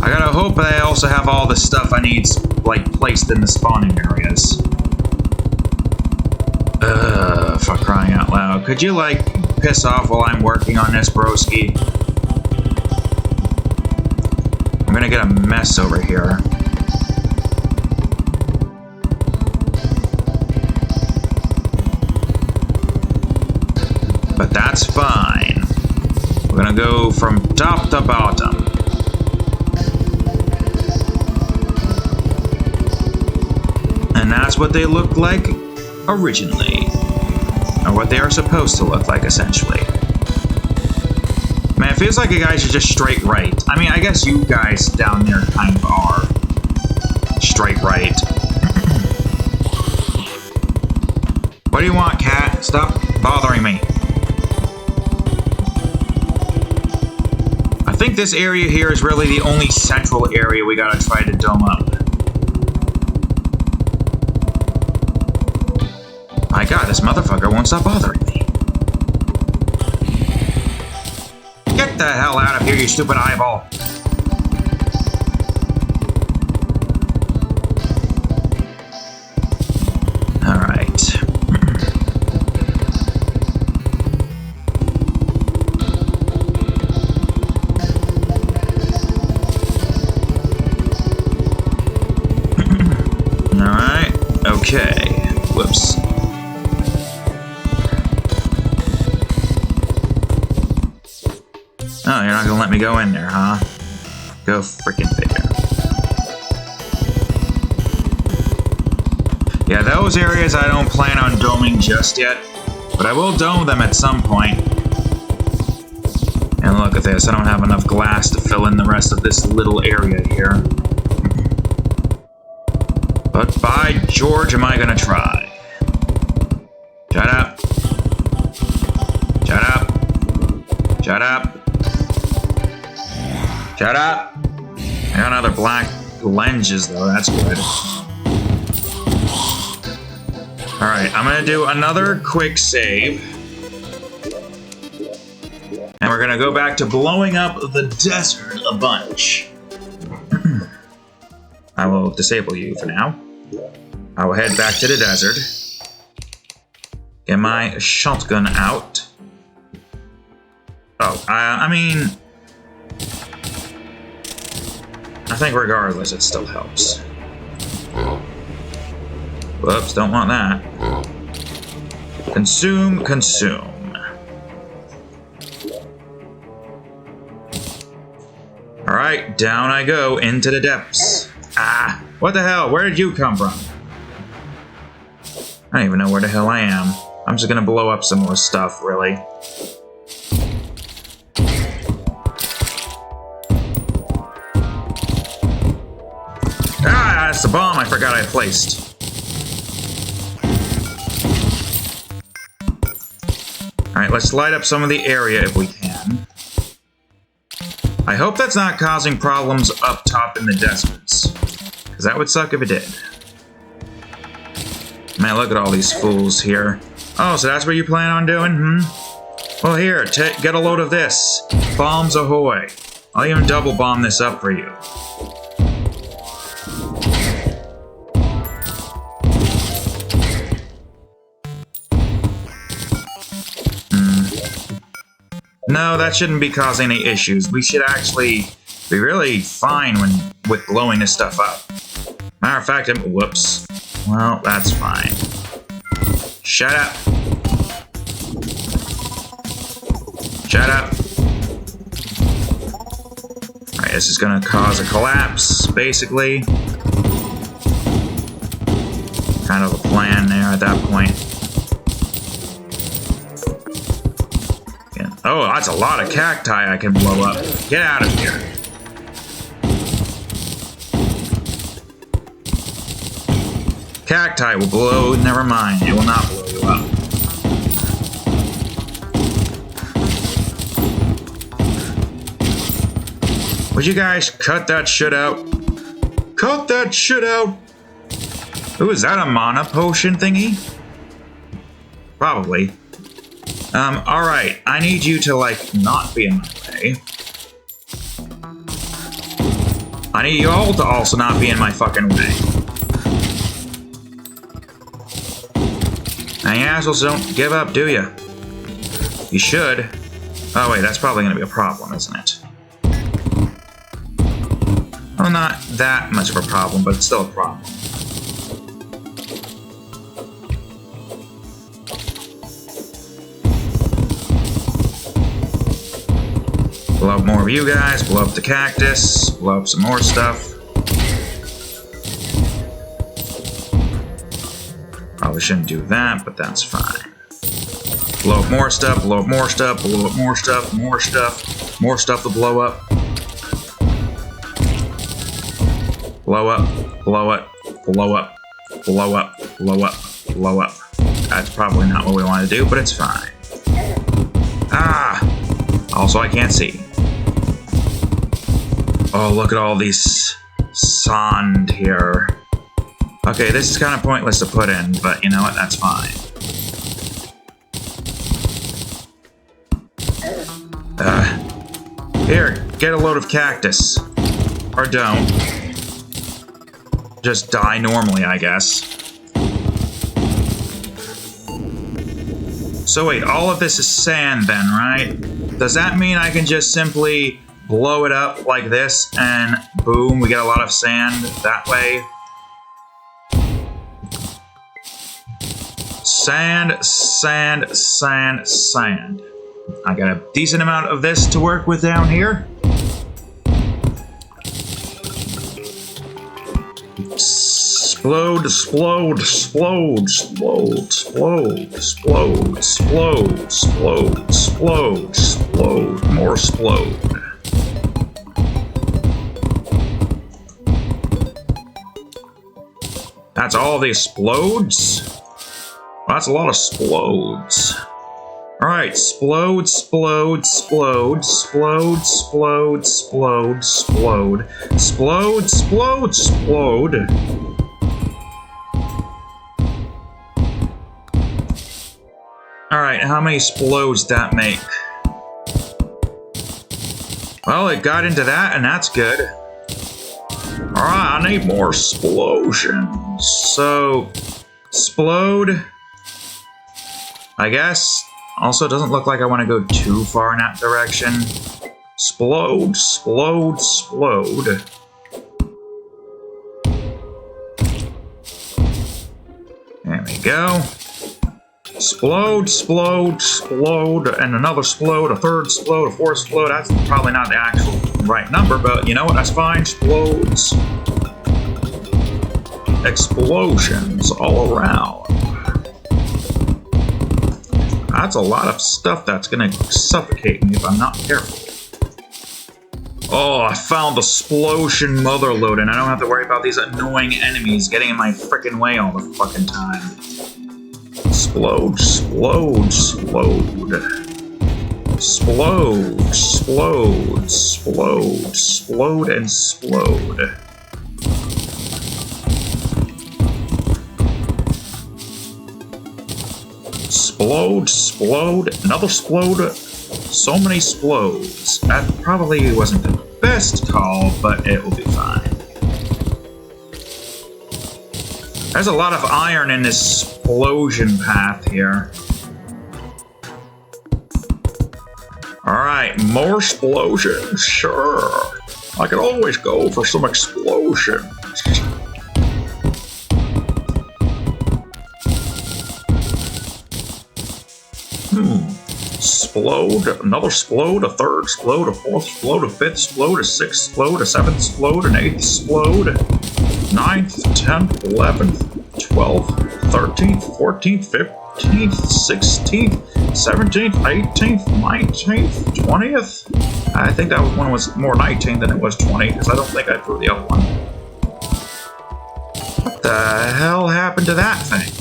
I gotta hope that I also have all the stuff I need, like, placed in the spawning areas. For crying out loud. Could you, like, piss off while I'm working on this, broski? I'm gonna get a mess over here. But that's fine. We're gonna go from top to bottom. And that's what they looked like originally. Or what they are supposed to look like, essentially. Man, it feels like you guys are just straight right. I mean, I guess you guys down there kind of are. Straight right. What do you want, cat? Stop bothering me. I think this area here is really the only central area we gotta try to dome up. My god, this motherfucker won't stop bothering me. Get the hell out of here, you stupid eyeball. Alright. Alright, okay. Whoops. Oh, you're not gonna let me go in there, huh? Go freaking figure. Yeah, those areas I don't plan on doming just yet, but I will dome them at some point. And look at this, I don't have enough glass to fill in the rest of this little area here. But by George, am I gonna try. Shut up. Shut up. Shut up. Shut up! I got another black lenses though, that's good. Alright, I'm gonna do another quick save. And we're gonna go back to blowing up the desert a bunch. I will disable you for now. I will head back to the desert. Get my shotgun out. Oh, I mean... I think regardless, it still helps. Whoops, don't want that. Consume, consume. Alright, down I go, into the depths. Ah, what the hell? Where did you come from? I don't even know where the hell I am. I'm just gonna blow up some more stuff, really. Ah, that's the bomb I forgot I placed. Alright, let's light up some of the area if we can. I hope that's not causing problems up top in the deserts. Because that would suck if it did. Man, look at all these fools here. Oh, so that's what you plan on doing, Well, here, get a load of this. Bombs ahoy. I'll even double bomb this up for you. No, that shouldn't be causing any issues. We should actually be really fine with blowing this stuff up. Matter of fact, whoops. Well, that's fine. Shut up. Shut up. Alright, this is gonna cause a collapse, basically. Kind of a plan there at that point. Oh, that's a lot of cacti I can blow up. Get out of here. Cacti will blow, never mind, it will not blow you up. Would you guys cut that shit out? Cut that shit out! Ooh, is that a mana potion thingy? Probably. Alright, I need you to, like, not be in my way. I need you all to also not be in my fucking way. Now you assholes don't give up, do you? You should. Oh wait, that's probably gonna be a problem, isn't it? Well, not that much of a problem, but it's still a problem. Blow up more of you guys, blow up the cactus, blow up some more stuff. Probably shouldn't do that, but that's fine. Blow up more stuff, blow up more stuff, blow up more stuff, more stuff, more stuff to blow up. Blow up, blow up, blow up, blow up, blow up, blow up. That's probably not what we want to do, but it's fine. Ah! Also, I can't see. Oh, look at all these sand here. Okay, this is kind of pointless to put in, but you know what? That's fine. Here, get a load of cactus. Or don't. Just die normally, I guess. So wait, all of this is sand then, right? Does that mean I can just simply blow it up like this and boom, we get a lot of sand that way? Sand, sand, sand, sand. I got a decent amount of this to work with down here. Splode, splode, splode, splode, splode, splode, splode, splode, splode, splode, more splode. That's all the splodes? Well, that's a lot of splodes. Alright, splode, splode, splode, splode, splode, splode, splode, splode, splode, splode. Alright, how many splodes that make? Well, it got into that, and that's good. Alright, I need more splosions. So, splode, I guess. Also, it doesn't look like I want to go too far in that direction. Splode, splode, splode. There we go. Splode, splode, splode, and another splode, a third splode, a fourth splode. That's probably not the actual right number, but you know what? That's fine. Splodes. Explosions all around. That's a lot of stuff that's gonna suffocate me if I'm not careful. Oh, I found the Splosion motherload, and I don't have to worry about these annoying enemies getting in my frickin' way all the fucking time. Splode, splode, splode. Splode, splode, splode, splode, and splode. Splode, splode, another splode, so many splodes. That probably wasn't the best call, but it will be fine. There's a lot of iron in this explosion path here. Alright, more explosions, sure. I could always go for some explosions. Splode, another splode, a third splode, a fourth splode, a fifth splode, a sixth splode, a seventh splode, an eighth splode, 9th, 10th, 11th, 12th, 13th, 14th, 15th, 16th, 17th, 18th, 19th, 20th. I think that one was more 19 than it was 20, because I don't think I threw the other one. What The hell happened to that thing?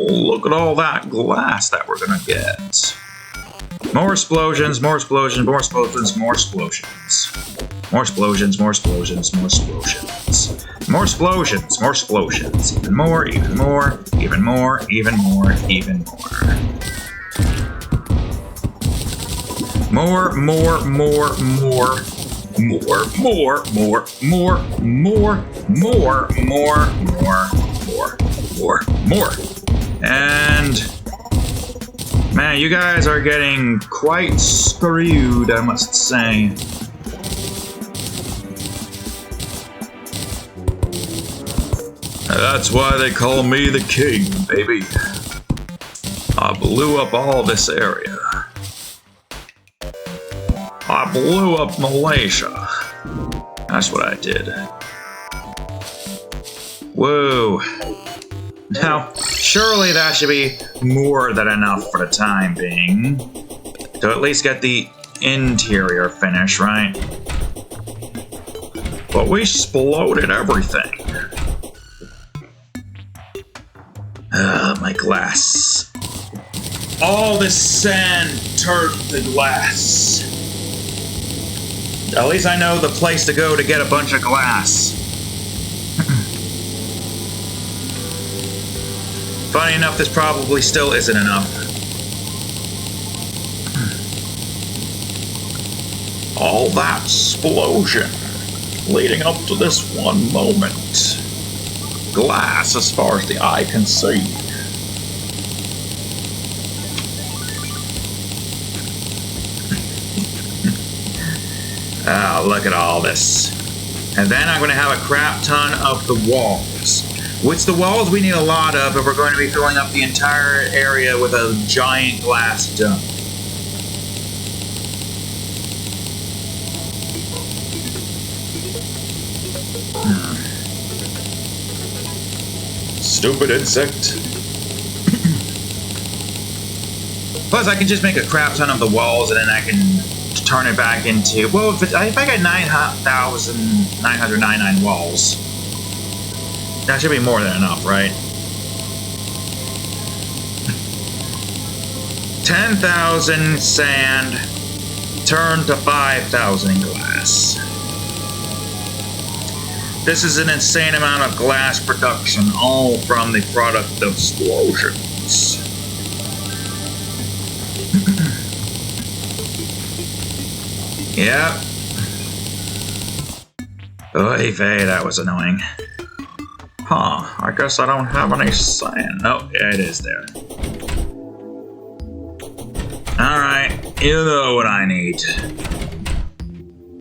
Look at all that glass that we're gonna get. More explosions, more explosions, more explosions, more explosions. More explosions, more explosions, more explosions. More explosions, more explosions. Even more, even more, even more, even more, even more. More, more, more, more. More, more, more, more, more, more, more, more. And man, you guys are getting quite screwed, I must say. That's why they call me the king, baby. I blew up all this area. I blew up Malaysia. That's what I did. Whoa. Now, surely that should be more than enough for the time being. To at least get the interior finish, right? But we exploded everything. My glass. All this sand turned to glass. At least I know the place to go to get a bunch of glass. Funny enough, this probably still isn't enough. All that explosion leading up to this one moment. Glass as far as the eye can see. Oh, look at all this. And then I'm going to have a crap ton of the walls. Which the walls we need a lot of if we're going to be filling up the entire area with a giant glass dome. Stupid insect. Plus, I can just make a crap ton of the walls and then I can turn it back into... Well, if I got 9,999 walls, that should be more than enough, right? 10,000 sand turned to 5,000 glass. This is an insane amount of glass production, all from the product of Splosions. Yep. Oy vey, that was annoying. Huh, I guess I don't have any sand. Oh, yeah, it is there. Alright, you know what I need.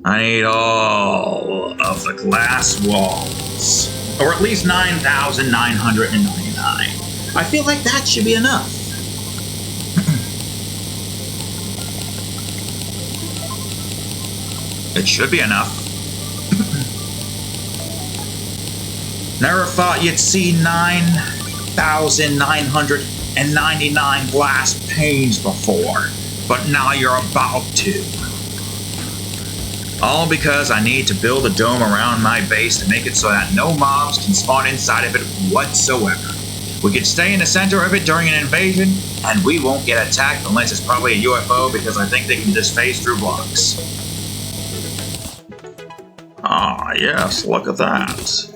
I need all of the glass walls. Or at least 9,999. I feel like that should be enough. It should be enough. Never thought you'd see 9,999 glass panes before, but now you're about to. All because I need to build a dome around my base to make it so that no mobs can spawn inside of it whatsoever. We can stay in the center of it during an invasion, and we won't get attacked unless it's probably a UFO because I think they can just phase through blocks. Ah, yes, look at that.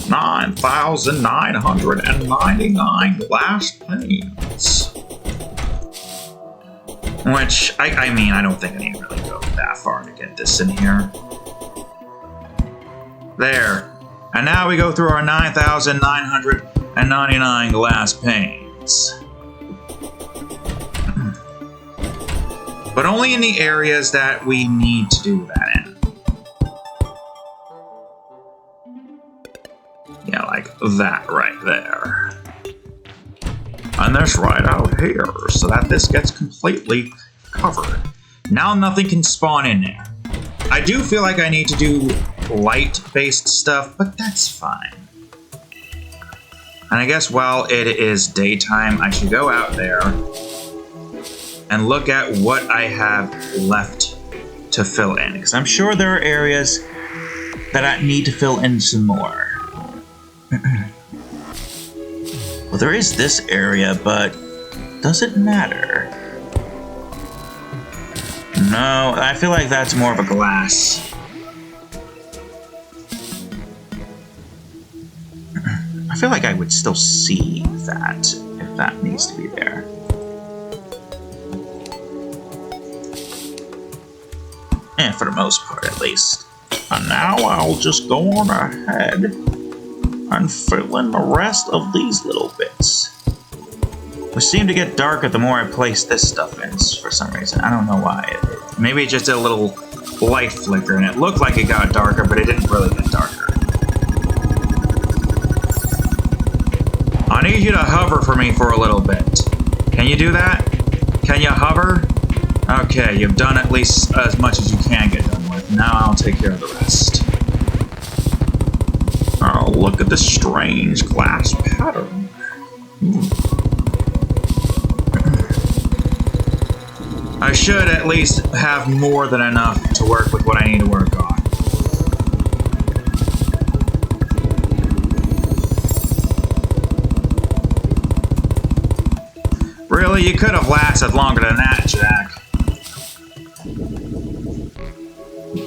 9,999 glass panes. Which, I mean, I don't think I need to really go that far to get this in here. There. And now we go through our 9,999 glass panes. But only in the areas that we need to do that in. Yeah, like that right there. And this right out here, so that this gets completely covered. Now nothing can spawn in there. I do feel like I need to do light-based stuff, but that's fine. And I guess while it is daytime, I should go out there and look at what I have left to fill in, because I'm sure there are areas that I need to fill in some more. Well, there is this area, but does it matter? No, I feel like that's more of a glass. I feel like I would still see that if that needs to be there. And for the most part, at least. And now I'll just go on ahead and fill in the rest of these little bits. They seem to get darker the more I place this stuff in for some reason. I don't know why. Maybe it just did a little light flicker and it looked like it got darker, but it didn't really get darker. I need you to hover for me for a little bit. Can you do that? Can you hover? Okay, you've done at least as much as you can get done with. Now I'll take care of the rest. Oh, look at this strange glass pattern. I should at least have more than enough to work with what I need to work on. Really, you could have lasted longer than that, Jack.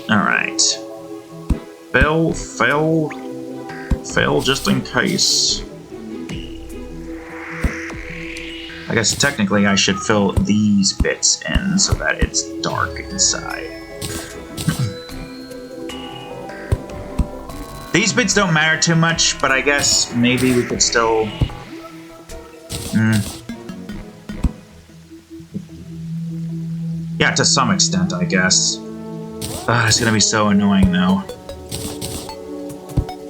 Alright. Fill just in case. I guess technically I should fill these bits in so that it's dark inside. These bits don't matter too much, but I guess maybe we could still... Yeah, to some extent, I guess. It's gonna be so annoying, though.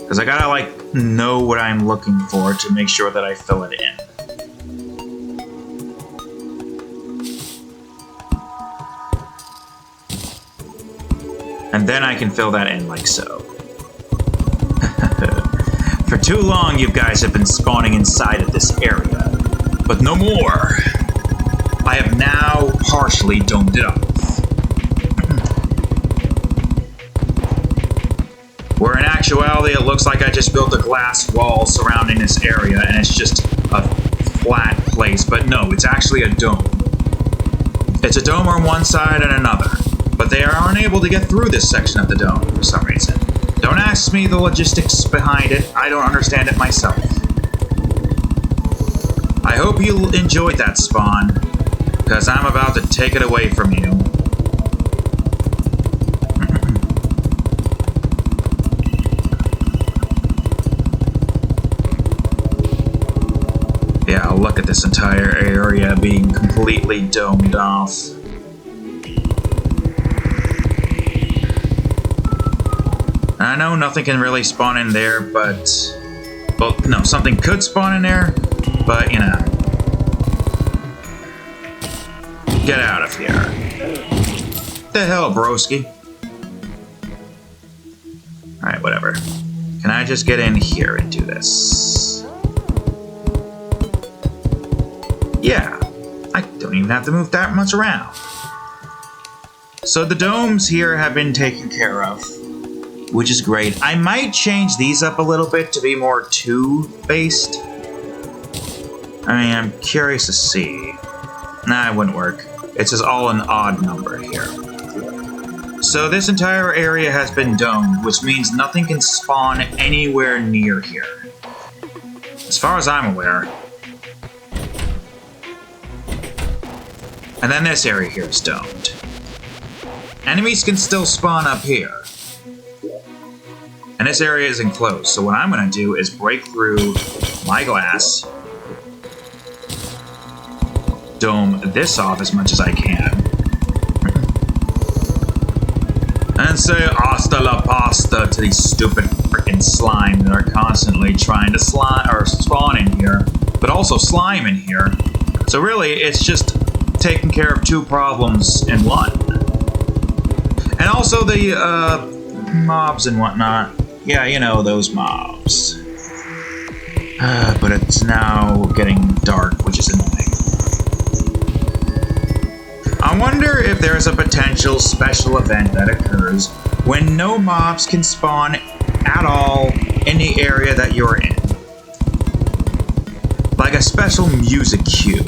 Because I gotta, like, know what I'm looking for to make sure that I fill it in. And then I can fill that in like so. For too long, you guys have been spawning inside of this area. But no more! I have now partially domed it off. Where in actuality, it looks like I just built a glass wall surrounding this area and it's just a flat place. But no, it's actually a dome. It's a dome on one side and another. But they are unable to get through this section of the dome for some reason. Don't ask me the logistics behind it. I don't understand it myself. I hope you enjoyed that spawn, because I'm about to take it away from you. Yeah, look at this entire area being completely domed off. I know nothing can really spawn in there, but... Well, no, something could spawn in there, but, you know... Get out of here. The hell, broski? Alright, whatever. Can I just get in here and do this? Yeah. I don't even have to move that much around. So the domes here have been taken care of, which is great. I might change these up a little bit to be more 2-based. I mean, I'm curious to see. Nah, it wouldn't work. It's just all an odd number here. So this entire area has been domed, which means nothing can spawn anywhere near here. As far as I'm aware. And then this area here is domed. Enemies can still spawn up here. And this area is enclosed, so what I'm going to do is break through my glass, dome this off as much as I can, and say hasta la pasta to these stupid frickin' slime that are constantly trying to spawn in here, but also slime in here. So really, it's just taking care of 2 problems in one. And also the mobs and whatnot. Yeah, you know, those mobs. But it's now getting dark, which is annoying. I I wonder if there's a potential special event that occurs when no mobs can spawn at all in the area that you're in. Like a special music cue.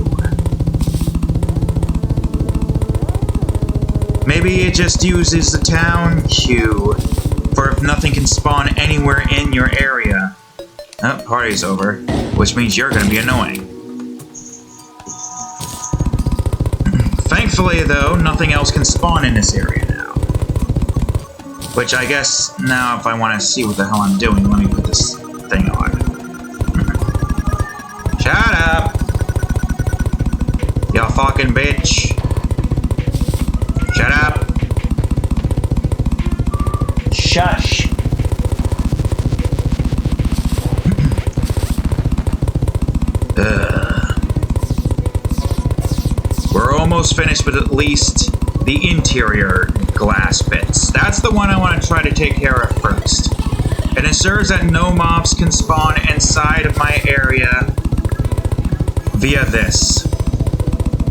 Maybe it just uses the town cue for if nothing can spawn anywhere in your area. Oh, party's over, which means you're gonna be annoying. Thankfully, though, nothing else can spawn in this area now. Which I guess now if I want to see what the hell I'm doing, let me put this thing on. Shut up! You fucking bitch. Shut up. Shush. We're almost finished with at least the interior glass bits. That's the one I want to try to take care of first. It ensures that no mobs can spawn inside of my area via this.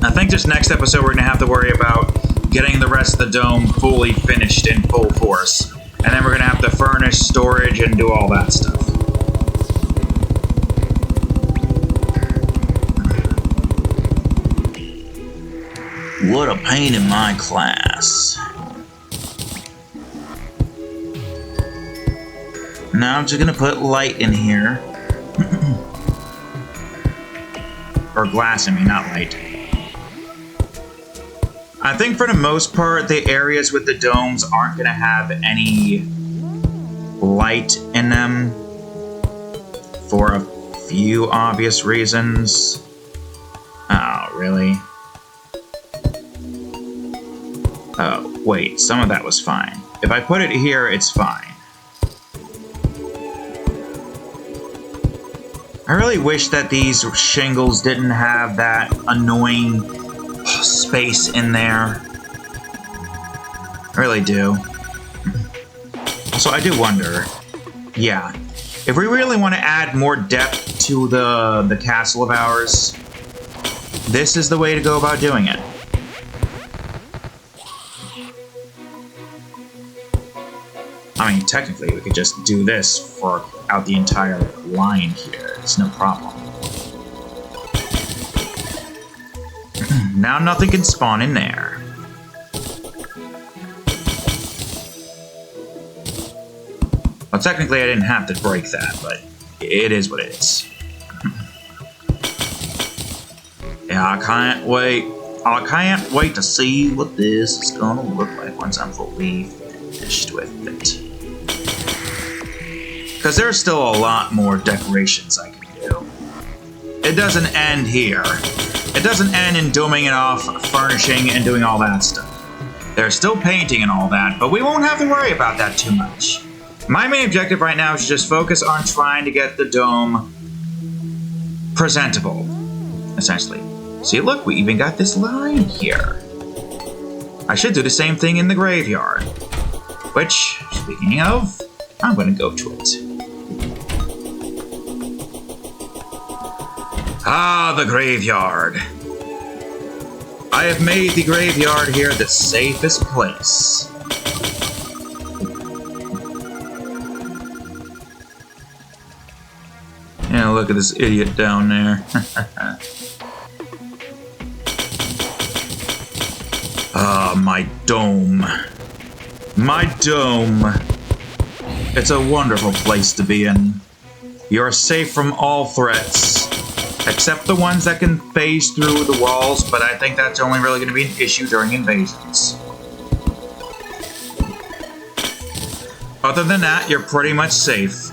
I think this next episode we're going to have to worry about getting the rest of the dome fully finished in full force. And then we're going to have to furnish storage and do all that stuff. What a pain in my class. Now I'm just gonna put light in here. Or glass in me, not light. I think for the most part, the areas with the domes aren't gonna have any light in them. For a few obvious reasons. Oh, really? Oh, wait, some of that was fine. If I put it here, it's fine. I really wish that these shingles didn't have that annoying space in there. I really do. Also, I do wonder, yeah, if we really want to add more depth to the castle of ours, this is the way to go about doing it. I mean, technically, we could just do this for out the entire line here. It's no problem. Now nothing can spawn in there. Well, technically, I didn't have to break that, but it is what it is. Yeah, I can't wait. I can't wait to see what this is gonna look like once I'm fully finished with it. Because there's still a lot more decorations I can do. It doesn't end here. It doesn't end in doming it off, furnishing, and doing all that stuff. There's still painting and all that, but we won't have to worry about that too much. My main objective right now is to just focus on trying to get the dome presentable, essentially. See, look, we even got this line here. I should do the same thing in the graveyard. Which, speaking of, I'm going to go to it. Ah, the graveyard. I have made the graveyard here the safest place. Yeah, look at this idiot down there. Ah, my dome. My dome. It's a wonderful place to be in. You're safe from all threats, except the ones that can phase through the walls, but I think that's only really going to be an issue during invasions. Other than that, you're pretty much safe.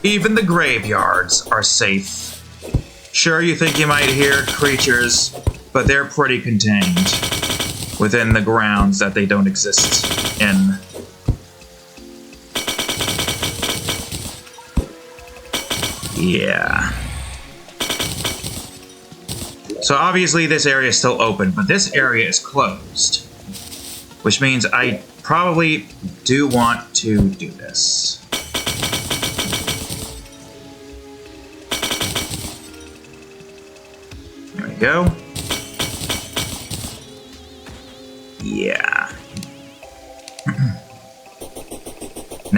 Even the graveyards are safe. Sure, you think you might hear creatures, but they're pretty contained within the grounds that they don't exist in. Yeah. So obviously this area is still open, but this area is closed. Which means I probably do want to do this. There we go.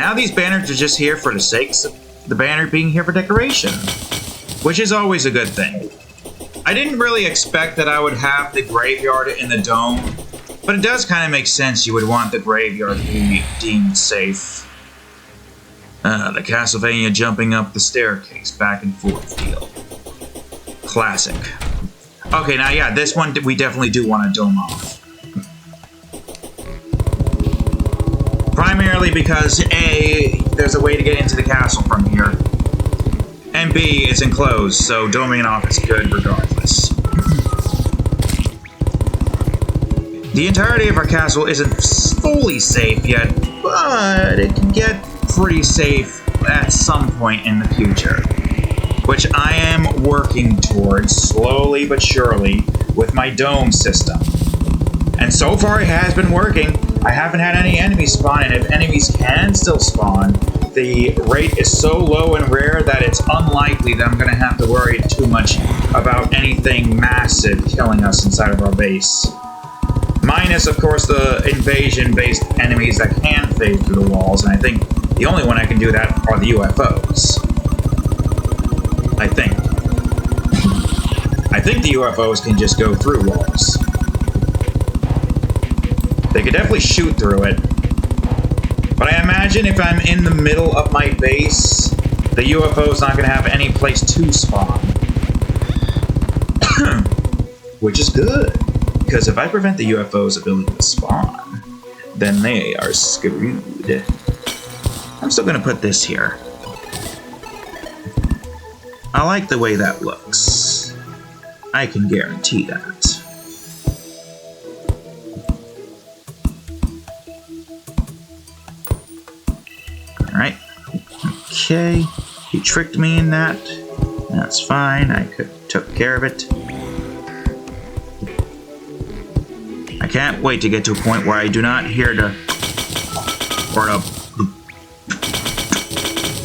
now these banners are just here for the sakes of the banner being here for decoration, which is always a good thing. I didn't really expect that I would have the graveyard in the dome, but it does kind of make sense you would want the graveyard to be deemed safe. The Castlevania jumping up the staircase back and forth deal. Classic. Okay, now yeah, this one we definitely do want to dome off. Primarily because A, there's a way to get into the castle from here, and B, it's enclosed, so doming it off is good regardless. The entirety of our castle isn't fully safe yet, but it can get pretty safe at some point in the future, which I am working towards slowly but surely with my dome system. And so far it has been working. I haven't had any enemies spawn, and if enemies can still spawn, the rate is so low and rare that it's unlikely that I'm going to have to worry too much about anything massive killing us inside of our base. Minus, of course, the invasion-based enemies that can fade through the walls, and I think the only one I can do that are the UFOs. I think. I think the UFOs can just go through walls. They could definitely shoot through it. But I imagine if I'm in the middle of my base, the UFO's not going to have any place to spawn. Which is good. Because if I prevent the UFO's ability to spawn, then they are screwed. I'm still going to put this here. I like the way that looks. I can guarantee that. Alright. Okay. He tricked me in that. That's fine. I took care of it. I can't wait to get to a point where I do not hear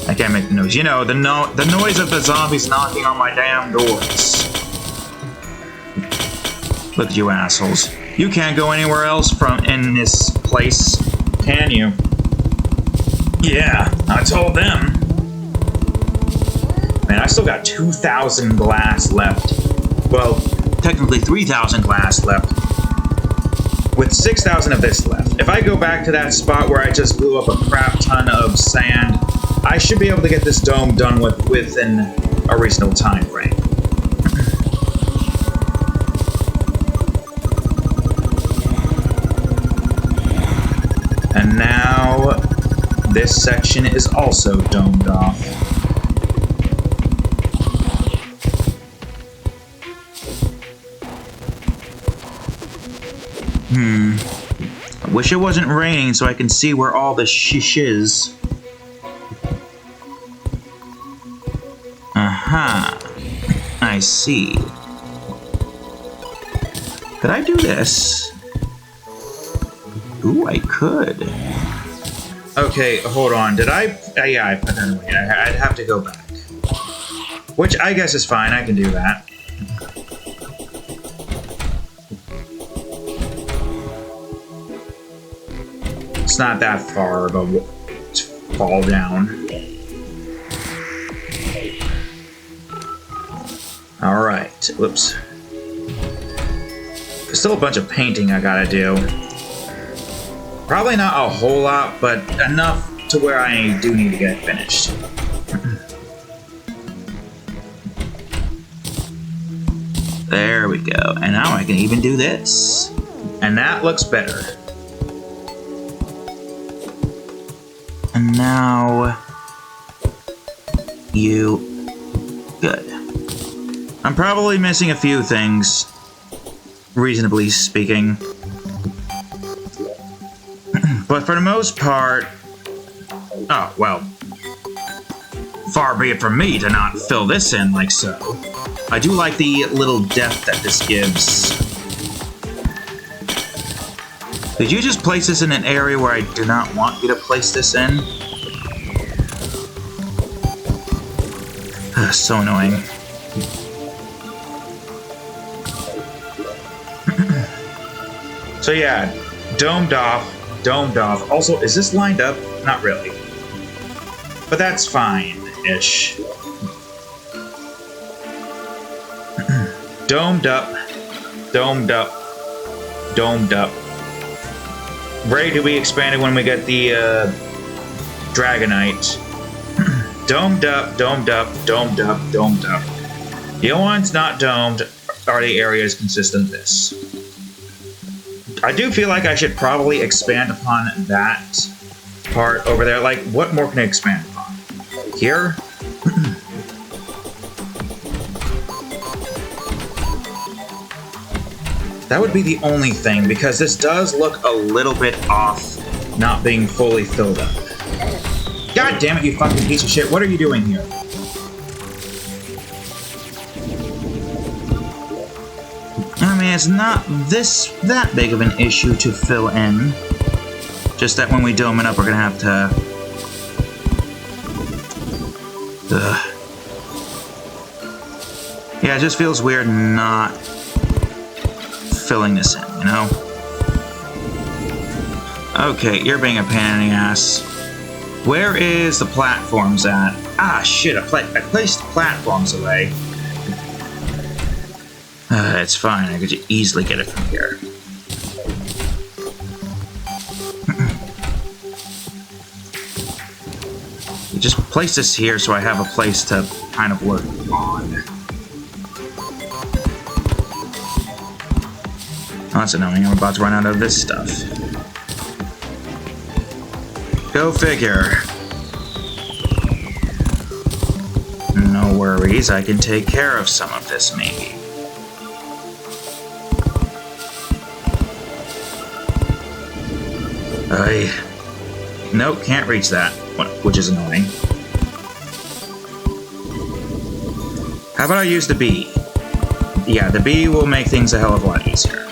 I can't make the noise. You know, the noise of the zombies knocking on my damn doors. Look at you assholes. You can't go anywhere else in this place, can you? Yeah, I told them. Man, I still got 2,000 glass left. Well, technically 3,000 glass left. With 6,000 of this left. If I go back to that spot where I just blew up a crap ton of sand, I should be able to get this dome done within a reasonable time frame. And now this section is also domed off. I wish it wasn't raining so I can see where all the shish is. Aha. I see. Could I do this? Ooh, I could. Okay, hold on. Did I? Yeah, I put that away. I'd have to go back. Which I guess is fine. I can do that. It's not that far of a fall down. Alright, whoops. There's still a bunch of painting I gotta do. Probably not a whole lot, but enough to where I do need to get it finished. There we go. And now I can even do this. And that looks better. And now you... Good. I'm probably missing a few things, reasonably speaking. But for the most part... Oh, well. Far be it from me to not fill this in like so. I do like the little depth that this gives. Did you just place this in an area where I do not want you to place this in? So annoying. So yeah, domed off. Also, is this lined up? Not really. But that's fine-ish. Domed up. Domed up. Domed up. Ready to be expanded when we get the Dragonite. Domed up, domed up, domed up, domed up. The only ones not domed are the areas consistent of this. I do feel like I should probably expand upon that part over there. Like, what more can I expand upon? Here? That would be the only thing, because this does look a little bit off not being fully filled up. God damn it, you fucking piece of shit. What are you doing here? I mean, it's not that big of an issue to fill in. Just that when we dome it up, we're gonna have to... Yeah, it just feels weird not filling this in, you know? Okay, you're being a pain in the ass. Where is the platforms at? Ah, shit, I placed platforms away. It's fine, I could easily get it from here. You just place this here so I have a place to kind of work on. Oh, that's annoying, I'm about to run out of this stuff. Go figure. No worries, I can take care of some of this, maybe. Nope, can't reach that, which is annoying. How about I use the bee? Yeah, the bee will make things a hell of a lot easier.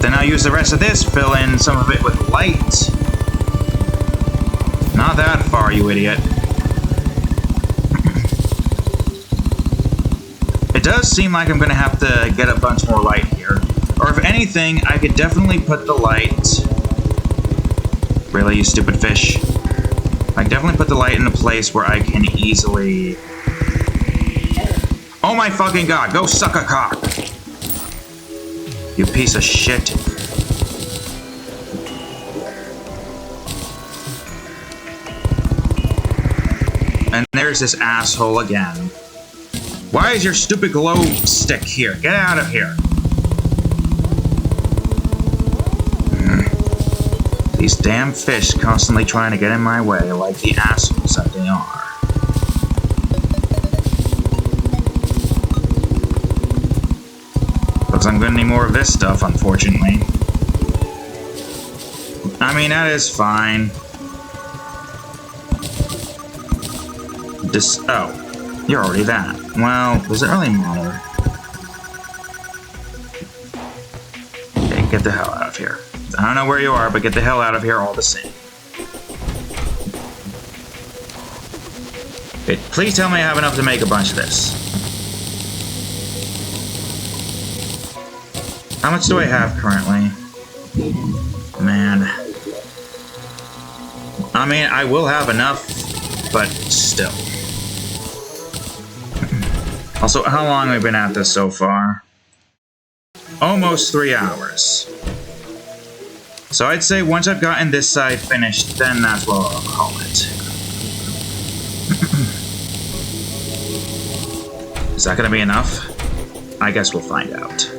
Then I'll use the rest of this, fill in some of it with light. Not that far, you idiot. It does seem like I'm gonna have to get a bunch more light here. Or if anything, I could definitely put the light... Really, you stupid fish? I could definitely put the light in a place where I can easily... Oh my fucking god, go suck a cock! You piece of shit. And there's this asshole again. Why is your stupid glow stick here? Get out of here. These damn fish constantly trying to get in my way like the assholes that they are. Looks like I'm gonna need more of this stuff, unfortunately. I mean, that is fine. Oh, you're already that. Well, does it really matter? Okay, get the hell out of here. I don't know where you are, but get the hell out of here all the same. Okay, please tell me I have enough to make a bunch of this. How much do I have currently? Man. I mean, I will have enough, but still. Also, how long have we been at this so far? Almost 3 hours. So I'd say once I've gotten this side finished, then that's what I'll call it. Is that gonna be enough? I guess we'll find out.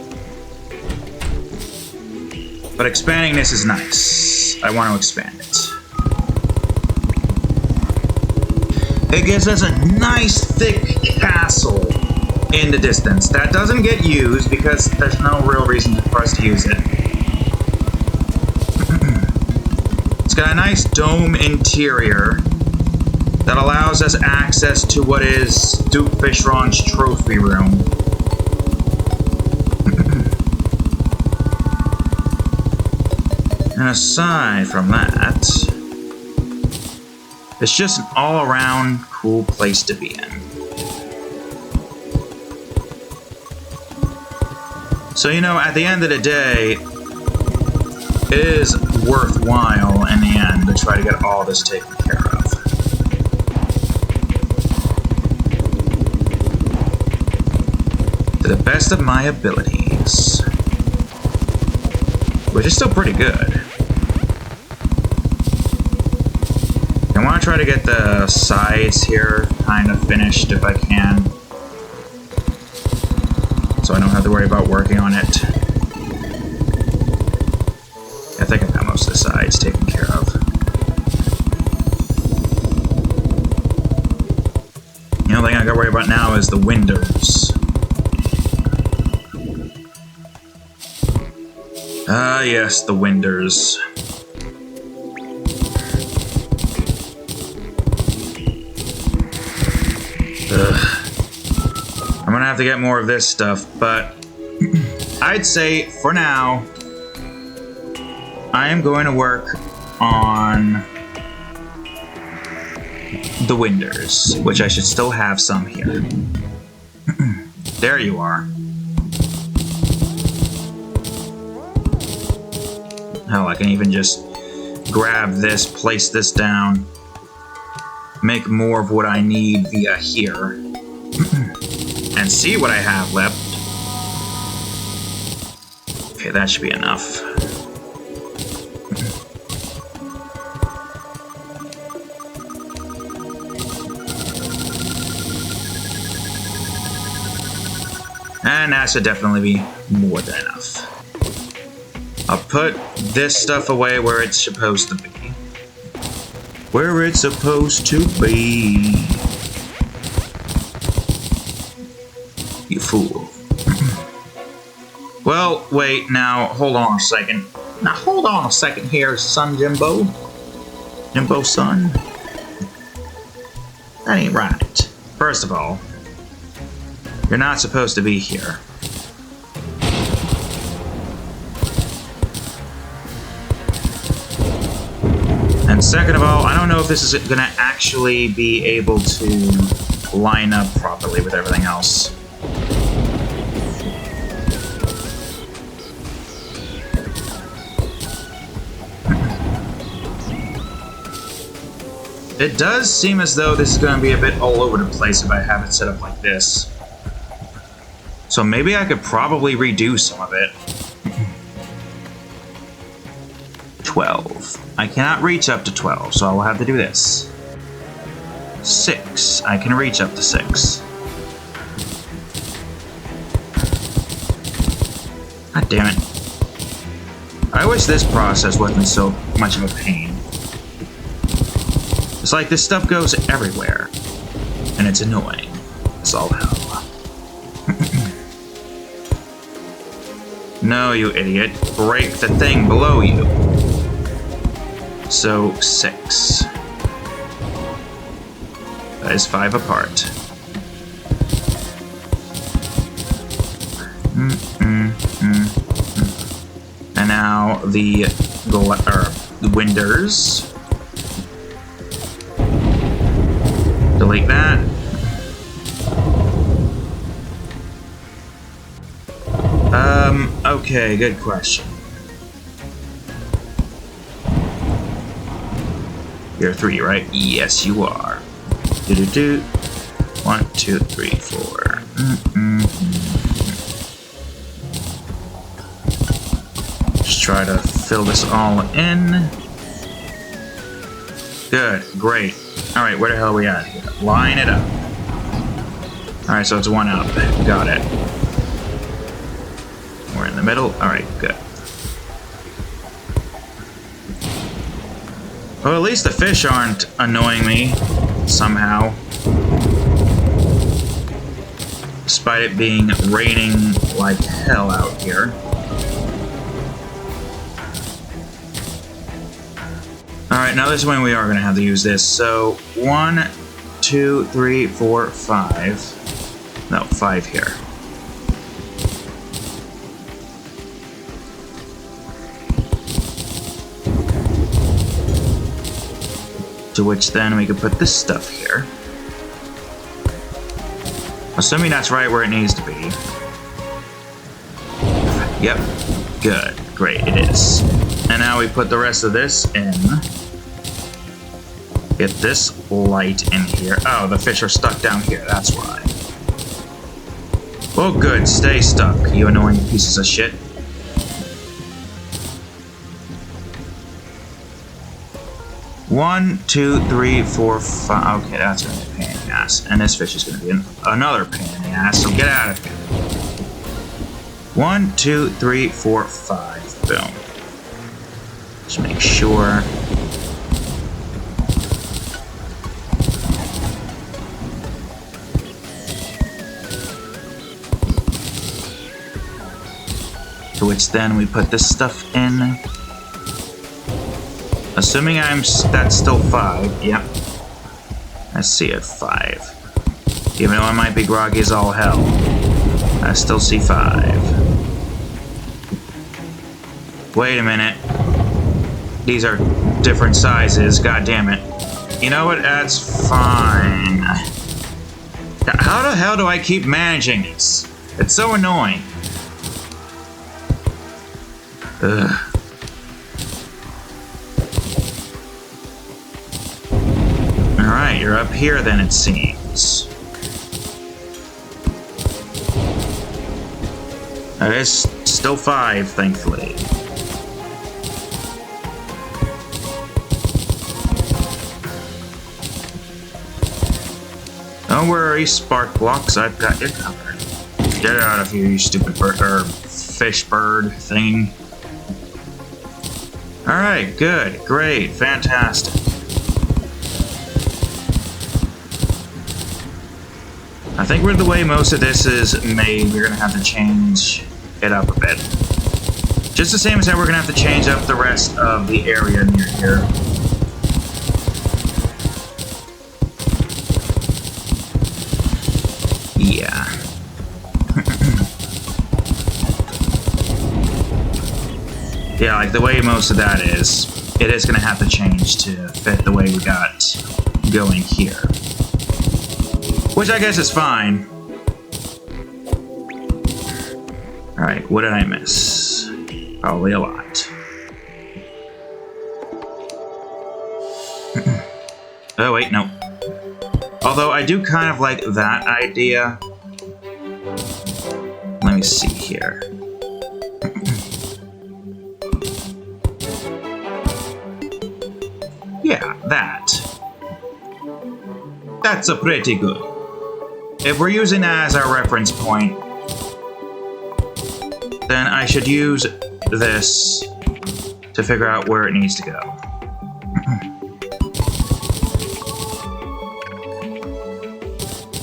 But expanding this is nice. I want to expand it. It gives us a nice thick castle in the distance. That doesn't get used because there's no real reason for us to use it. It's got a nice dome interior that allows us access to what is Duke Fishron's trophy room. And aside from that, it's just an all-around cool place to be in. So, you know, at the end of the day, it is worthwhile in the end to try to get all this taken care of. To the best of my abilities. Which is still pretty good. I want to try to get the sides here kind of finished if I can. So I don't have to worry about working on it. I think I've got most of the sides taken care of. The only thing I gotta worry about now is the windows. Ah, yes, the windows. Ugh. I'm gonna have to get more of this stuff, but I'd say for now, I am going to work on the windows, which I should still have some here. There you are. Hell, I can even just grab this, place this down, make more of what I need via here, and see what I have left. Okay, that should be enough. And that should definitely be more than enough. I'll put this stuff away where it's supposed to be. Where it's supposed to be. You fool. Well, wait, now, hold on a second. Now, hold on a second here, son Jimbo. Jimbo, son. That ain't right. First of all, you're not supposed to be here. And second of all, I don't know if this is going to actually be able to line up properly with everything else. It does seem as though this is going to be a bit all over the place if I have it set up like this. So maybe I could probably redo some of it. 12. I cannot reach up to 12, so I will have to do this. 6. I can reach up to 6. God damn it. I wish this process wasn't so much of a pain. It's like this stuff goes everywhere, and it's annoying. It's all hell. No, you idiot. Break the thing below you. So, 6. That is 5 apart. And now the windows. Delete that. Okay, good question. You're 3, right? Yes, you are. 1, 2, 3, 4. Just try to fill this all in. Good, great. Alright, where the hell are we at here? Line it up. Alright, so it's 1 up. Got it. We're in the middle. Alright, good. Well, at least the fish aren't annoying me somehow. Despite it being raining like hell out here. Alright, now this is when we are going to have to use this. So, 1, 2, 3, 4, 5. No, 5 here. To which then we could put this stuff here. Assuming that's right where it needs to be. Yep. Good. Great, it is. And now we put the rest of this in. Get this light in here. Oh, the fish are stuck down here, that's why. Well, good, stay stuck, you annoying pieces of shit. One, two, three, four, five. Okay, that's gonna be a pain in the ass. And this fish is gonna be another pain in the ass, so get out of here. 1, 2, 3, 4, 5. Boom. Just make sure. To which then we put this stuff in. Assuming that's still 5. Yep. I see it 5. Even though I might be groggy as all hell, I still see 5. Wait a minute. These are different sizes. God damn it. You know what? That's fine. How the hell do I keep managing this? It's so annoying. Ugh. Alright, you're up here then, it seems. That is still 5, thankfully. Don't worry, spark blocks, I've got you covered. Get out of here, you stupid fish bird thing. Alright, good, great, fantastic. I think with the way most of this is made, we're gonna have to change it up a bit. Just the same as how we're gonna have to change up the rest of the area near here. Yeah. Yeah, like the way most of that is, it is gonna have to change to fit the way we got going here. Which I guess is fine. Alright, what did I miss? Probably a lot. Oh wait, no. Although I do kind of like that idea. Let me see here. Yeah, that. That's a pretty good. If we're using that as our reference point, then I should use this to figure out where it needs to go.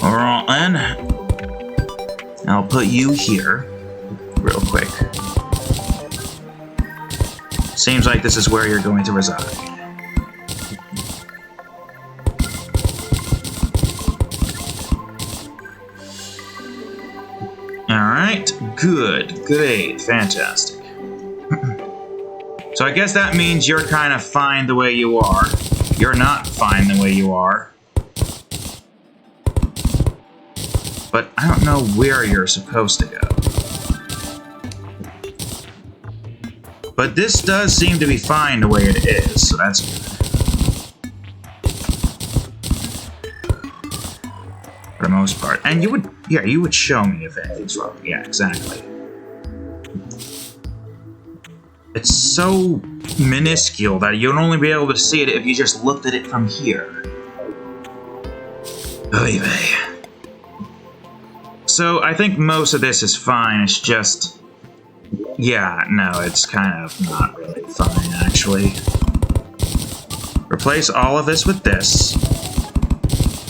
Alright then. I'll put you here real quick. Seems like this is where you're going to reside. Alright, good, great, fantastic. So I guess that means you're kind of fine the way you are. You're not fine the way you are. But I don't know where you're supposed to go. But this does seem to be fine the way it is, so that's good. For the most part. And you would, yeah, you would show me if anything's wrong. Yeah, exactly. It's so minuscule that you'll only be able to see it if you just looked at it from here. Oy vey. So I think most of this is fine, it's just... Yeah, no, it's kind of not really fine, actually. Replace all of this with this.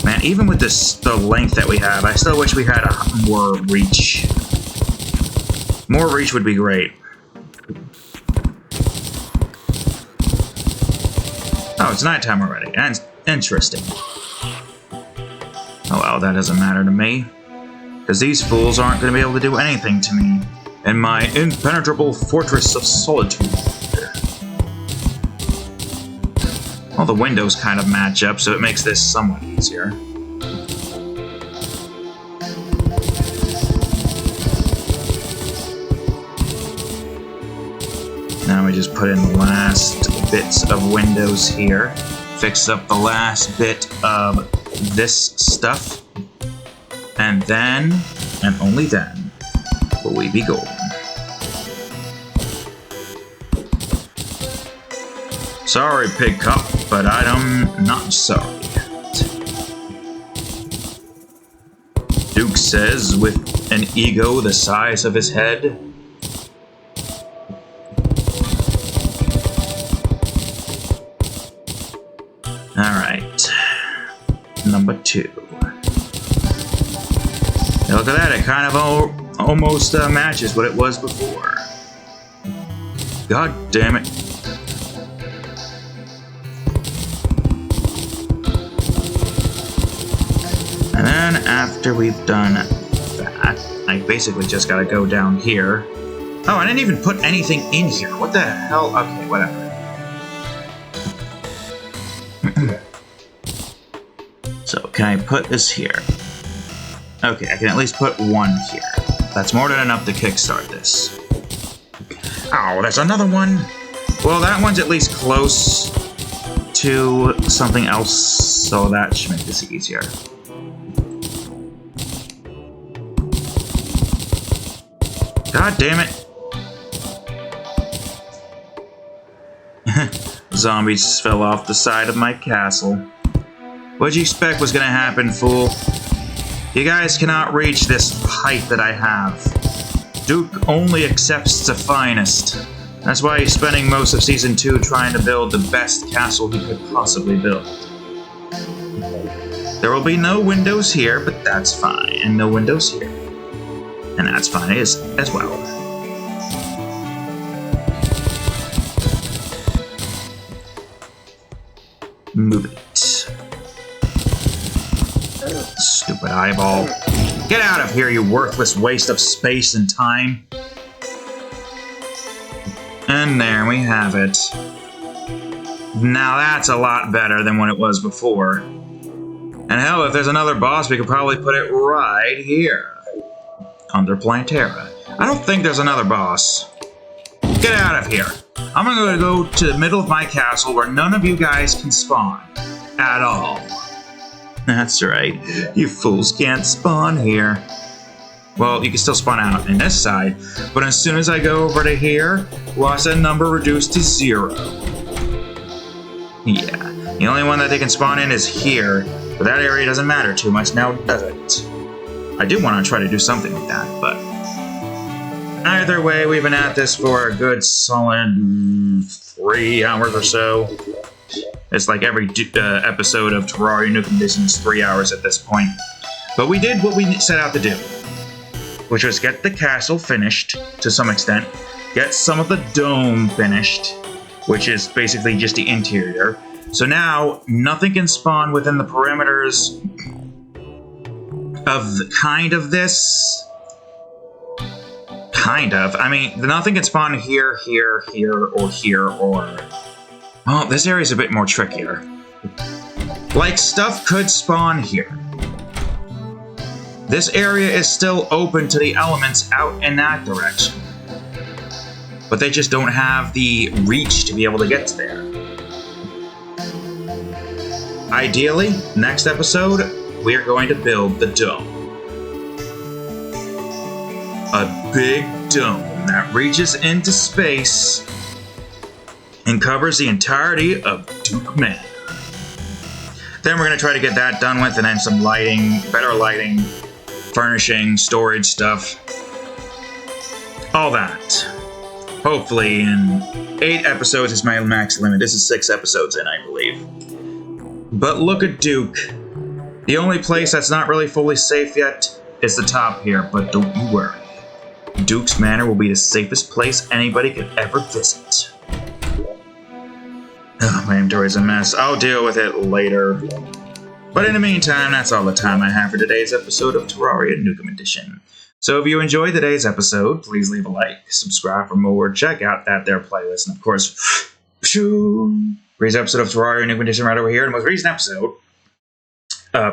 Man, even with this, the length that we have, I still wish we had more reach. More reach would be great. Oh, it's nighttime already. And interesting. Oh well, that doesn't matter to me. Because these fools aren't going to be able to do anything to me in my impenetrable fortress of solitude. Well, the windows kind of match up, so it makes this somewhat easier. Now we just put in the last bits of windows here. Fix up the last bit of this stuff. And then, and only then, will we be golden. Sorry, Pig Cup, but I'm not sorry. Duke says with an ego the size of his head. Alright. Number 2. Now look at that, it kind of almost matches what it was before. God damn it. And then after we've done that, I basically just gotta go down here. Oh, I didn't even put anything in here. What the hell? Okay, whatever. So, can I put this here? Okay, I can at least put one here. That's more than enough to kickstart this. Oh, there's another one. Well, that one's at least close to something else, so that should make this easier. God damn it. Zombies fell off the side of my castle. What'd you expect was gonna happen, fool? You guys cannot reach this height that I have. Duke only accepts the finest. That's why he's spending most of Season 2 trying to build the best castle he could possibly build. There will be no windows here, but that's fine. And no windows here. And that's fine as well. Move it. Stupid eyeball. Get out of here, you worthless waste of space and time. And there we have it. Now that's a lot better than what it was before. And hell, if there's another boss, we could probably put it right here. Under Plantera. I don't think there's another boss. Get out of here. I'm gonna go to the middle of my castle where none of you guys can spawn. At all. That's right. You fools can't spawn here. Well, you can still spawn out in this side, but as soon as I go over to here, watch that number reduce to 0. Yeah. The only one that they can spawn in is here, but that area doesn't matter too much now, does it? I do want to try to do something with that, but either way, we've been at this for a good solid 3 hours or so. It's like every episode of Terraria Nukem Edition is 3 hours at this point. But we did what we set out to do, which was get the castle finished to some extent, get some of the dome finished, which is basically just the interior. So now, nothing can spawn within the perimeters of kind of this. Kind of. I mean, nothing can spawn here, here, here, or here, or... Well, this area's a bit more trickier. Like, stuff could spawn here. This area is still open to the elements out in that direction. But they just don't have the reach to be able to get to there. Ideally, next episode, we are going to build the dome. A big dome that reaches into space and covers the entirety of Duke Manor. Then we're going to try to get that done with, and then some lighting, better lighting, furnishing, storage stuff. All that. Hopefully in 8 episodes is my max limit. This is 6 episodes in, I believe. But look at Duke. The only place that's not really fully safe yet is the top here, but don't you worry. Duke's Manor will be the safest place anybody could ever visit. Oh, my inventory's a mess. I'll deal with it later. But in the meantime, that's all the time I have for today's episode of Terraria Nukem Edition. So if you enjoyed today's episode, please leave a like, subscribe for more, check out that there playlist, and of course, recent episode of Terraria Nukem Edition right over here, and the most recent episode,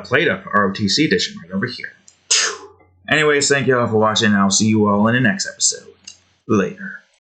played up ROTC Edition right over here. Anyways, thank you all for watching, and I'll see you all in the next episode. Later.